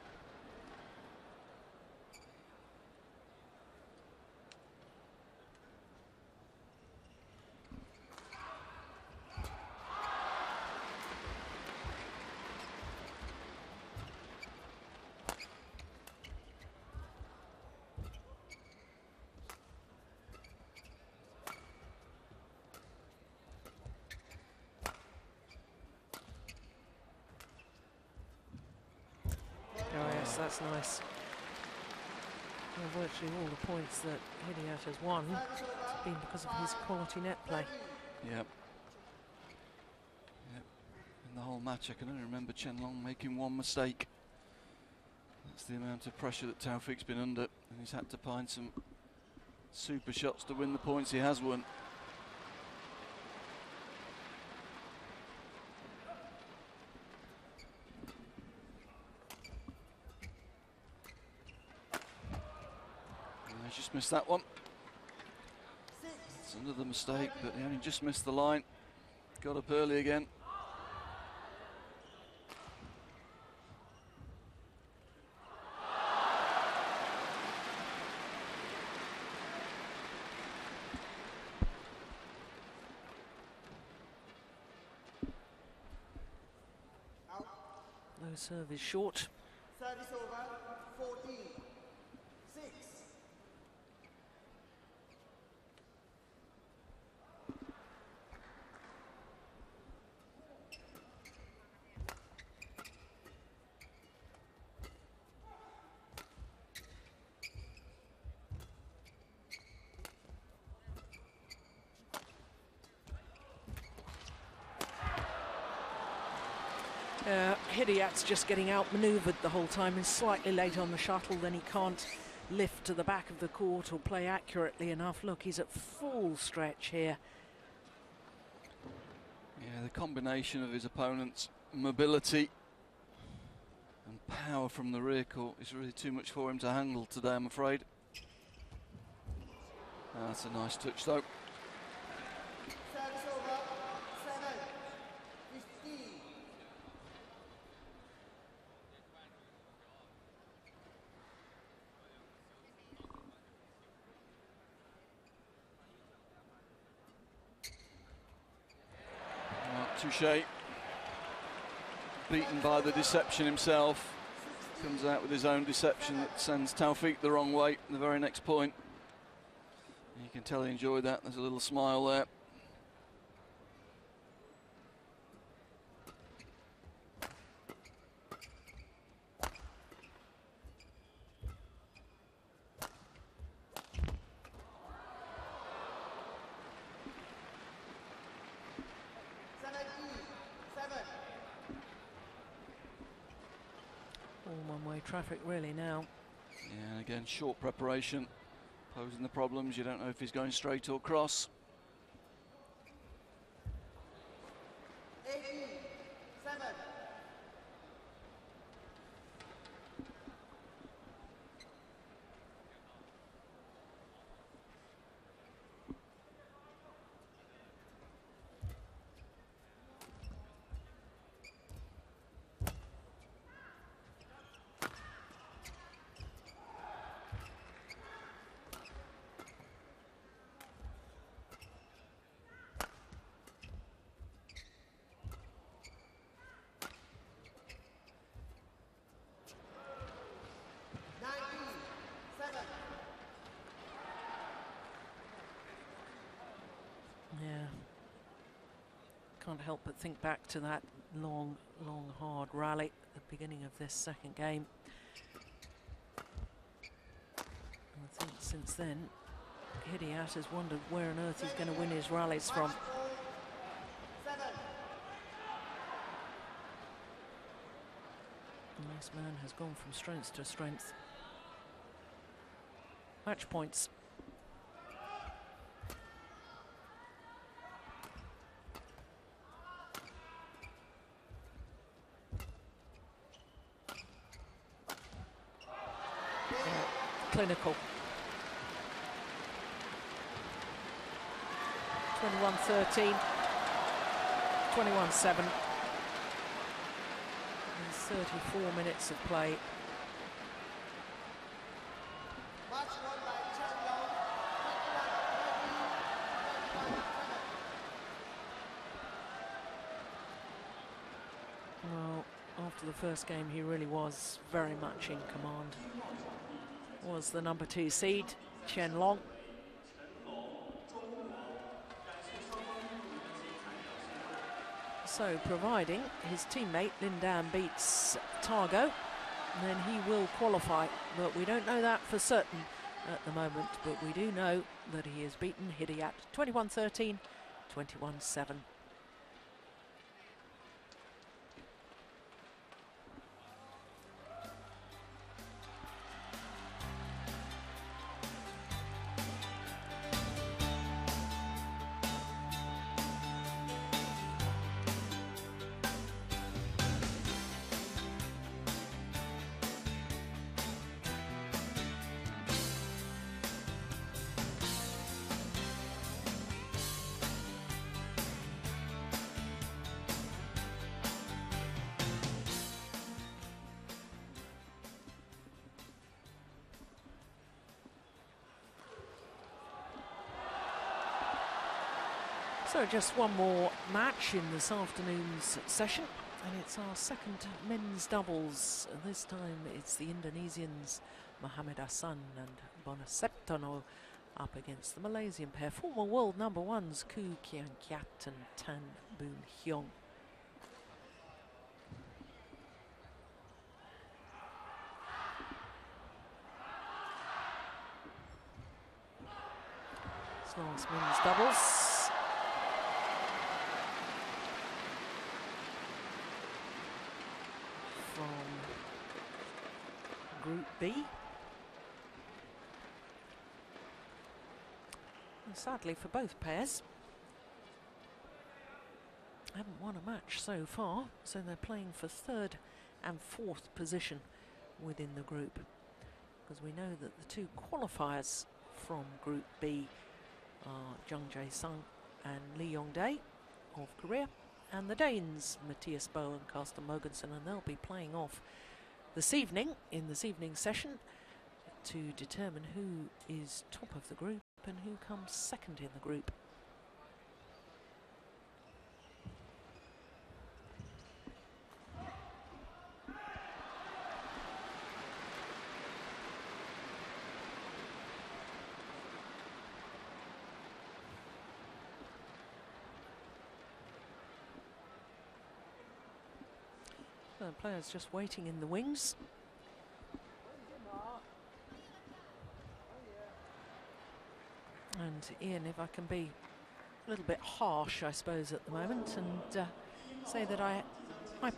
Oh yes, that's nice. Well, virtually all the points that Hidiat has won have been because of his quality net play. Yep. Yep. In the whole match, I can only remember Chen Long making one mistake. That's the amount of pressure that Taufik's been under, and he's had to find some super shots to win the points he has won. He's just missed that one. It's another mistake, but he only just missed the line. Got up early again. Low serve is short. Service over, 14, 6. Hidiat's just getting outmanoeuvred the whole time and slightly late on the shuttle, then he can't lift to the back of the court or play accurately enough. Look, he's at full stretch here. Yeah, the combination of his opponent's mobility and power from the rear court is really too much for him to handle today, I'm afraid. That's a nice touch though. Service over, 7, 15. Touche, beaten by the deception himself, comes out with his own deception that sends Taufik the wrong way the very next point. You can tell he enjoyed that, there's a little smile there. All one-way traffic really now. Yeah, and again, short preparation, posing the problems. You don't know if he's going straight or cross. 18, 7. Yeah. Can't help but think back to that long, hard rally at the beginning of this second game. And I think since then, Hidiat has wondered where on earth he's going to win his rallies from. 7. And this man has gone from strength to strength. Match points. Clinical. 21-13, 21-7. And 34 minutes of play. Match won by Chen Long, 21-13. Well, after the first game, he really was very much in command. Was the number 2 seed, Chen Long. So, providing his teammate Lin Dan beats Targo, then he will qualify. But we don't know that for certain at the moment. But we do know that he has beaten Hidayat 21-13, 21-7. So just one more match in this afternoon's session, and it's our second men's doubles. This time it's the Indonesians Mohamed Hassan and Bonaseptono up against the Malaysian pair, former world number ones Koo Kian Kiat and Tan Boon Hyung. This last men's doubles. Group B. And sadly for both pairs, haven't won a match so far, so they're playing for third and fourth position within the group. Because we know that the two qualifiers from Group B are Jung Jae-sung and Lee Yong-dae of Korea, and the Danes Matthias Bo and Carsten Mogensen, and they'll be playing off this evening, in this evening session, to determine who is top of the group and who comes second in the group. The players just waiting in the wings. And Ian, if I can be a little bit harsh, I suppose, at the moment, and say that I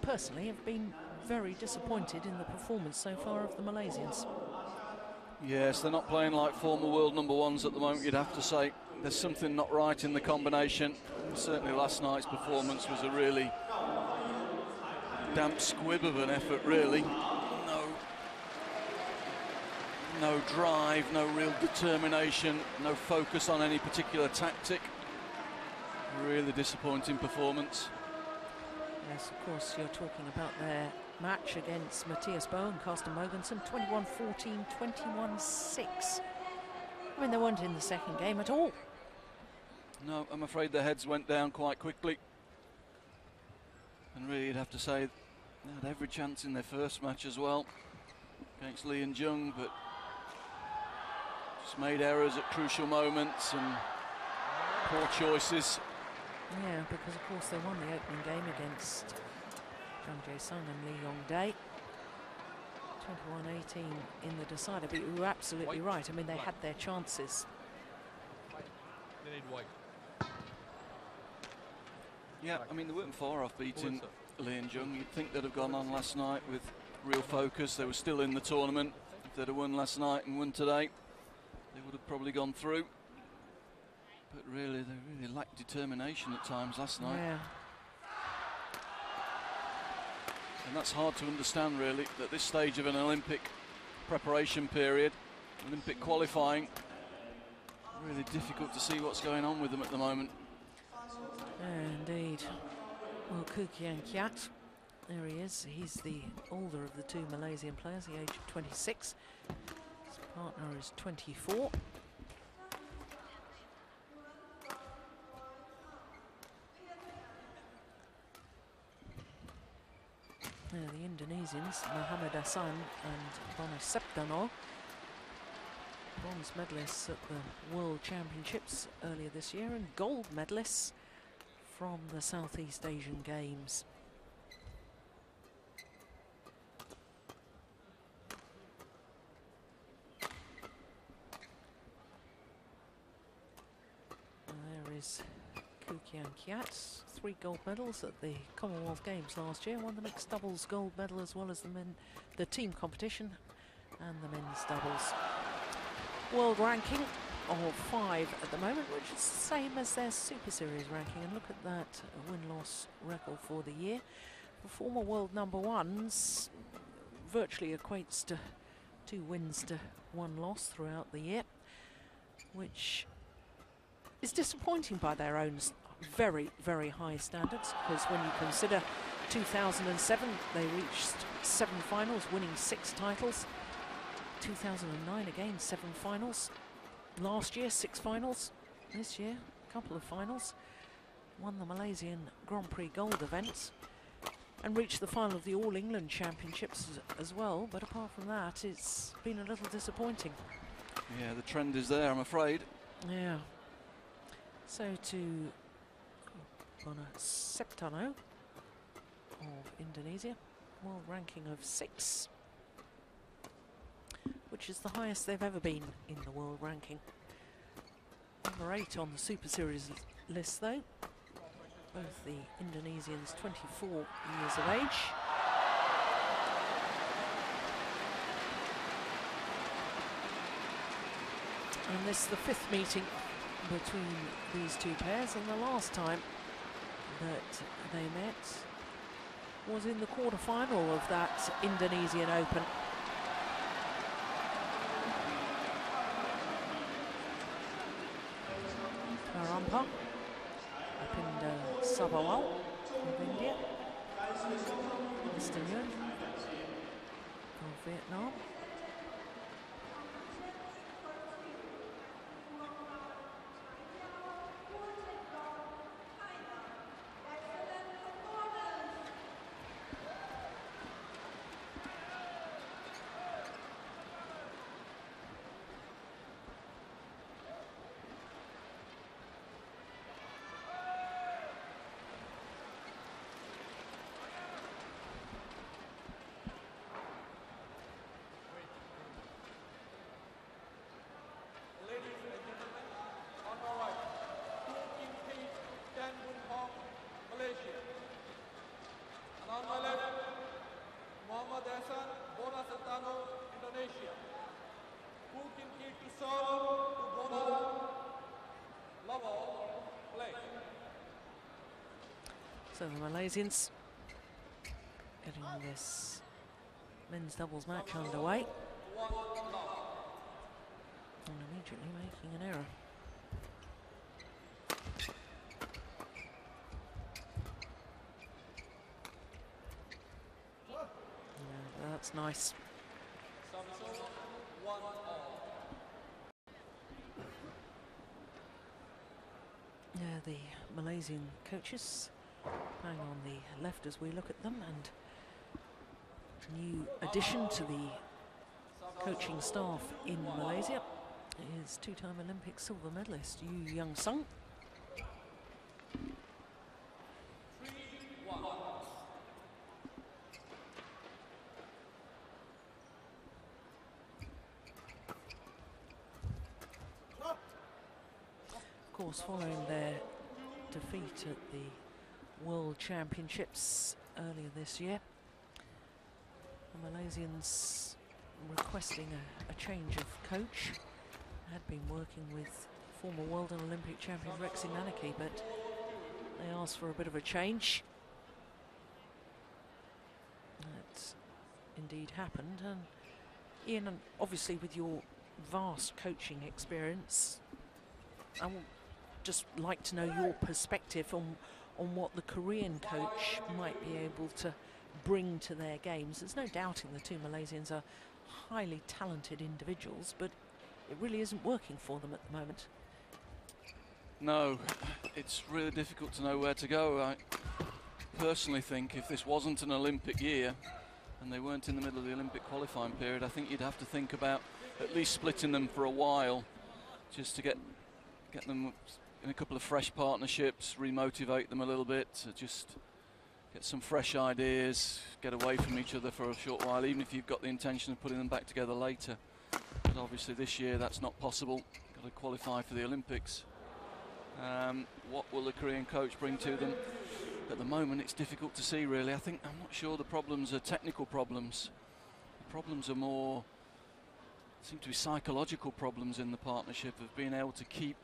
personally have been very disappointed in the performance so far of the Malaysians. Yes, they're not playing like former world number ones at the moment, you'd have to say. There's something not right in the combination. Certainly last night's performance was a really damp squib of an effort, really. No drive, no real determination, no focus on any particular tactic. Really disappointing performance. Yes, of course, you're talking about their match against Matthias Bo and Carsten Mogensen, 21-14, 21-6. I mean, they weren't in the second game at all. No, I'm afraid their heads went down quite quickly. And really, you'd have to say they had every chance in their first match as well against Lee and Jung, but just made errors at crucial moments and poor choices. Yeah, because of course they won the opening game against Jung Jae-sung and Lee Yong-dae, 21-18 in the decider. But you were absolutely right. I mean, they had their chances. They need white. Yeah, I mean, they weren't far off beating Lee and Jung. You'd think they'd have gone on last night with real focus. They were still in the tournament. If they'd have won last night and won today, they would have probably gone through. But really, they really lacked determination at times last night. Yeah. And that's hard to understand, really, at this stage of an Olympic preparation period, Olympic qualifying. Really difficult to see what's going on with them at the moment. Indeed. Well, Koo Kian Kiat, there he is. He's the older of the two Malaysian players, the age of 26. His partner is 24. The Indonesians, Mohamed Hassan and Bonaseptono, bronze medalists at the World Championships earlier this year and gold medalists from the Southeast Asian Games. is Kukian Kiat, 3 gold medals at the Commonwealth Games last year, won the mixed doubles gold medal as well as the team competition and the men's doubles. World ranking of 5 at the moment, which is the same as their Super Series ranking, and look at that win-loss record for the year. For former world number ones, virtually equates to 2 wins to 1 loss throughout the year, which is disappointing by their own very, very high standards, because when you consider 2007 they reached 7 finals, winning 6 titles. 2009 again 7 finals. Last year 6 finals. This year a couple of finals. Won the Malaysian Grand Prix gold event and reached the final of the All England Championships as well, but apart from that it's been a little disappointing. Yeah, the trend is there, I'm afraid. Yeah. So to Bona Septano of Indonesia, world ranking of 6, which is the highest they've ever been in the world ranking. Number 8 on the Super Series list though. Both the Indonesians 24 years of age. And this is the 5th meeting between these 2 pairs, and the last time that they met was in the quarter-final of that Indonesian Open. Parampa, Apinda Sabawal of India, Mr. Nguyen of Vietnam. So the Malaysians getting this men's doubles match underway and immediately making an error. Yeah, that's nice. Yeah, the Malaysian coaches playing on the left as we look at them, and new addition to the coaching staff in Malaysia is 2-time Olympic silver medalist Yu Young Sung. Of course, following their defeat at the World Championships earlier this year, the Malaysians requesting a change of coach. Had been working with former world and Olympic champion Rexy Nanaki, but they asked for a bit of a change. That's indeed happened. And Ian, obviously with your vast coaching experience, I would just like to know your perspective on what the Korean coach might be able to bring to their games. There's no doubting the 2 Malaysians are highly talented individuals, but it really isn't working for them at the moment. No, it's really difficult to know where to go. I personally think if this wasn't an Olympic year and they weren't in the middle of the Olympic qualifying period, I think you'd have to think about at least splitting them for a while, just to get them in a couple of fresh partnerships, remotivate them a little bit, to just get some fresh ideas, get away from each other for a short while, even if you've got the intention of putting them back together later. But obviously this year that's not possible. Got to qualify for the Olympics. What will the Korean coach bring to them? At the moment, it's difficult to see, really. I'm not sure the problems are technical problems. The problems are more, seem to be psychological problems in the partnership of being able to keep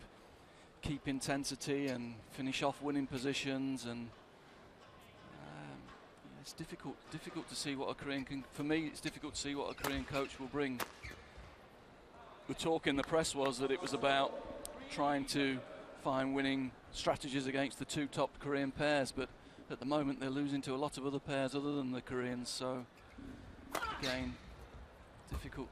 intensity and finish off winning positions. And it's difficult to see what a Korean for me, it's difficult to see what a Korean coach will bring. The talk in the press was that it was about trying to find winning strategies against the two top Korean pairs, but at the moment they're losing to a lot of other pairs other than the Koreans, so again, difficult.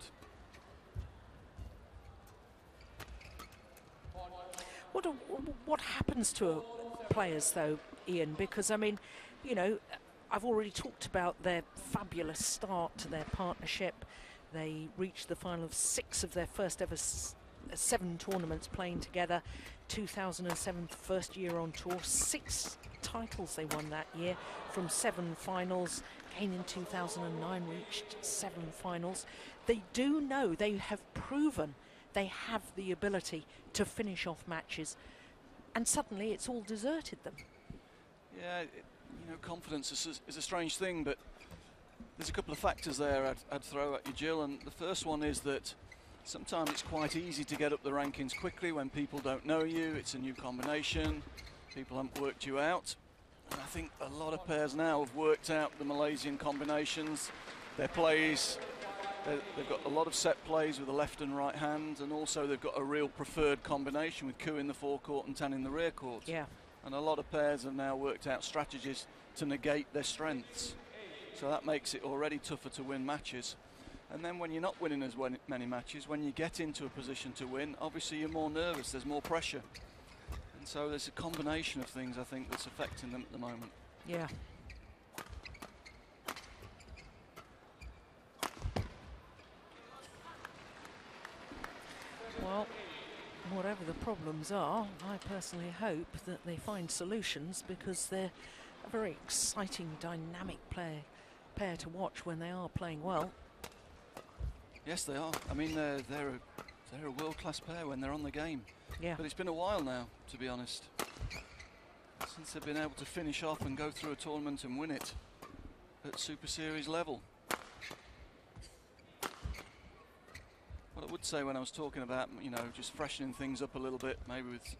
What happens to players though, Ian? Because I mean, you know, I've already talked about their fabulous start to their partnership. They reached the final of 6 of their first ever 7 tournaments playing together. 2007, first year on tour, 6 titles they won that year from 7 finals. Again in 2009 reached 7 finals. They do know, they have proven they have the ability to finish off matches, and suddenly it's all deserted them. Yeah, you know, confidence is a strange thing, but there's a couple of factors there I'd throw at you, Jill, and the first one is that sometimes it's quite easy to get up the rankings quickly when people don't know you, it's a new combination, people haven't worked you out. And I think a lot of pairs now have worked out the Malaysian combinations, their plays. They've got a lot of set plays with the left and right hand, and also they've got a real preferred combination with Koo in the forecourt and Tan in the rear court. Yeah. And a lot of pairs have now worked out strategies to negate their strengths. So that makes it already tougher to win matches. And then when you're not winning as many matches, when you get into a position to win, obviously you're more nervous, there's more pressure. And so there's a combination of things, I think, that's affecting them at the moment. Yeah. Well, whatever the problems are, I personally hope that they find solutions, because they're a very exciting, dynamic pair to watch when they are playing well. Yes, they are. I mean, they're a world-class pair when they're on the game. Yeah. But it's been a while now, to be honest, since they've been able to finish off and go through a tournament and win it at Super Series level. What I would say when I was talking about, you know, just freshening things up a little bit, maybe with,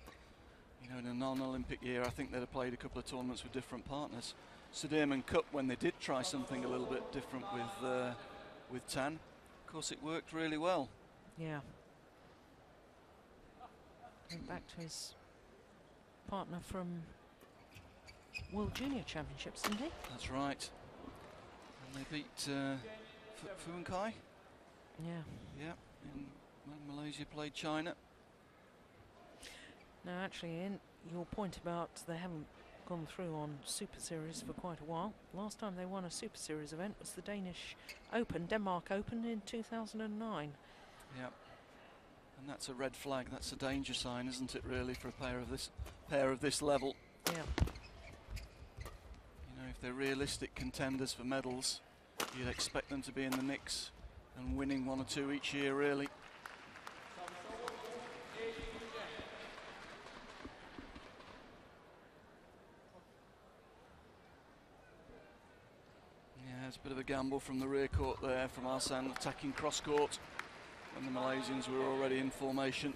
you know, in a non-Olympic year, I think they'd have played a couple of tournaments with different partners. Sudirman Cup, when they did try something a little bit different with Tan, of course it worked really well. Yeah. Went back to his partner from World Junior Championships, didn't he? That's right. And they beat Fu and Kai. Yeah. Yeah, when Malaysia played China. Now, actually, in your point about they haven't gone through on Super Series for quite a while. Last time they won a Super Series event was the Danish Open, Denmark Open in 2009. Yeah. And that's a red flag. That's a danger sign, isn't it, really, for a pair of this level? Yeah. You know, if they're realistic contenders for medals, you'd expect them to be in the mix and winning 1 or 2 each year, really. Yeah, it's a bit of a gamble from the rear court there, from Arsan attacking cross court when the Malaysians were already in formation.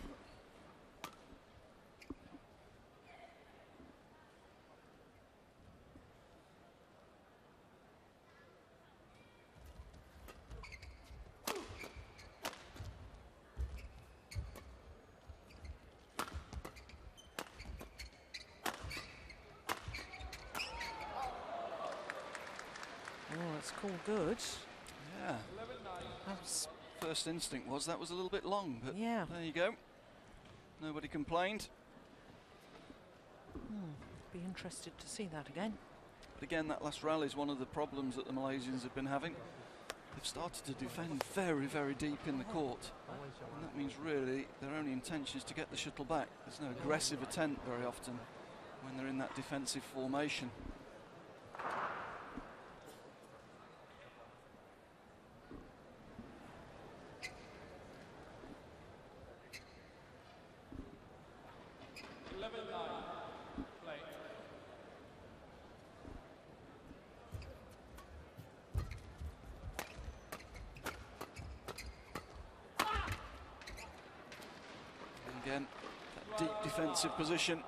It's called good. Yeah. That's First instinct was that was a little bit long, but yeah. There you go. Nobody complained. Be interested to see that again. But again, that last rally is one of the problems that the Malaysians have been having. They've started to defend very, very deep in the court. And that means really their only intention is to get the shuttle back. There's no aggressive attempt very often when they're in that defensive formation. 11-9. Play. Again, that deep defensive position.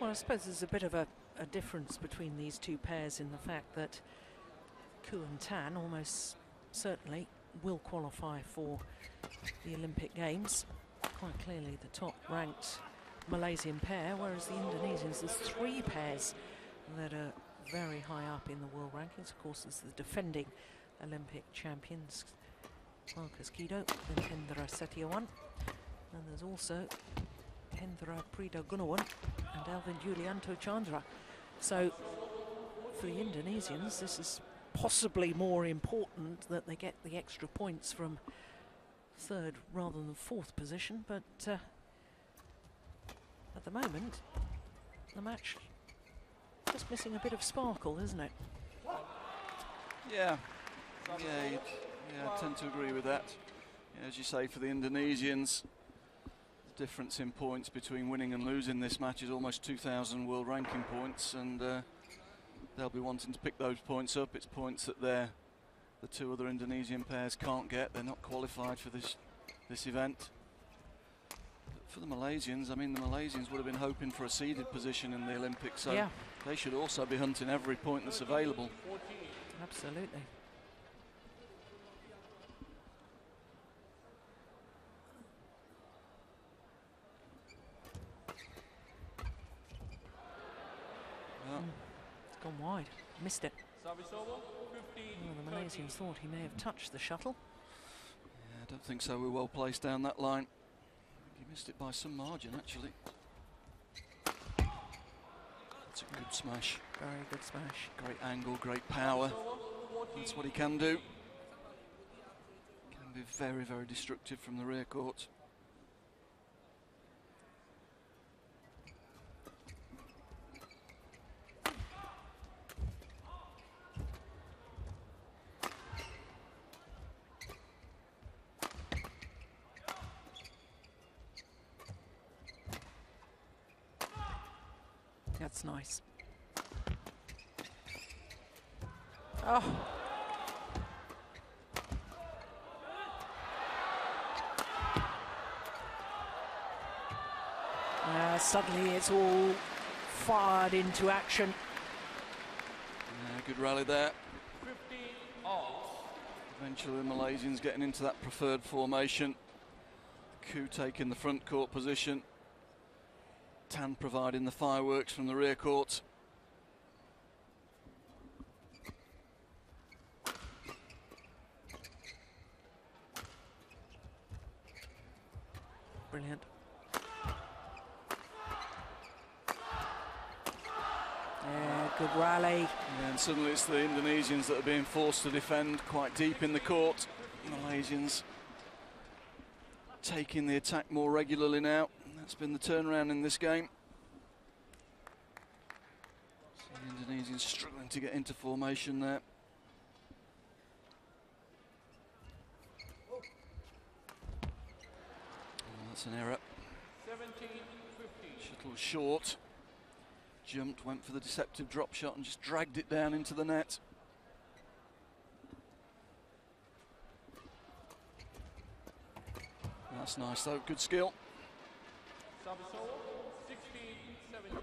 Well, I suppose there's a bit of a difference between these two pairs in the fact that Ku and Tan almost certainly will qualify for the Olympic Games. Quite clearly the top-ranked Malaysian pair, whereas the Indonesians, there's three pairs that are very high up in the world rankings. Of course, there's the defending Olympic champions, Marcus Kido and Hendra Setiawan. And there's also Hendra Prida Gunawan and Alvin Julianto Chandra. So for the Indonesians, this is possibly more important that they get the extra points from third rather than fourth position, but at the moment the match just missing a bit of sparkle, isn't it? Yeah, I tend to agree with that. Yeah, as you say, for the Indonesians, the difference in points between winning and losing this match is almost 2,000 world ranking points, and they'll be wanting to pick those points up. It's points that the two other Indonesian pairs can't get. They're not qualified for this event. But for the Malaysians, I mean, the Malaysians would have been hoping for a seeded position in the Olympics, so they should also be hunting every point that's available. Absolutely. It's gone wide. Missed it. Service over. 15. Well, the Malaysians thought he may have touched the shuttle. Yeah, I don't think so. We're well placed down that line. He missed it by some margin, actually. That's a good smash. Very good smash. Great angle, great power. That's what he can do. Can be very, very destructive from the rear court. That's nice. Oh. Suddenly it's all fired into action. Yeah, good rally there. 15 all. Eventually the Malaysians getting into that preferred formation. Ku taking the front court position. Tan providing the fireworks from the rear court. Brilliant. Yeah, good rally. And suddenly it's the Indonesians that are being forced to defend quite deep in the court. Malaysians taking the attack more regularly now. That's been the turnaround in this game. So the Indonesians struggling to get into formation there. Oh, that's an error. 17-15. Shuttle short. Jumped, went for the deceptive drop shot and just dragged it down into the net. That's nice though, good skill. Service over. 16-17.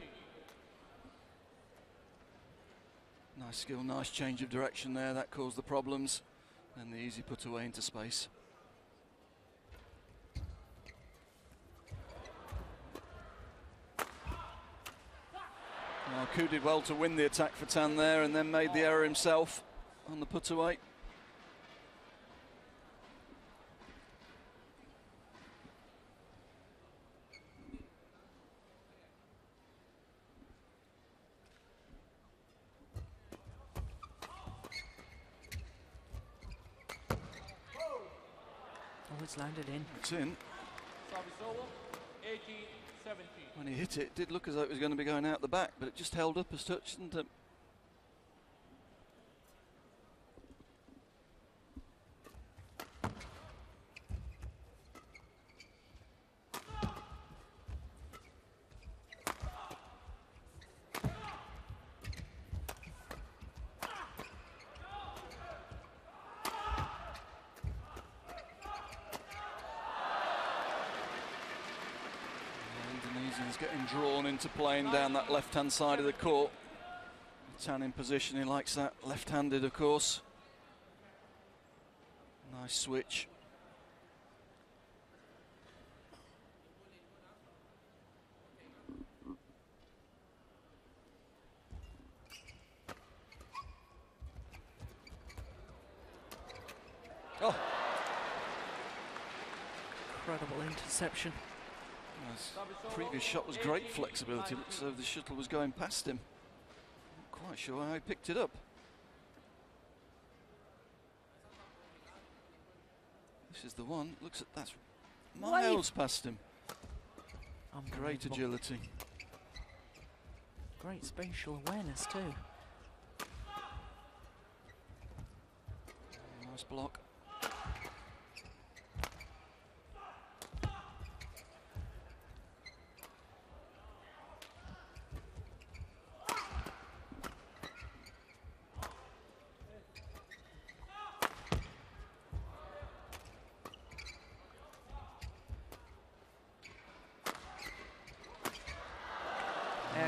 Nice skill, nice change of direction there, that caused the problems. And the easy put away into space. Ku did well to win the attack for Tan there and then made the error himself on the put away. Oh, it's landed in. It's in. Service over, 18-17. When he hit it, it did look as though it was going to be going out the back, but it just held up as such, didn't it? Indonesian's getting drawn into playing down that left-hand side of the court. Tan in position, he likes that left-handed, of course. Nice switch. Oh! Incredible interception. His previous shot was great flexibility, looks as though the shuttle was going past him. Not quite sure how he picked it up. This is the one, looks at that's miles past him. Great agility. Great spatial awareness too. Nice block.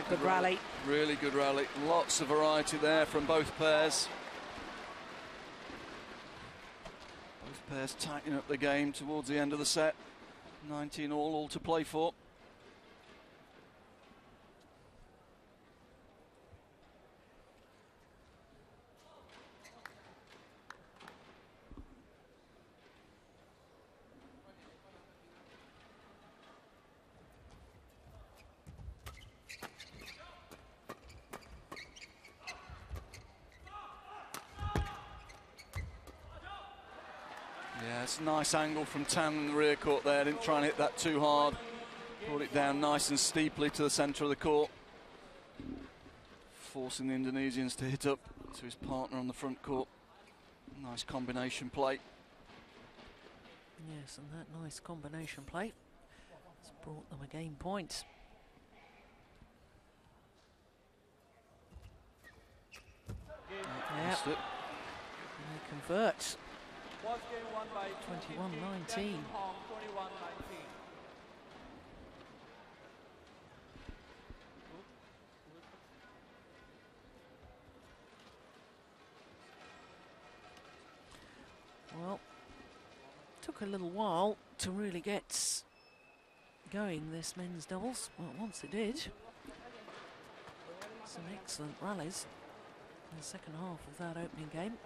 Good rally. Really good rally. Lots of variety there from both pairs. Both pairs tightening up the game towards the end of the set. 19 all to play for. Yeah, it's a nice angle from Tan in the rear court there. Didn't try and hit that too hard. Brought it down nice and steeply to the centre of the court. Forcing the Indonesians to hit up to his partner on the front court. Nice combination play. Yes, and that nice combination play has brought them a game point. Missed it. And they convert. Was game won by 21-19. 21-19. Well, took a little while to really get going, this men's doubles. Well, once it did, some excellent rallies in the second half of that opening game.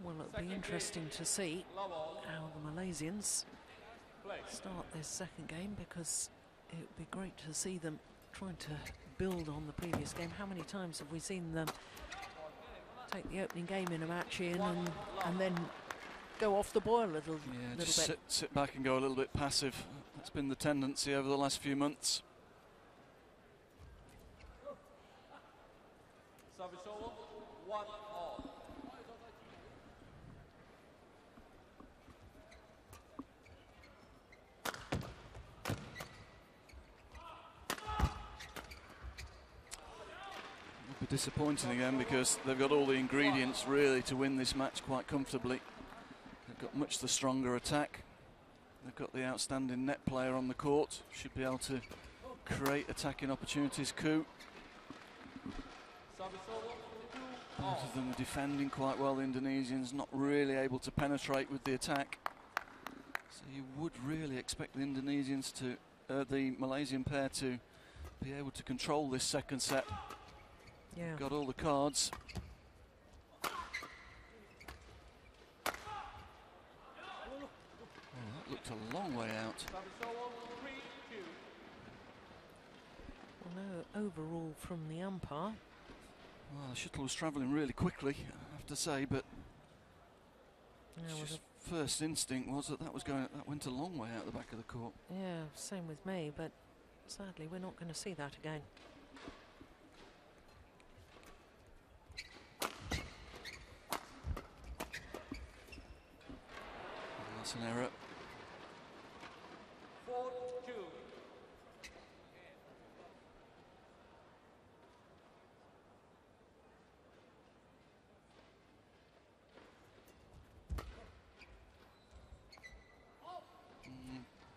Well, it'll be interesting to see how the Malaysians start this second game, because it would be great to see them trying to build on the previous game. How many times have we seen them take the opening game in a match in and then go off the boil a little just bit? sit back and go a little bit passive. That's been the tendency over the last few months. Service over, 1-all. It'll be disappointing again, because they've got all the ingredients really to win this match quite comfortably. They've got much the stronger attack. They've got the outstanding net player on the court. Should be able to create attacking opportunities. Ku. Both of them are defending quite well. The Indonesians not really able to penetrate with the attack. So you would really expect the Indonesians to, the Malaysian pair to be able to control this second set. Yeah. Got all the cards. Oh, that looked a long way out. Well, no overall from the umpire. Well, the shuttle was travelling really quickly, I have to say, but just first instinct was that that went a long way out the back of the court. Yeah, same with me, but sadly we're not going to see that again. That's an error. 4-2.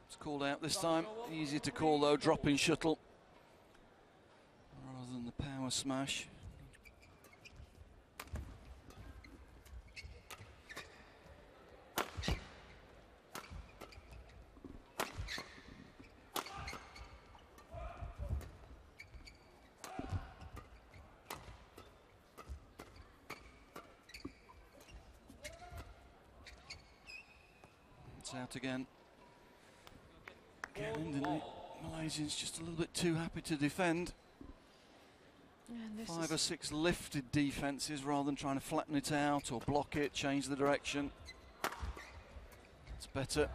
It's called out this time. Easy to call though, dropping shuttle rather than the power smash. It's out again. Again, the Malaysians just a little bit too happy to defend. And 5 or 6 lifted defences rather than trying to flatten it out or block it, change the direction. It's better.